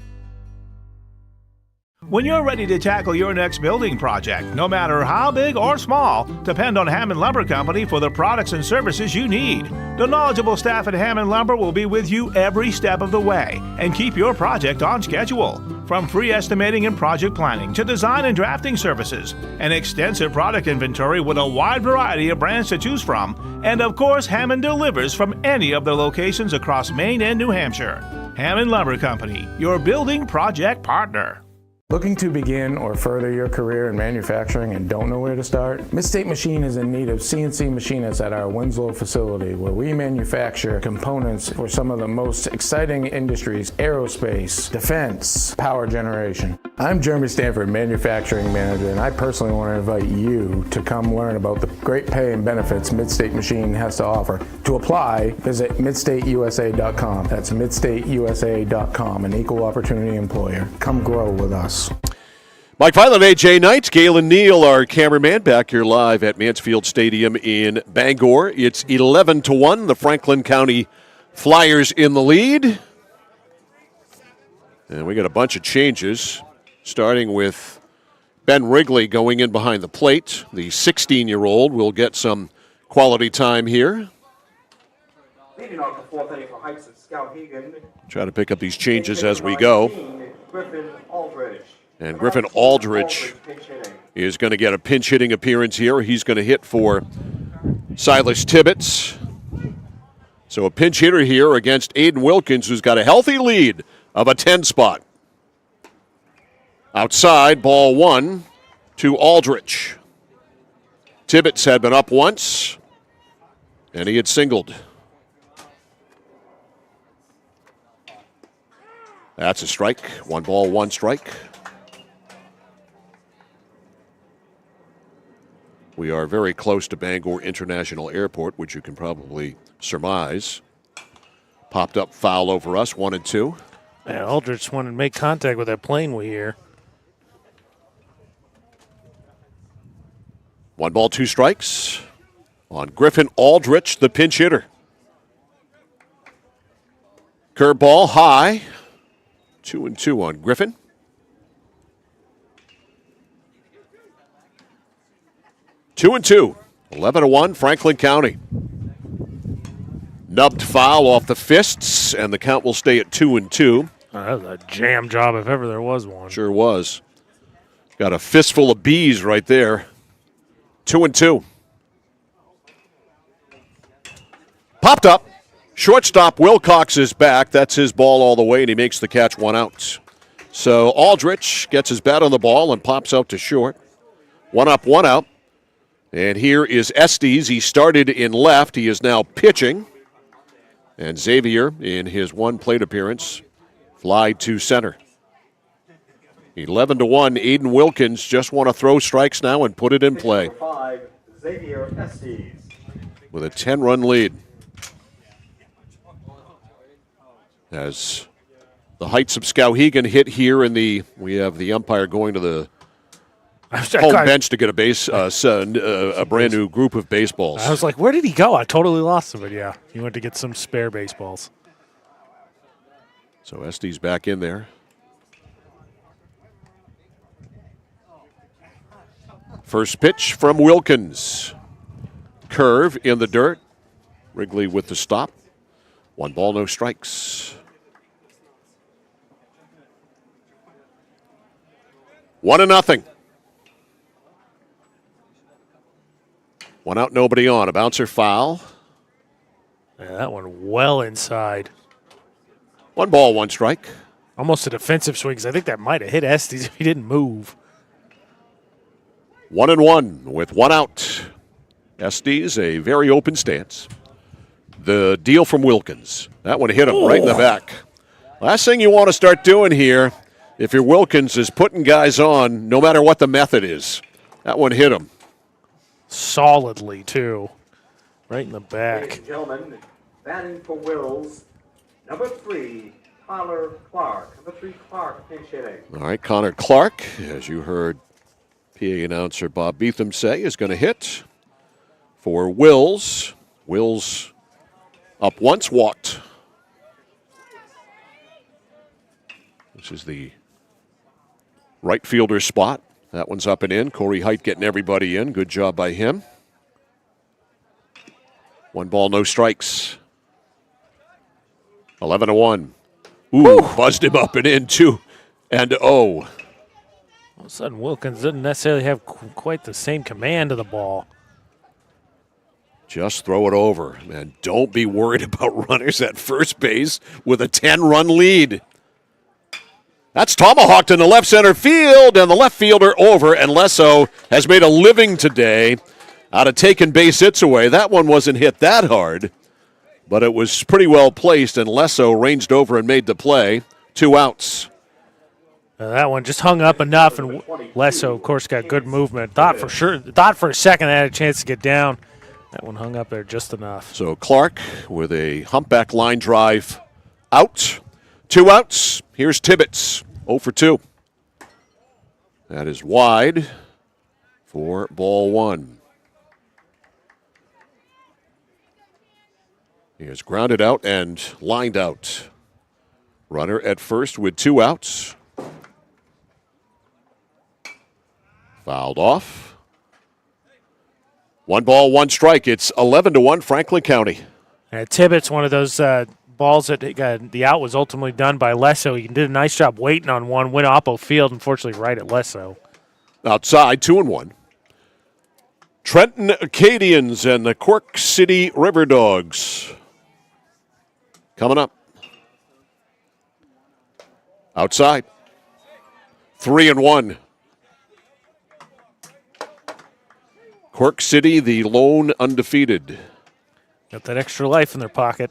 When you're ready to tackle your next building project, no matter how big or small, depend on Hammond Lumber Company for the products and services you need. The knowledgeable staff at Hammond Lumber will be with you every step of the way and keep your project on schedule. From free estimating and project planning to design and drafting services, an extensive product inventory with a wide variety of brands to choose from, and of course, Hammond delivers from any of the locations across Maine and New Hampshire. Hammond Lumber Company, your building project partner. Looking to begin or further your career in manufacturing and don't know where to start? Midstate Machine is in need of CNC machinists at our Winslow facility, where we manufacture components for some of the most exciting industries: aerospace, defense, power generation. I'm Jeremy Stanford, manufacturing manager, and I personally want to invite you to come learn about the great pay and benefits Midstate Machine has to offer. To apply, visit midstateusa.com. That's midstateusa.com, an equal opportunity employer. Come grow with us. Mike Violet, AJ Knight, Galen Neal, our cameraman, back here live at Mansfield Stadium in Bangor. It's 11-1, the Franklin County Flyers in the lead. And we got a bunch of changes, starting with Ben Wrigley going in behind the plate. The 16-year-old will get some quality time here. Leading off the fourth inning for Heights of Skowhegan. Try to pick up these changes as we go. Griffin Aldridge. And Griffin Aldridge is going to get a pinch hitting appearance here. He's going to hit for Silas Tibbetts. So a pinch hitter here against Aiden Wilkins, who's got a healthy lead of a 10 spot. Outside, ball 1 to Aldrich. Tibbetts had been up once, and he had singled. That's a strike. 1 ball, 1 strike. We are very close to Bangor International Airport, which you can probably surmise. Popped up foul over us, 1-2. Yeah, Aldrich wanted to make contact with that plane we hear. 1 ball, 2 strikes on Griffin Aldrich, the pinch hitter. Curveball high. 2-2 on Griffin. 2-2. 11-1, Franklin County. Nubbed foul off the fists, and the count will stay at 2-2. That was a jam job if ever there was one. Sure was. Got a fistful of bees right there. 2-2. Popped up. Shortstop Wilcox is back. That's his ball all the way, and he makes the catch, 1 out. So Aldrich gets his bat on the ball and pops out to short. 1 up, 1 out. And here is Estes. He started in left. He is now pitching. And Xavier, in his 1 plate appearance, fly to center. 11-1. Aiden Wilkins just want to throw strikes now and put it in play. 5, Xavier Estes. With a 10-run lead. As the Heights of Skowhegan hit here in the, we have the umpire going to the home bench to get a brand new group of baseballs. I was like, where did he go? I totally lost him, but yeah, he went to get some spare baseballs. So Estes back in there. First pitch from Wilkins. Curve in the dirt. Wrigley with the stop. 1 ball, no strikes. 1-0. One out, nobody on. A bouncer foul. Yeah, that one well inside. 1 ball, 1 strike. Almost a defensive swing, because I think that might have hit Estes if he didn't move. 1-1 with 1 out. Estes, a very open stance. The deal from Wilkins. That one hit him right in the back. Last thing you want to start doing here, if you're Wilkins, is putting guys on no matter what the method is. That one hit him. Solidly, too. Right in the back. Ladies and gentlemen, batting for Wills, number 3, Tyler Clark. Number 3, Clark, pinch hitting. All right, Connor Clark, as you heard PA announcer Bob Beetham say, is going to hit for Wills. Wills up once, walked. This is the right fielder spot. That one's up and in. Corey Height getting everybody in. Good job by him. 1 ball, no strikes. 11-1. Ooh, buzzed him up and in, 2-0. All of a sudden, Wilkins didn't necessarily have quite the same command of the ball. Just throw it over. And don't be worried about runners at first base with a 10-run lead. That's tomahawked in the left center field, and the left fielder over, and Lesso has made a living today out of taking base hits away. That one wasn't hit that hard, but it was pretty well placed, and Lesso ranged over and made the play. 2 outs. That one just hung up enough, and Lesso, of course, got good movement. Thought for a second they had a chance to get down. That one hung up there just enough. So Clark with a humpback line drive out. 2 outs. Here's Tibbetts, 0 for 2. That is wide for ball 1. He is grounded out and lined out. Runner at first with 2 outs. Fouled off. 1 ball, 1 strike. It's 11-1 Franklin County. Tibbetts, one of those balls that the out was ultimately done by Lesso. He did a nice job waiting on one. Went oppo field, unfortunately, right at Lesso. Outside, 2-1. Trenton Acadians and the Cork City River Dogs. Coming up. Outside. 3-1. Cork City, the lone undefeated. Got that extra life in their pocket.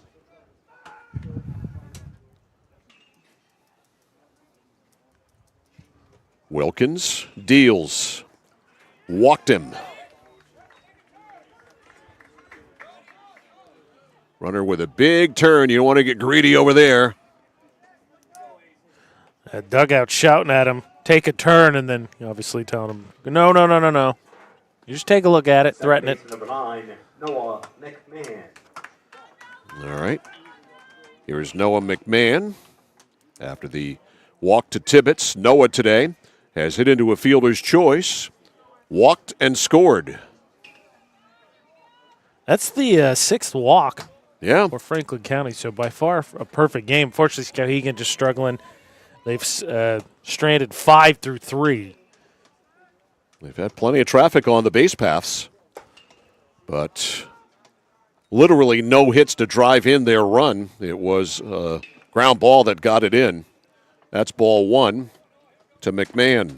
Wilkins deals. Walked him. Runner with a big turn. You don't want to get greedy over there. That dugout shouting at him, take a turn, and then obviously telling him, no. You just take a look at it, threaten it. Number 9, Noah McMahon. All right. Here's Noah McMahon. After the walk to Tibbetts, Noah today has hit into a fielder's choice, walked and scored. That's the 6th walk for Franklin County, so by far a perfect game. Fortunately, Skowhegan just struggling. They've stranded 5 through 3. They've had plenty of traffic on the base paths, but literally no hits to drive in their run. It was a ground ball that got it in. That's ball 1 to McMahon.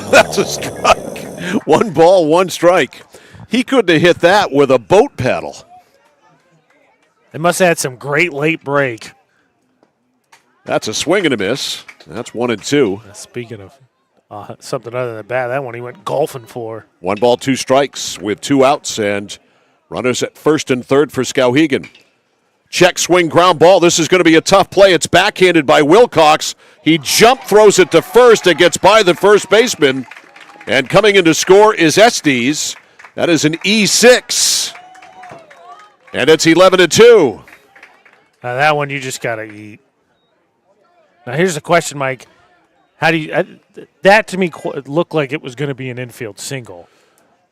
That's a strike. 1 ball, 1 strike. He couldn't have hit that with a boat paddle. They must have had some great late break. That's a swing and a miss. That's 1-2. Speaking of something other than bad, that one he went golfing for. 1 ball, 2 strikes with 2 outs and runners at first and third for Skowhegan. Check swing ground ball. This is going to be a tough play. It's backhanded by Wilcox. He jump throws it to first. It gets by the first baseman. And coming in to score is Estes. That is an E6. And it's 11-2. Now that one you just got to eat. Now here's the question, Mike. How do you that to me looked like it was going to be an infield single.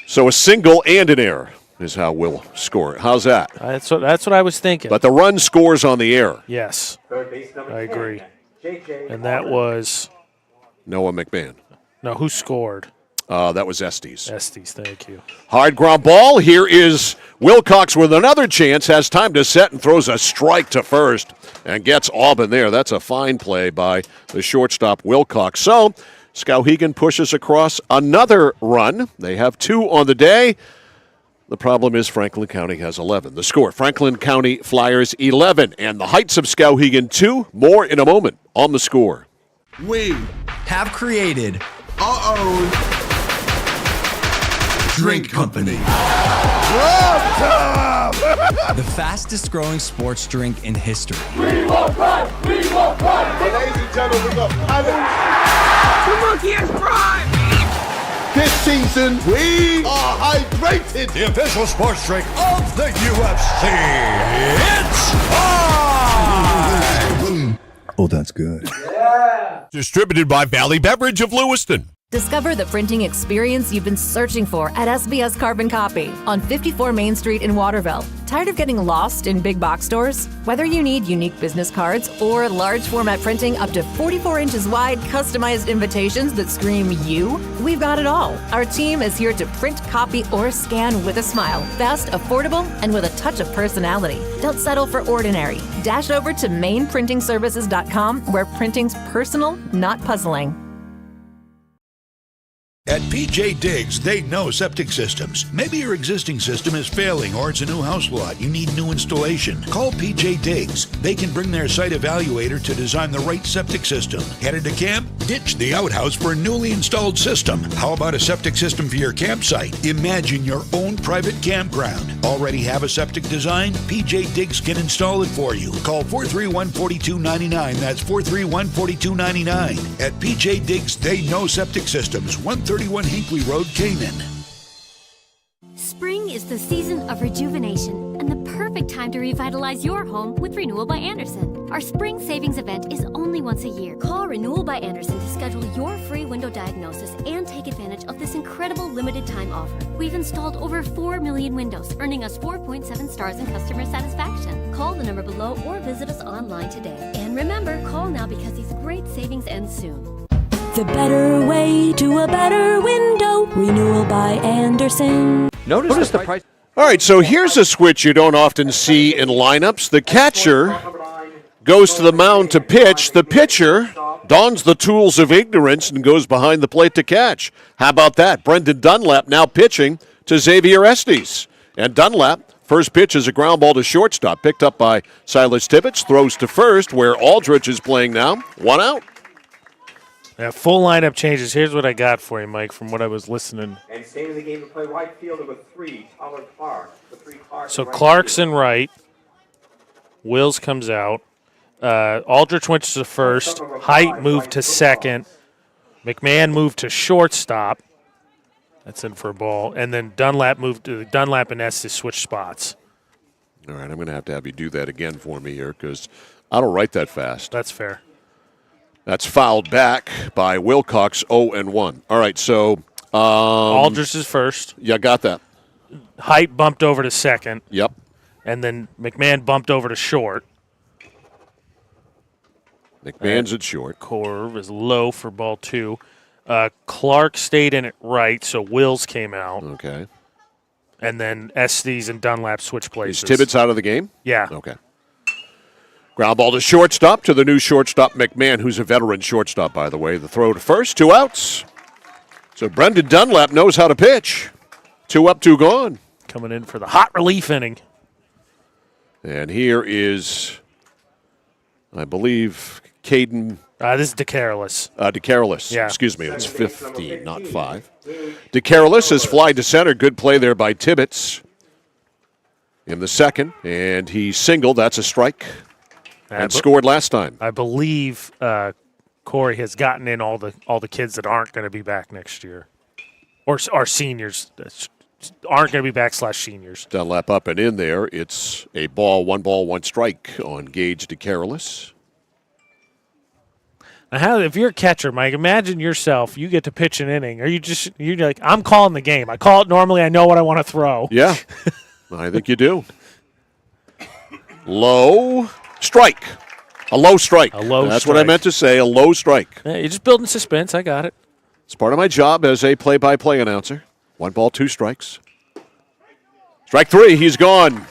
So a single and an error is how we'll score it. How's that? That's what I was thinking. But the run scores on the error. Yes, I agree. JJ And that was Noah McMahon. No, who scored? That was Estes. Estes, thank you. Hard ground ball. Here is Wilcox with another chance. Has time to set and throws a strike to first and gets Aubin there. That's a fine play by the shortstop, Wilcox. So Skowhegan pushes across another run. They have 2 on the day. The problem is Franklin County has 11. The score, Franklin County Flyers 11 and the Heights of Skowhegan 2. More in a moment on The Score. We have created our own drink company. The fastest growing sports drink in history. We will run! We will run! Ladies and gentlemen, we got the monkey has prime! This season, we are hydrated. The official sports drink of the UFC. It's on! Oh, that's good. Yeah! Distributed by Valley Beverage of Lewiston. Discover the printing experience you've been searching for at SBS Carbon Copy on 54 Main Street in Waterville. Tired of getting lost in big box stores? Whether you need unique business cards or large format printing up to 44 inches wide, customized invitations that scream you, we've got it all. Our team is here to print, copy, or scan with a smile. Fast, affordable, and with a touch of personality. Don't settle for ordinary. Dash over to mainprintingservices.com where printing's personal, not puzzling. At PJ Diggs, they know septic systems. Maybe your existing system is failing or it's a new house lot. You need new installation. Call PJ Diggs. They can bring their site evaluator to design the right septic system. Headed to camp? Ditch the outhouse for a newly installed system. How about a septic system for your campsite? Imagine your own private campground. Already have a septic design? PJ Diggs can install it for you. Call 431-4299. That's 431-4299. At PJ Diggs, they know septic systems. 131 Hinkley Road, Canaan. Spring is the season of rejuvenation and the perfect time to revitalize your home with Renewal by Andersen. Our spring savings event is only once a year. Call Renewal by Andersen to schedule your free window diagnosis and take advantage of this incredible limited time offer. We've installed over 4 million windows, earning us 4.7 stars in customer satisfaction. Call the number below or visit us online today. And remember, call now because these great savings end soon. The better way to a better window. Renewal by Andersen. Notice the price. All right, so here's a switch you don't often see in lineups. The catcher goes to the mound to pitch. The pitcher dons the tools of ignorance and goes behind the plate to catch. How about that? Brendan Dunlap now pitching to Xavier Estes. And Dunlap, first pitch is a ground ball to shortstop, picked up by Silas Tibbetts, throws to first, where Aldrich is playing now. 1 out. Yeah, full lineup changes. Here's what I got for you, Mike, from what I was listening. And staying in the game to play right field number 3, Tyler Clark. So Clark's in right. Wills comes out. Aldrich went to first. Height moved to second. McMahon moved to shortstop. That's in for a ball. And then Dunlap and Estes switched spots. All right, I'm going to have you do that again for me here because I don't write that fast. That's fair. That's fouled back by Wilcox, 0-1. All right, so Aldrich is first. Yeah, got that. Height bumped over to second. Yep. And then McMahon bumped over to short. McMahon's at short. Corv is low for ball 2. Clark stayed in at right, so Wills came out. Okay. And then Estes and Dunlap switched places. Is Tibbetts out of the game? Yeah. Okay. Ground ball to shortstop, to the new shortstop, McMahon, who's a veteran shortstop, by the way. The throw to first, 2 outs. So Brendan Dunlap knows how to pitch. 2 up, 2 gone. Coming in for the hot relief inning. And here is, I believe, Caden. This is DeCarolis. DeCarolis. Yeah. Excuse me, it's 15, not 5. DeCarolis is fly to center. Good play there by Tibbetts in the second. And he singled. That's a strike. And scored last time. I believe Corey has gotten in all the kids that aren't going to be back next year, or seniors that aren't going to be back /seniors. Dunlap up and in there. It's a ball, 1 strike on Gage DeCarolis. Now, if you're a catcher, Mike, imagine yourself. You get to pitch an inning. You're like, I'm calling the game. I call it normally. I know what I want to throw. Yeah, I think you do. Low. Strike. A low strike. A low That's strike. what I meant to say, a low strike. Yeah, you're just building suspense. I got it. It's part of my job as a play-by-play announcer. 1 ball, 2 strikes. Strike 3, he's gone.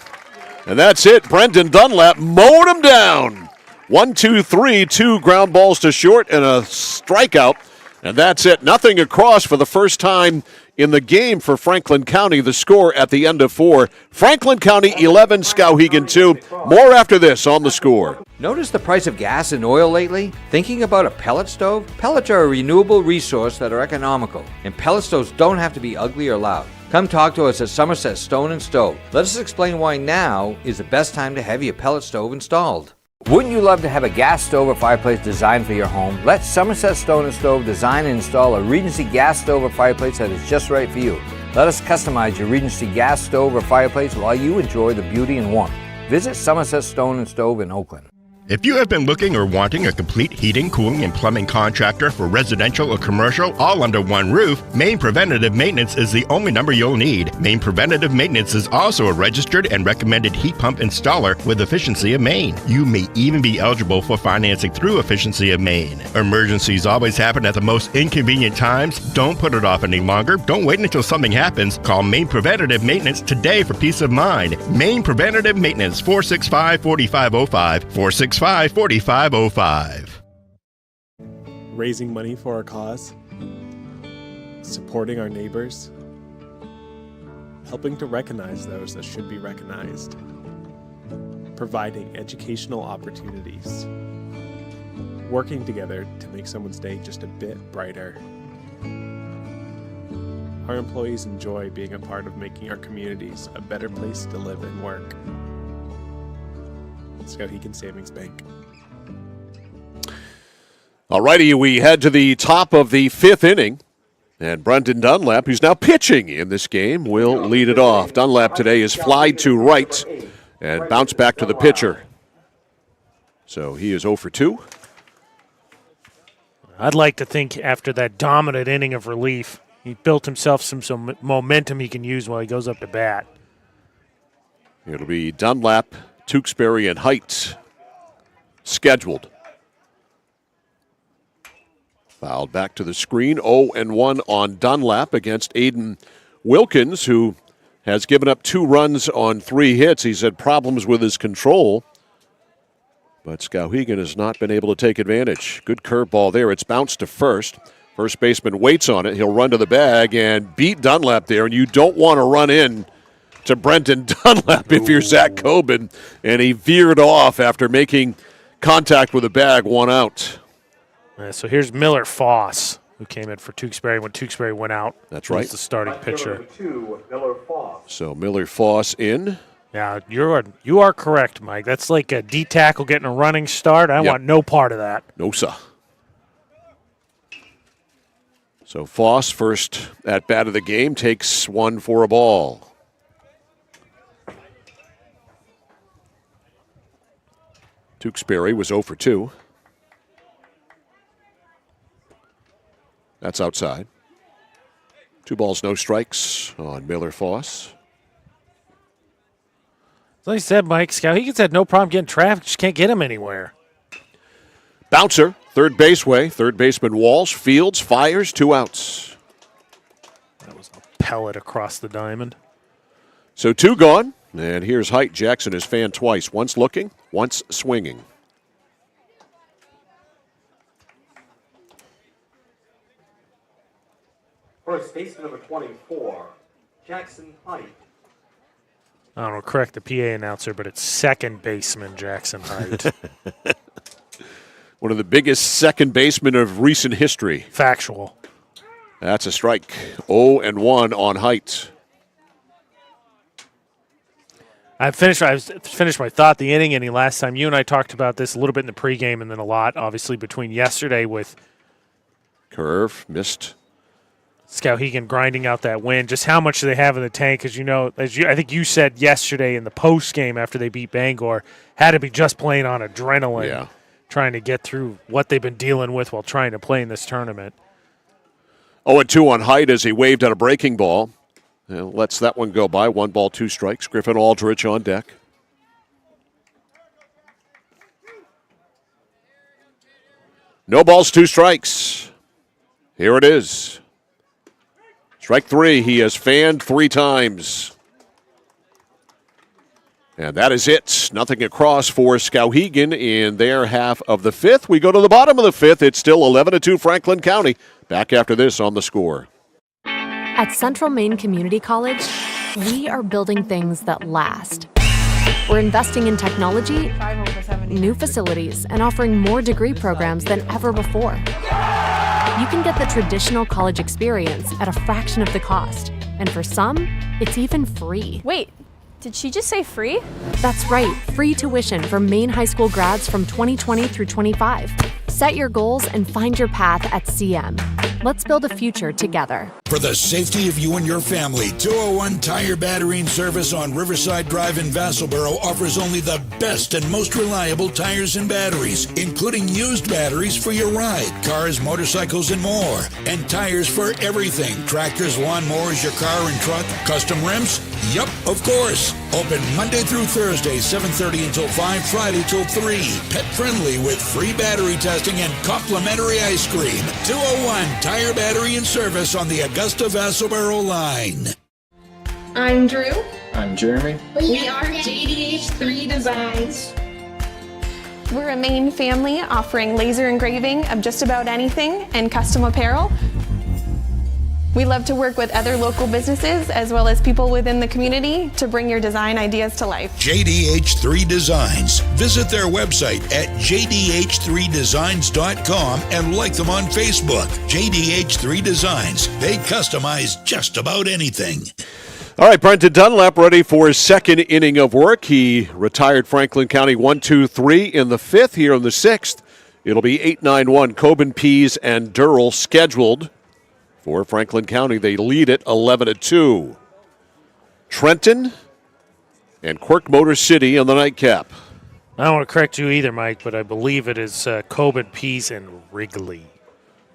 And that's it. Brendan Dunlap mowed him down. 1, 2, 3, 2 ground balls to short and a strikeout. And that's it. Nothing across for the first time in the game for Franklin County. The score at the end of 4. Franklin County 11, Skowhegan 2. More after this on The Score. Notice the price of gas and oil lately? Thinking about a pellet stove? Pellets are a renewable resource that are economical, and pellet stoves don't have to be ugly or loud. Come talk to us at Somerset Stone and Stove. Let us explain why now is the best time to have your pellet stove installed. Wouldn't you love to have a gas stove or fireplace designed for your home? Let Somerset Stone and Stove design and install a Regency gas stove or fireplace that is just right for you. Let us customize your Regency gas stove or fireplace while you enjoy the beauty and warmth. Visit Somerset Stone and Stove in Oakland. If you have been looking or wanting a complete heating, cooling, and plumbing contractor for residential or commercial, all under one roof, Maine Preventative Maintenance is the only number you'll need. Maine Preventative Maintenance is also a registered and recommended heat pump installer with Efficiency of Maine. You may even be eligible for financing through Efficiency of Maine. Emergencies always happen at the most inconvenient times. Don't put it off any longer. Don't wait until something happens. Call Maine Preventative Maintenance today for peace of mind. Maine Preventative Maintenance, 465-4505, 465-4505. Raising money for our cause, supporting our neighbors, helping to recognize those that should be recognized, providing educational opportunities, working together to make someone's day just a bit brighter. Our employees enjoy being a part of making our communities a better place to live and work. Skowhegan Savings Bank. All righty, we head to the top of the 5th inning. And Brendan Dunlap, who's now pitching in this game, will lead it off. Dunlap today is fly to right and bounce back to the pitcher. So he is 0 for 2. I'd like to think after that dominant inning of relief, he built himself some momentum he can use while he goes up to bat. It'll be Dunlap, Tewksbury, and Height scheduled. Fouled back to the screen. 0-1 on Dunlap against Aiden Wilkins, who has given up 2 runs on 3 hits. He's had problems with his control, but Skowhegan has not been able to take advantage. Good curveball there. It's bounced to first. First baseman waits on it. He'll run to the bag and beat Dunlap there, and you don't want to run in to Brendan Dunlap if you're Zach Coben, and he veered off after making contact with the bag, 1 out. So here's Miller Foss, who came in for Tewksbury when Tewksbury went out. That's right. He's the starting pitcher. So Miller Foss in. Yeah, you are correct, Mike. That's like a D tackle getting a running start. I want no part of that. No, sir. So Foss, first at bat of the game, takes 1 for a ball. Tewksbury was 0 for 2. That's outside. 2 balls, no strikes on Miller Foss. Like I said, Mike, Skowhegan's had no problem getting traffic, just can't get him anywhere. Bouncer, third base way. Third baseman Walsh, Fields, fires, 2 outs. That was a pellet across the diamond. So 2 gone. And here's Height. Jackson is fanned twice. Once looking, once swinging. First baseman number 24, Jackson Height. I don't know, correct the PA announcer, but it's second baseman Jackson Height. One of the biggest second basemen of recent history. Factual. That's a strike. 0-1 on Height. I finished my thought the inning last time. You and I talked about this a little bit in the pregame and then a lot, obviously, between yesterday with curve, missed. Skowhegan grinding out that win. Just how much do they have in the tank? Because, I think you said yesterday in the postgame after they beat Bangor, had to be just playing on adrenaline, trying to get through what they've been dealing with while trying to play in this tournament. 0-2 on Height as he waved at a breaking ball. And lets that one go by. 1 ball, 2 strikes. Griffin Aldrich on deck. No balls, 2 strikes. Here it is. Strike 3. He has fanned 3 times. And that is it. Nothing across for Skowhegan in their half of the 5th. We go to the bottom of the 5th. It's still 11-2 Franklin County. Back after this on The Score. At Central Maine Community College, we are building things that last. We're investing in technology, new facilities, and offering more degree programs than ever before. You can get the traditional college experience at a fraction of the cost. And for some, it's even free. Wait, did she just say free? That's right, free tuition for Maine high school grads from 2020 through 25. Set your goals and find your path at CM. Let's build a future together. For the safety of you and your family, 201 Tire Battery and Service on Riverside Drive in Vassalboro offers only the best and most reliable tires and batteries, including used batteries for your ride, cars, motorcycles, and more. And tires for everything. Tractors, lawnmowers, your car and truck, custom rims? Yup, of course. Open Monday through Thursday, 7:30 until 5, Friday till 3. Pet friendly with free battery testing and complimentary ice cream. 201 Tire Battery and Service on the Augusta Vassalboro line. I'm Drew. I'm Jeremy. We are JDH3 Designs. We're a Maine family offering laser engraving of just about anything and custom apparel. We love to work with other local businesses as well as people within the community to bring your design ideas to life. JDH3 Designs. Visit their website at jdh3designs.com and like them on Facebook. JDH3 Designs. They customize just about anything. All right, Brenton Dunlap ready for his second inning of work. He retired Franklin County 1-2-3 in the 5th. Here in the 6th, it'll be 8-9-1. Coben, Pease, and Durrell scheduled. For Franklin County, they lead it 11-2. Trenton and Quirk Motor City on the nightcap. I don't want to correct you either, Mike, but I believe it is Coben, Pease, and Wrigley.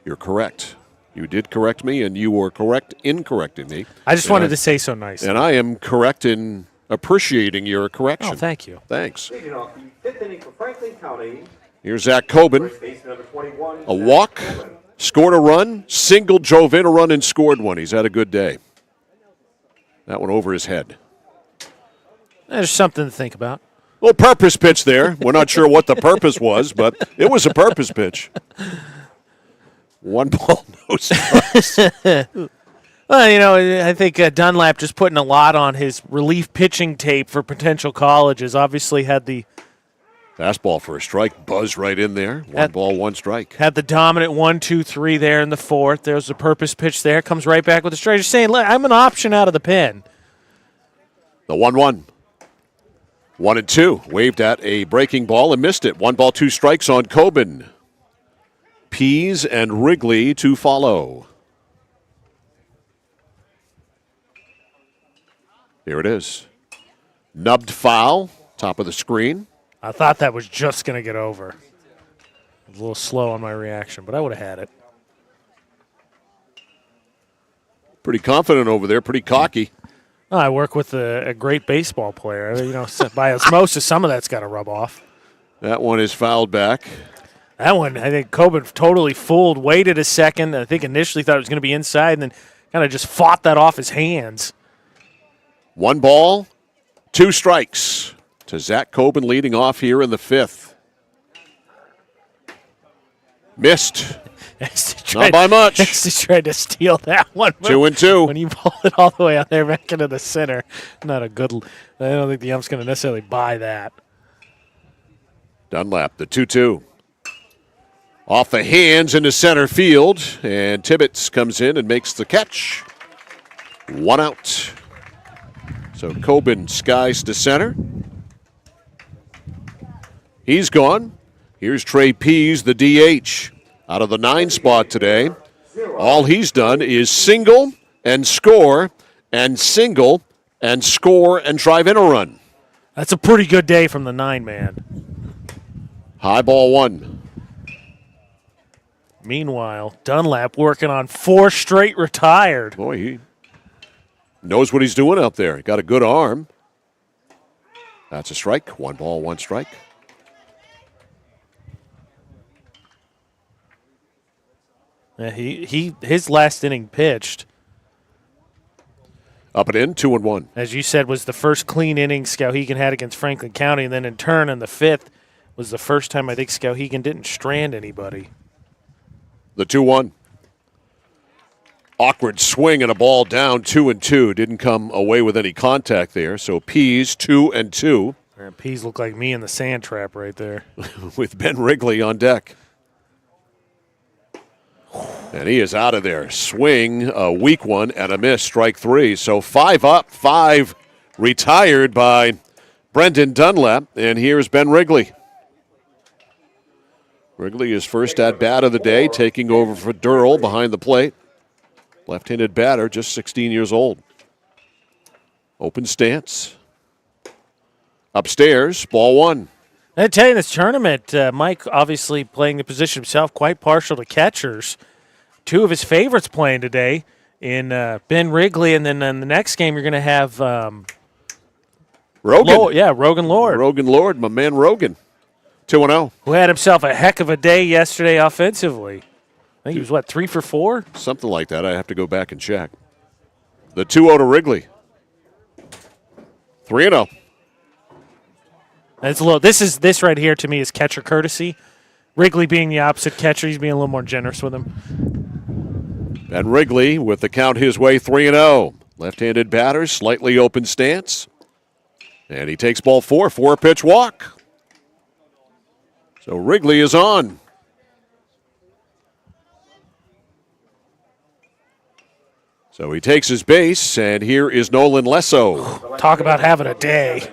You're correct. You did correct me, and you were correct in correcting me. I just wanted to say so nice. And I am correct in appreciating your correction. Oh, thank you. Thanks. Leading off the 5th inning for Franklin County. Here's Zach Coben. First baseman number 21. A walk. Scored a run, single, drove in a run, and scored one. He's had a good day. That one over his head. There's something to think about. Little purpose pitch there. We're not sure what the purpose was, but it was a purpose pitch. 1 ball, no strikes. Well, I think Dunlap just putting a lot on his relief pitching tape for potential colleges. Obviously had the fastball for a strike, buzz right in there. 1 ball, 1 strike. Had the dominant 1-2-3 there in the 4th. There's the purpose pitch there. Comes right back with the strike. Just saying, look, I'm an option out of the pen. The 1-1. 1-2. Waved at a breaking ball and missed it. 1 ball, 2 strikes on Coben. Pease and Wrigley to follow. Here it is. Nubbed foul, top of the screen. I thought that was just going to get over. I was a little slow on my reaction, but I would have had it. Pretty confident over there, pretty cocky. Oh, I work with a great baseball player. By osmosis, some of that's got to rub off. That one is fouled back. That one, I think Coben totally fooled, waited a second. I think initially thought it was going to be inside and then kind of just fought that off his hands. 1 ball, 2 strikes to Zach Coben leading off here in the 5th. Missed. Not by much. He tried to steal that one. 2-2. When you pull it all the way out there back into the center, not a good. I don't think the ump's going to necessarily buy that. Dunlap, the 2-2. Off the hands into center field, and Tibbetts comes in and makes the catch. 1 out. So Coben skies to center. He's gone. Here's Trey Pease, the DH, out of the 9 spot today. All he's done is single and score and single and score and drive in a run. That's a pretty good day from the 9-man. High ball 1. Meanwhile, Dunlap working on 4 straight retired. Boy, he knows what he's doing out there. Got a good arm. That's a strike. 1 ball, 1 strike. Yeah, his last inning pitched. Up and in, 2-1. As you said, was the first clean inning Skowhegan had against Franklin County, and then in turn in the fifth was the first time I think Skowhegan didn't strand anybody. The 2-1. Awkward swing and a ball down, 2-2. Didn't come away with any contact there. So Pease 2-2. Pease looked like me in the sand trap right there. With Ben Wrigley on deck. And he is out of there. Swing, a weak one, and a miss, strike 3. So 5 up, 5 retired by Brendan Dunlap. And here's Ben Wrigley. Wrigley is first at bat of the day, taking over for Durrell behind the plate. Left-handed batter, just 16 years old. Open stance. Upstairs, ball 1. I tell you, in this tournament, Mike obviously playing the position himself, quite partial to catchers. 2 of his favorites playing today in Ben Wrigley, and then in the next game you're going to have Rogan. Rogan Lord. Rogan Lord, my man Rogan. 2-0. Who had himself a heck of a day yesterday offensively. I think he was, 3 for 4? Something like that. I have to go back and check. The 2-0 to Wrigley. 3-0. It's a little. This right here to me is catcher courtesy. Wrigley being the opposite catcher, he's being a little more generous with him. Ben Wrigley with the count his way, 3-0. Left-handed batter, slightly open stance. And he takes ball 4, 4-pitch walk. So Wrigley is on. So he takes his base, and here is Nolan Lesso. Talk about having a day.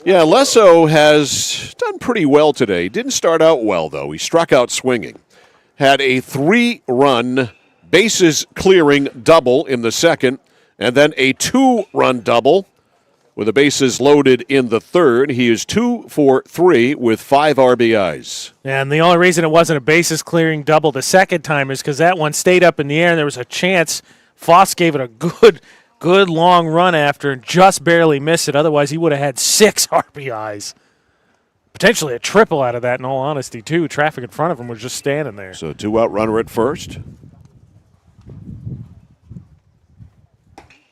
Yeah, Lesso has done pretty well today. Didn't start out well, though. He struck out swinging. Had a 3-run bases-clearing double in the second, and then a 2-run double with the bases loaded in the third. He is 2 for 3 with 5 RBIs. And the only reason it wasn't a bases-clearing double the second time is because that one stayed up in the air, and there was a chance Foss gave it a good long run after and just barely missed it. Otherwise, he would have had 6 RBIs. Potentially a triple out of that, in all honesty, too. Traffic in front of him was just standing there. So 2-out runner at first.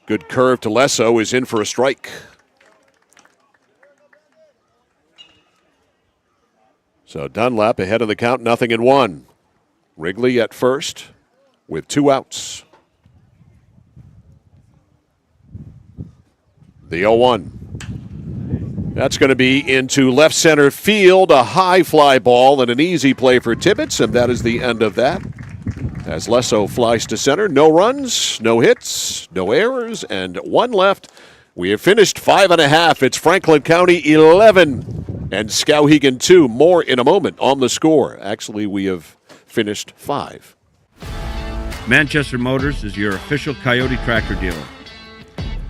Good curve to Lesso, is in for a strike. So Dunlap ahead of the count, 0-1. Wrigley at first with 2 outs. The 0-1. That's going to be into left center field, a high fly ball and an easy play for Tibbetts, and that is the end of that. As Lesso flies to center, no runs, no hits, no errors, and 1 left. We have finished 5.5. It's Franklin County 11 and Skowhegan 2. More in a moment on the score. Actually, we have finished 5. Manchester Motors is your official Coyote tractor dealer.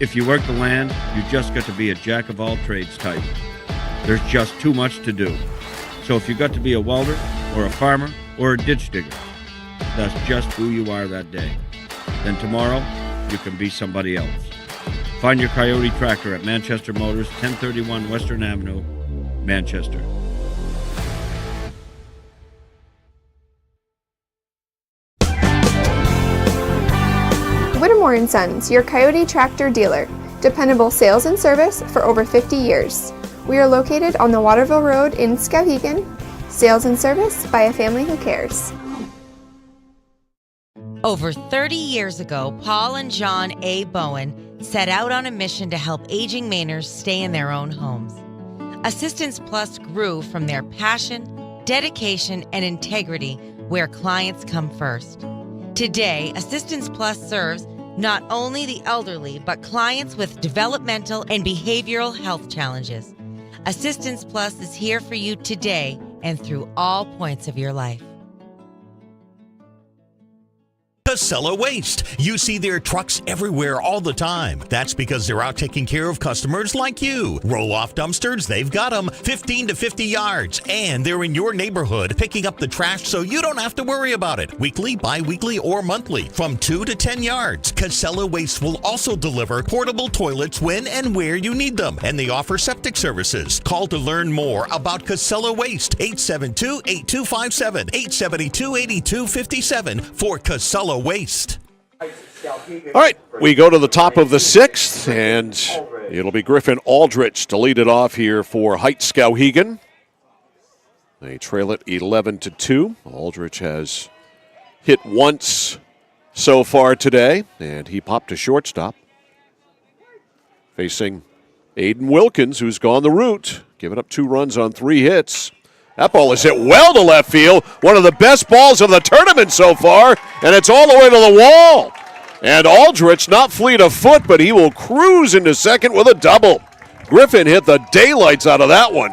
If you work the land, you just got to be a jack-of-all-trades type. There's just too much to do. So if you got to be a welder, or a farmer, or a ditch digger, that's just who you are that day. Then tomorrow, you can be somebody else. Find your Coyote tractor at Manchester Motors, 1031 Western Avenue, Manchester. Whittemore & Sons, your Coyote tractor dealer. Dependable sales and service for over 50 years. We are located on the Waterville Road in Skowhegan. Sales and service by a family who cares. Over 30 years ago, Paul and John A. Bowen set out on a mission to help aging Mainers stay in their own homes. Assistance Plus grew from their passion, dedication, and integrity where clients come first. Today, Assistance Plus serves not only the elderly, but clients with developmental and behavioral health challenges. Assistance Plus is here for you today and through all points of your life. Casella Waste. You see their trucks everywhere all the time. That's because they're out taking care of customers like you. Roll-off dumpsters, they've got them 15 to 50 yards. And they're in your neighborhood picking up the trash so you don't have to worry about it. Weekly, bi-weekly, or monthly from 2 to 10 yards. Casella Waste will also deliver portable toilets when and where you need them. And they offer septic services. Call to learn more about Casella Waste. 872-8257, 872-8257 for Casella Waste. All right, we go to the top of the 6th, and it'll be Griffin Aldrich to lead it off here for Heights Skowhegan. They trail it 11-2. Aldrich has hit once so far today, and he popped a shortstop. Facing Aiden Wilkins, who's gone the route, giving up 2 runs on 3 hits. That ball is hit well to left field. One of the best balls of the tournament so far, and it's all the way to the wall. And Aldrich, not fleet of foot, but he will cruise into second with a double. Griffin hit the daylights out of that one.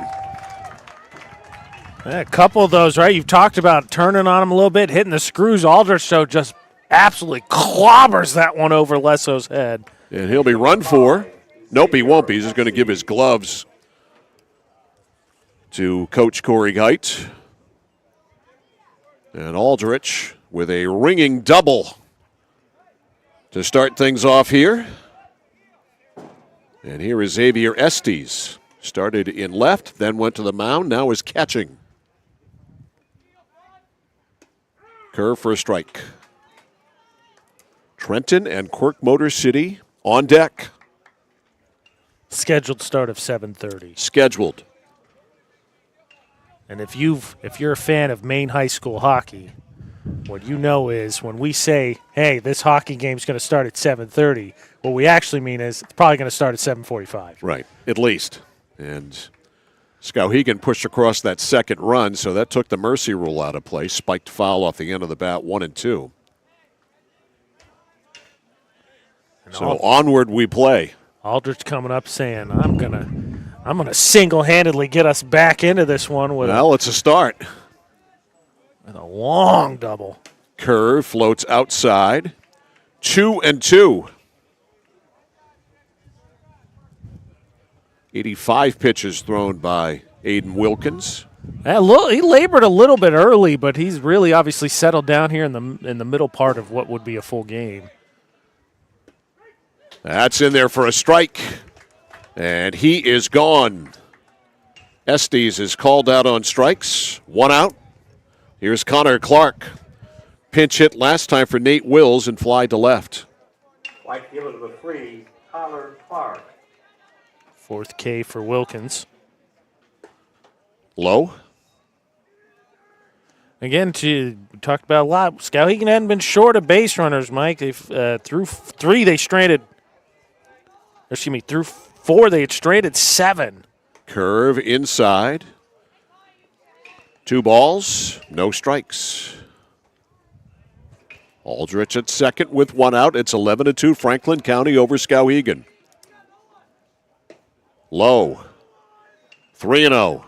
A couple of those, right? You've talked about turning on him a little bit, hitting the screws. Aldrich, so just absolutely clobbers that one over Lesso's head. And he'll be run for. Nope, he won't be. He's just going to give his gloves to Coach Corey Geit. And Aldrich with a ringing double to start things off here. And here is Xavier Estes. Started in left, then went to the mound, now is catching. Curve for a strike. Trenton and Quirk Motor City on deck. Scheduled start of 7:30. Scheduled. And if you're a fan of Maine high school hockey, what you know is when we say, hey, this hockey game's going to start at 7:30, what we actually mean is it's probably going to start at 7:45. Right, at least. And Skowhegan pushed across that second run, so that took the mercy rule out of play. Spiked foul off the end of the bat, 1-2. So onward we play. Aldrich coming up saying, I'm gonna single-handedly get us back into this one with it's a start. With a long double. Curve floats outside. 2-2. 85 pitches thrown by Aiden Wilkins. He labored a little bit early, but he's really obviously settled down here in the middle part of what would be a full game. That's in there for a strike, and he is gone. Estes is called out on strikes. 1 out. Here's Connor Clark. Pinch hit last time for Nate Wills and fly to left. Right fielder number 3, Connor Clark. 4th K for Wilkins. Low. Again, we talked about a lot. Skowhegan hadn't been short of base runners, Mike. They've through 3 they stranded. Through 4 they had stranded 7. Curve inside. 2 balls, no strikes. Aldrich at second with 1 out. It's 11-2 Franklin County over Skowhegan. Low. 3-0.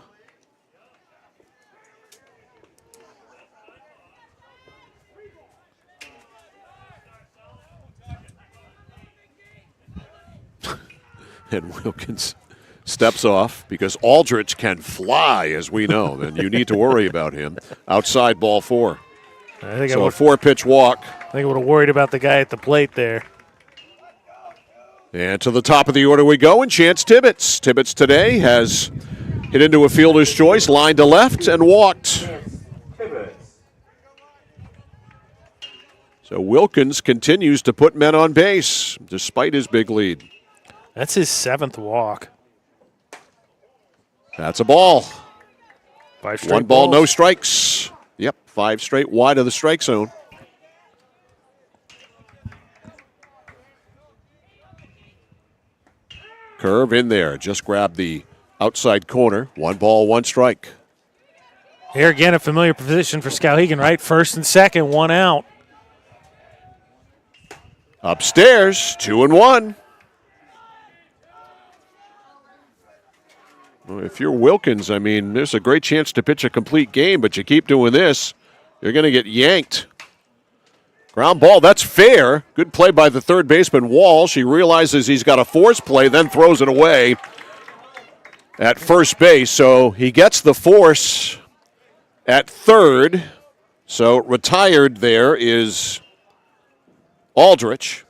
And Wilkins steps off because Aldrich can fly, as we know, and you need to worry about him. Outside ball 4. A 4-pitch walk. I think I would have worried about the guy at the plate there. And to the top of the order we go, and Chance Tibbetts. Tibbetts today has hit into a fielder's choice, line to left, and walked. So Wilkins continues to put men on base, despite his big lead. That's his 7th walk. That's a ball. 5 straight 1 ball, balls. no strikes. Yep, 5 straight wide of the strike zone. Curve in there, just grabbed the outside corner. 1 ball, 1 strike. Here again, a familiar position for Skowhegan, right? 1st and 2nd, 1 out. Upstairs, 2-1. Well, if you're Wilkins, I mean, there's a great chance to pitch a complete game, but you keep doing this, you're going to get yanked. Ground ball, that's fair. Good play by the third baseman, Walsh. He realizes he's got a force play, then throws it away at first base. So he gets the force at third. So retired there is Aldrich.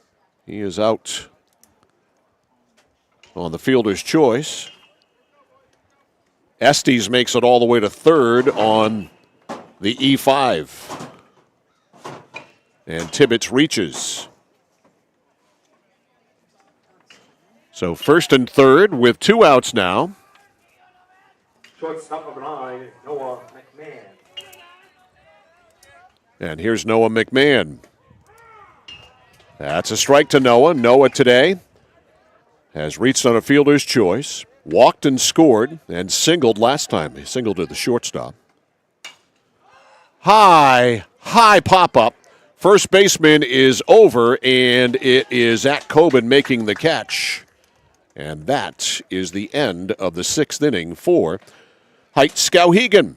He is out on the fielder's choice. Estes makes it all the way to third on the E5. And Tibbetts reaches. So first and third with 2 outs now. Shortstop number 9, Noah McMahon. And here's Noah McMahon. That's a strike to Noah. Noah today has reached on a fielder's choice, walked and scored, and singled last time. He singled to the shortstop. High pop-up. First baseman is over, and it is Zach Coben making the catch. And that is the end of the 6th inning for Heights Skowhegan.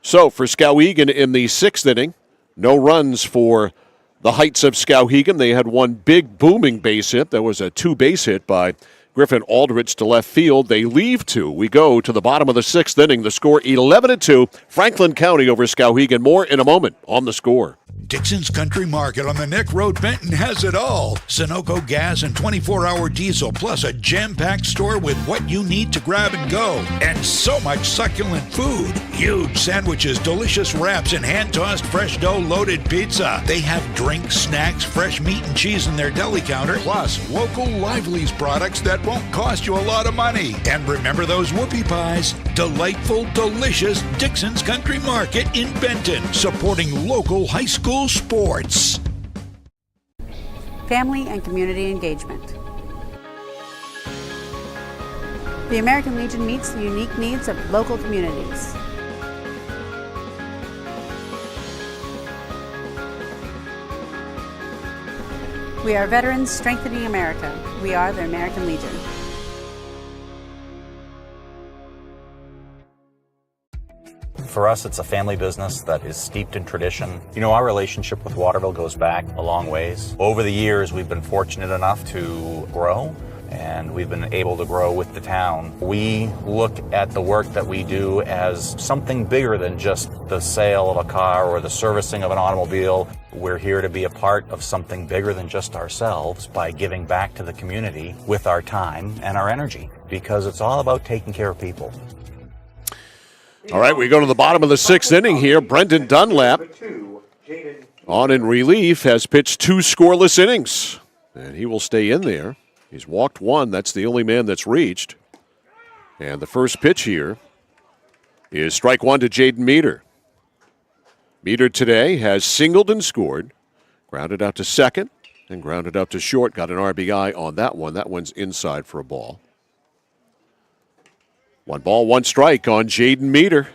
So for Skowhegan in the 6th inning, no runs for the Heights of Skowhegan. They had one big booming base hit. There was a 2-base hit by Griffin Aldrich to left field. They leave 2. We go to the bottom of the 6th inning. The score 11-2. Franklin County over Skowhegan. More in a moment on The Score. Dixon's Country Market on the Neck Road, Benton has it all. Sunoco gas and 24-hour diesel, plus a jam-packed store with what you need to grab and go. And so much succulent food. Huge sandwiches, delicious wraps, and hand-tossed fresh dough-loaded pizza. They have drinks, snacks, fresh meat and cheese in their deli counter, plus local Lively's products that won't cost you a lot of money. And remember those whoopie pies? Delightful, delicious Dixon's Country Market in Benton, supporting local high school sports. Family and community engagement. The American Legion meets the unique needs of local communities. We are veterans strengthening America. We are the American Legion. For us, it's a family business that is steeped in tradition. You know, our relationship with Waterville goes back a long ways. Over the years, we've been fortunate enough to grow, and we've been able to grow with the town. We look at the work that we do as something bigger than just the sale of a car or the servicing of an automobile. We're here to be a part of something bigger than just ourselves by giving back to the community with our time and our energy, because it's all about taking care of people. All right, we go to the bottom of the 6th inning here. Brendan Dunlap, on in relief, has pitched 2 scoreless innings, and he will stay in there. He's walked 1. That's the only man that's reached. And the first pitch here is strike 1 to Jaden Meter. Meter today has singled and scored, grounded out to second, and grounded out to short. Got an RBI on that one. That one's inside for a ball. 1 ball, 1 strike on Jaden Meter.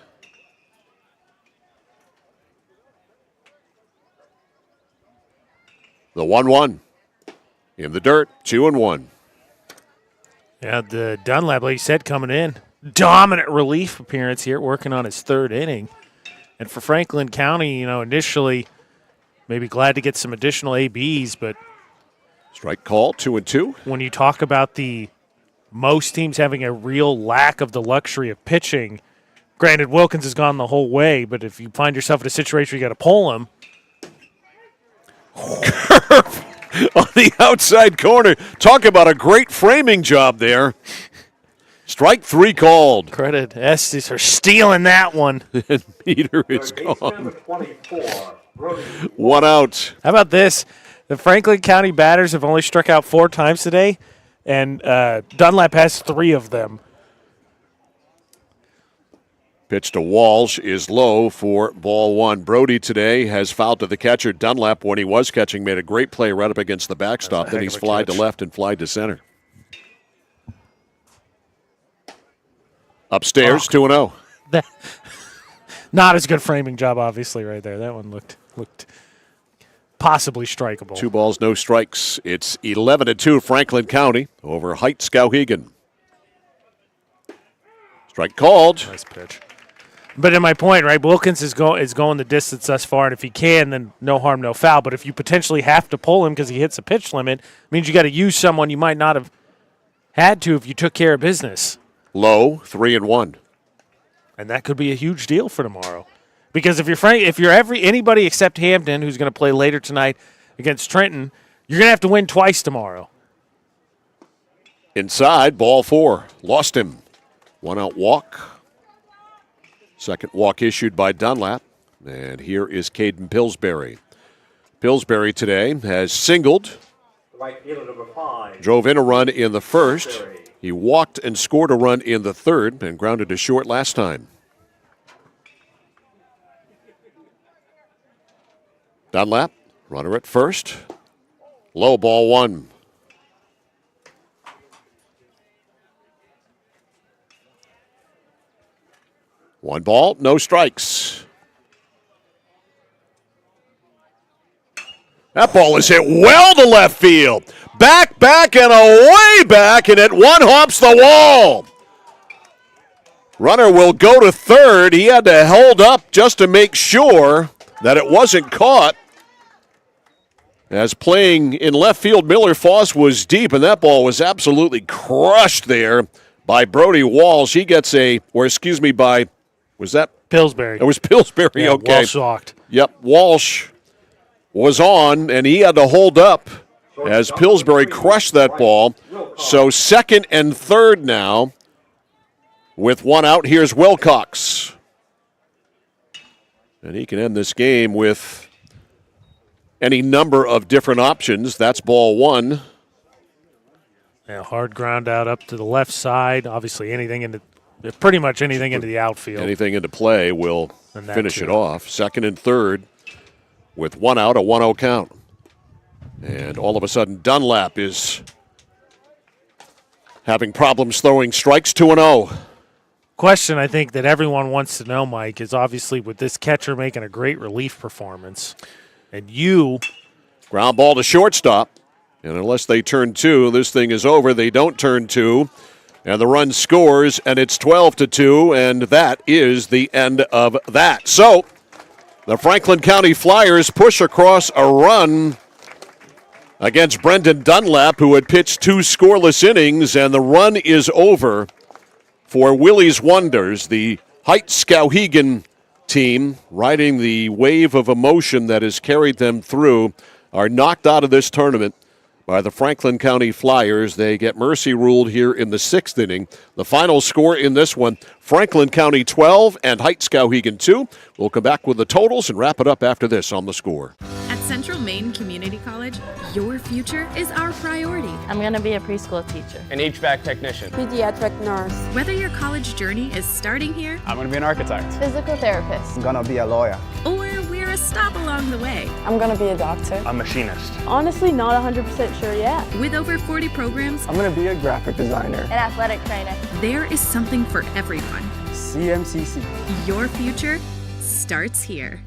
The 1-1 in the dirt, 2-1. Yeah, the Dunlap, like you said, coming in. Dominant relief appearance here, working on his 3rd inning. And for Franklin County, you know, initially maybe glad to get some additional ABs, but strike call, 2-2. When you talk about the most teams having a real lack of the luxury of pitching, granted, Wilkins has gone the whole way, but if you find yourself in a situation where you got to pull him. Curve on the outside corner. Talk about a great framing job there. Strike 3 called. Credit Estes for stealing that one. And Meter is gone. 1 out. How about this? The Franklin County batters have only struck out 4 times today, and Dunlap has 3 of them. Pitch to Walsh is low for ball 1. Brody today has fouled to the catcher. Dunlap, when he was catching, made a great play right up against the backstop. Then he's flied to left and flied to center. Upstairs, 2-0. Not as good framing job, obviously, right there. That one looked possibly strikeable. 2 balls, no strikes. It's 11-2 Franklin County over Heights Skowhegan. Strike called. Nice pitch. But in my point, right, Wilkins is going the distance thus far, and if he can, then no harm, no foul. But if you potentially have to pull him because he hits a pitch limit, it means you got to use someone you might not have had to if you took care of business. Low, 3-1. And that could be a huge deal for tomorrow. Because if you're anybody except Hampton, who's going to play later tonight against Trenton, you're going to have to win twice tomorrow. Inside, ball 4. Lost him. 1-out walk. Second walk issued by Dunlap. And here is Caden Pillsbury. Pillsbury today has singled. Right fielder number 5. Drove in a run in the first. He walked and scored a run in the third and grounded to short last time. Dunlap, runner at first. Low, ball 1. One ball, no strikes. That ball is hit well to left field. Back, and away back, and it one-hops the wall. Runner will go to third. He had to hold up just to make sure that it wasn't caught. As playing in left field, Miller Foss was deep, and that ball was absolutely crushed there by Brody Walsh. He gets was that Pillsbury? It was Pillsbury, yeah, okay. Walsh walked. Yep, Walsh was on, and he had to hold up as Pillsbury crushed that ball. So second and third now with 1 out. Here's Wilcox. And he can end this game with any number of different options. That's ball 1. Yeah, hard ground out up to the left side. Obviously pretty much anything into the outfield. Anything into play will finish it off. Second and third with 1 out, a 1-0 count. And all of a sudden, Dunlap is having problems throwing strikes. 2-0. Question I think that everyone wants to know, Mike, is obviously with this catcher making a great relief performance, and you ground ball to shortstop, and unless they turn 2, this thing is over. They don't turn 2, and the run scores, and it's 12-2, and that is the end of that. So the Franklin County Flyers push across a run against Brendan Dunlap, who had pitched 2 scoreless innings, and the run is over for Willie's Wonders. The Heights Skowhegan team, riding the wave of emotion that has carried them through, are knocked out of this tournament by the Franklin County Flyers. They get mercy ruled here in the 6th inning. The final score in this one, Franklin County 12 and Heights Skowhegan 2. We'll come back with the totals and wrap it up after this on The Score. At Central Maine Community College, your future is our priority. I'm going to be a preschool teacher. An HVAC technician. Pediatric nurse. Whether your college journey is starting here, I'm going to be an architect. Physical therapist. I'm going to be a lawyer. or we're a stop along the way. I'm going to be a doctor. A machinist. Honestly, not 100% sure yet. With over 40 programs, I'm going to be a graphic designer. An athletic trainer. There is something for everyone. CMCC. Your future starts here.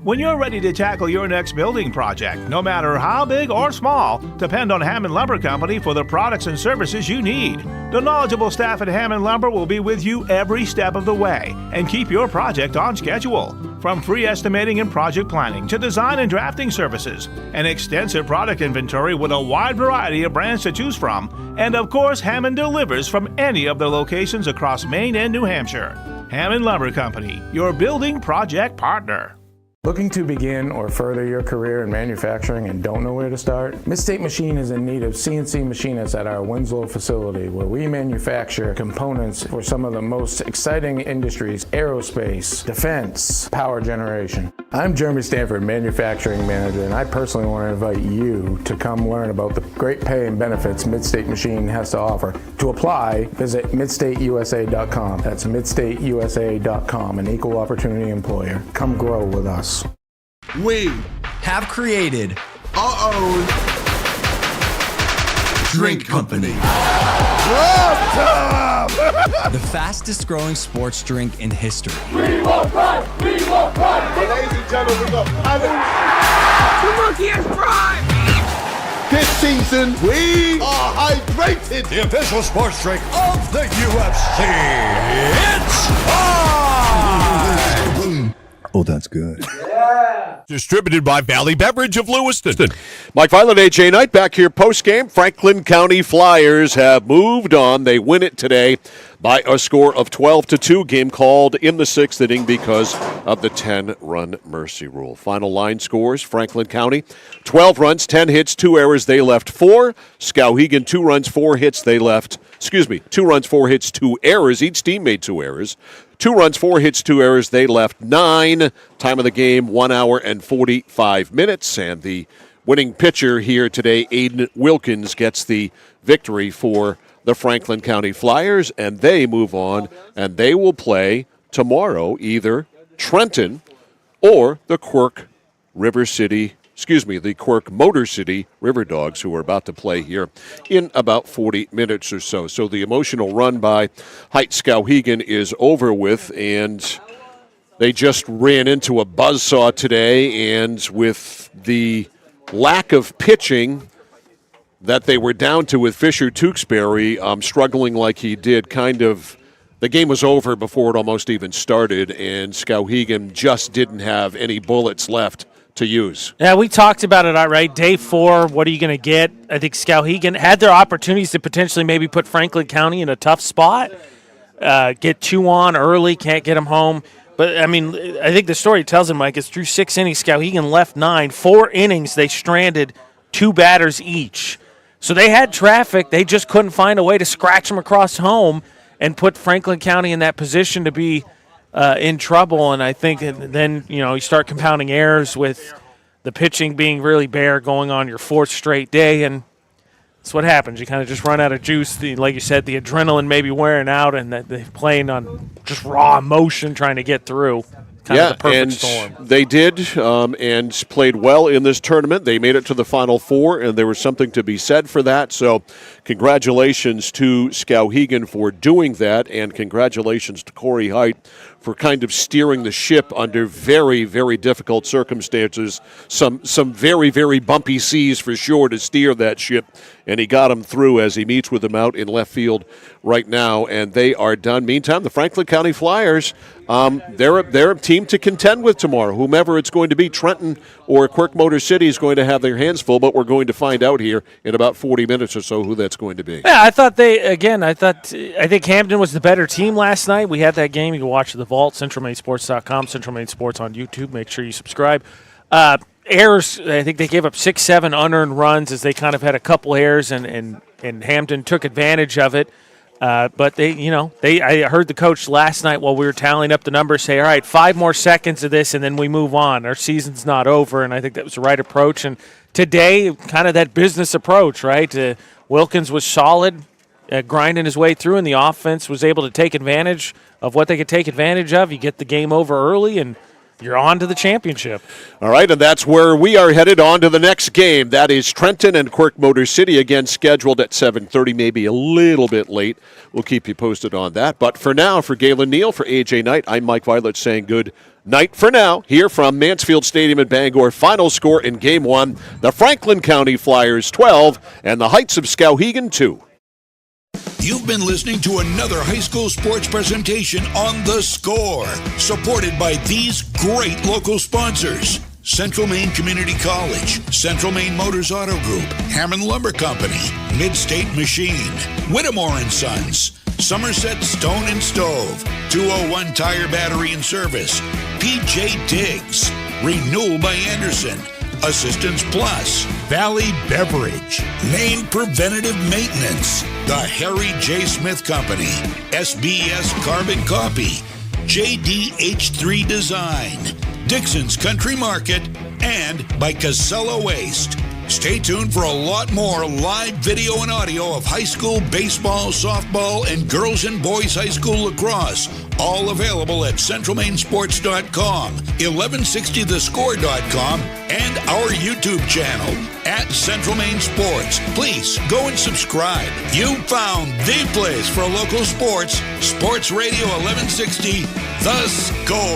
When you're ready to tackle your next building project, no matter how big or small, depend on Hammond Lumber Company for the products and services you need. The knowledgeable staff at Hammond Lumber will be with you every step of the way and keep your project on schedule. From free estimating and project planning to design and drafting services, an extensive product inventory with a wide variety of brands to choose from, and of course, Hammond delivers from any of the locations across Maine and New Hampshire. Hammond Lumber Company, your building project partner. Looking to begin or further your career in manufacturing and don't know where to start? Midstate Machine is in need of CNC machinists at our Winslow facility, where we manufacture components for some of the most exciting industries: aerospace, defense, power generation. I'm Jeremy Stanford, manufacturing manager, and I personally want to invite you to come learn about the great pay and benefits Midstate Machine has to offer. To apply, visit midstateusa.com. That's midstateusa.com, an equal opportunity employer. Come grow with us. We have created our own drink company. The fastest growing sports drink in history. We will run! We will run! Ladies and gentlemen, we go. The monkey has pride! This season, we are hydrated. The official sports drink of the UFC. It's on! Oh, that's good. Distributed by Valley Beverage of Lewiston. Mike Violet, AJ Knight back here post-game. Franklin County Flyers have moved on. They win it today by a score of 12-2. Game called in the sixth inning because of the 10-run mercy rule. Final line scores, Franklin County, 12 runs, 10 hits, 2 errors. They left 4. Skowhegan, 2 runs, 4 hits. They left, 2 runs, 4 hits, 2 errors. Each team made 2 errors. 2 runs, 4 hits, 2 errors. They left 9. Time of the game, 1 hour and 45 minutes. And the winning pitcher here today, Aiden Wilkins, gets the victory for the Franklin County Flyers. And they move on, and they will play tomorrow either Trenton or the Quirk Motor City River Dogs, who are about to play here in about 40 minutes or so. So the emotional run by Heights Skowhegan is over with, and they just ran into a buzzsaw today, and with the lack of pitching that they were down to with Fisher Tewksbury struggling like he did, the game was over before it almost even started, and Skowhegan just didn't have any bullets left to use. Yeah, we talked about it, all right. Day 4, what are you going to get? I think Skowhegan had their opportunities to potentially maybe put Franklin County in a tough spot. Get 2 on early, can't get them home. But, I mean, I think the story tells it, Mike, it's through 6 innings. Skowhegan left 9. 4 innings, they stranded 2 batters each. So they had traffic. They just couldn't find a way to scratch them across home and put Franklin County in that position to be in trouble. And I think then, you start compounding errors with the pitching being really bare going on your 4th straight day. And that's what happens. You kind of just run out of juice. Like you said, the adrenaline may be wearing out, and that they're playing on just raw emotion trying to get through. Kind of the perfect storm. They did and played well in this tournament. They made it to the Final Four, and there was something to be said for that. So congratulations to Skowhegan for doing that, and congratulations to Corey Height for kind of steering the ship under very, very difficult circumstances. Some very, very bumpy seas for sure to steer that ship, and he got him through as he meets with them out in left field right now, and they are done. Meantime, the Franklin County Flyers, they're a team to contend with tomorrow. Whomever it's going to be, Trenton or Quirk Motor City, is going to have their hands full, but we're going to find out here in about 40 minutes or so who that's going to be. Yeah, I think Hampton was the better team last night. We had that game. You can watch the Vault, CentralMainSports.com, Central Maine Sports on YouTube. Make sure you subscribe. Errors, I think they gave up 6-7 unearned runs as they kind of had a couple errors, and Hampton took advantage of it. But I heard the coach last night while we were tallying up the numbers say, all right, 5 more seconds of this and then we move on. Our season's not over, and I think that was the right approach. And today, kind of that business approach, right? Wilkins was solid, grinding his way through, and the offense was able to take advantage of what they could take advantage of. You get the game over early, and you're on to the championship. All right, and that's where we are headed on to the next game. That is Trenton and Quirk Motor City, again scheduled at 7:30, maybe a little bit late. We'll keep you posted on that. But for now, for Galen Neal, for AJ Knight, I'm Mike Violet saying good night for now. Here from Mansfield Stadium in Bangor, final score in Game 1, the Franklin County Flyers 12 and the Heights of Skowhegan 2. You've been listening to another high school sports presentation on The Score, supported by these great local sponsors: Central Maine Community College, Central Maine Motors Auto Group, Hammond Lumber Company, Mid-State Machine, Whittemore & Sons, Somerset Stone and Stove, 201 Tire Battery and Service, PJ Diggs, Renewal by Anderson, Assistance Plus, Valley Beverage, Maine Preventative Maintenance, the Harry J. Smith Company, SBS Carbon Copy, JDH3 Design, Dixon's Country Market, and by Casella Waste. Stay tuned for a lot more live video and audio of high school baseball, softball, and girls and boys high school lacrosse. All available at CentralMainSports.com, 1160thescore.com, and our YouTube channel at Central Maine Sports. Please go and subscribe. You found the place for local sports. Sports Radio 1160, The Score.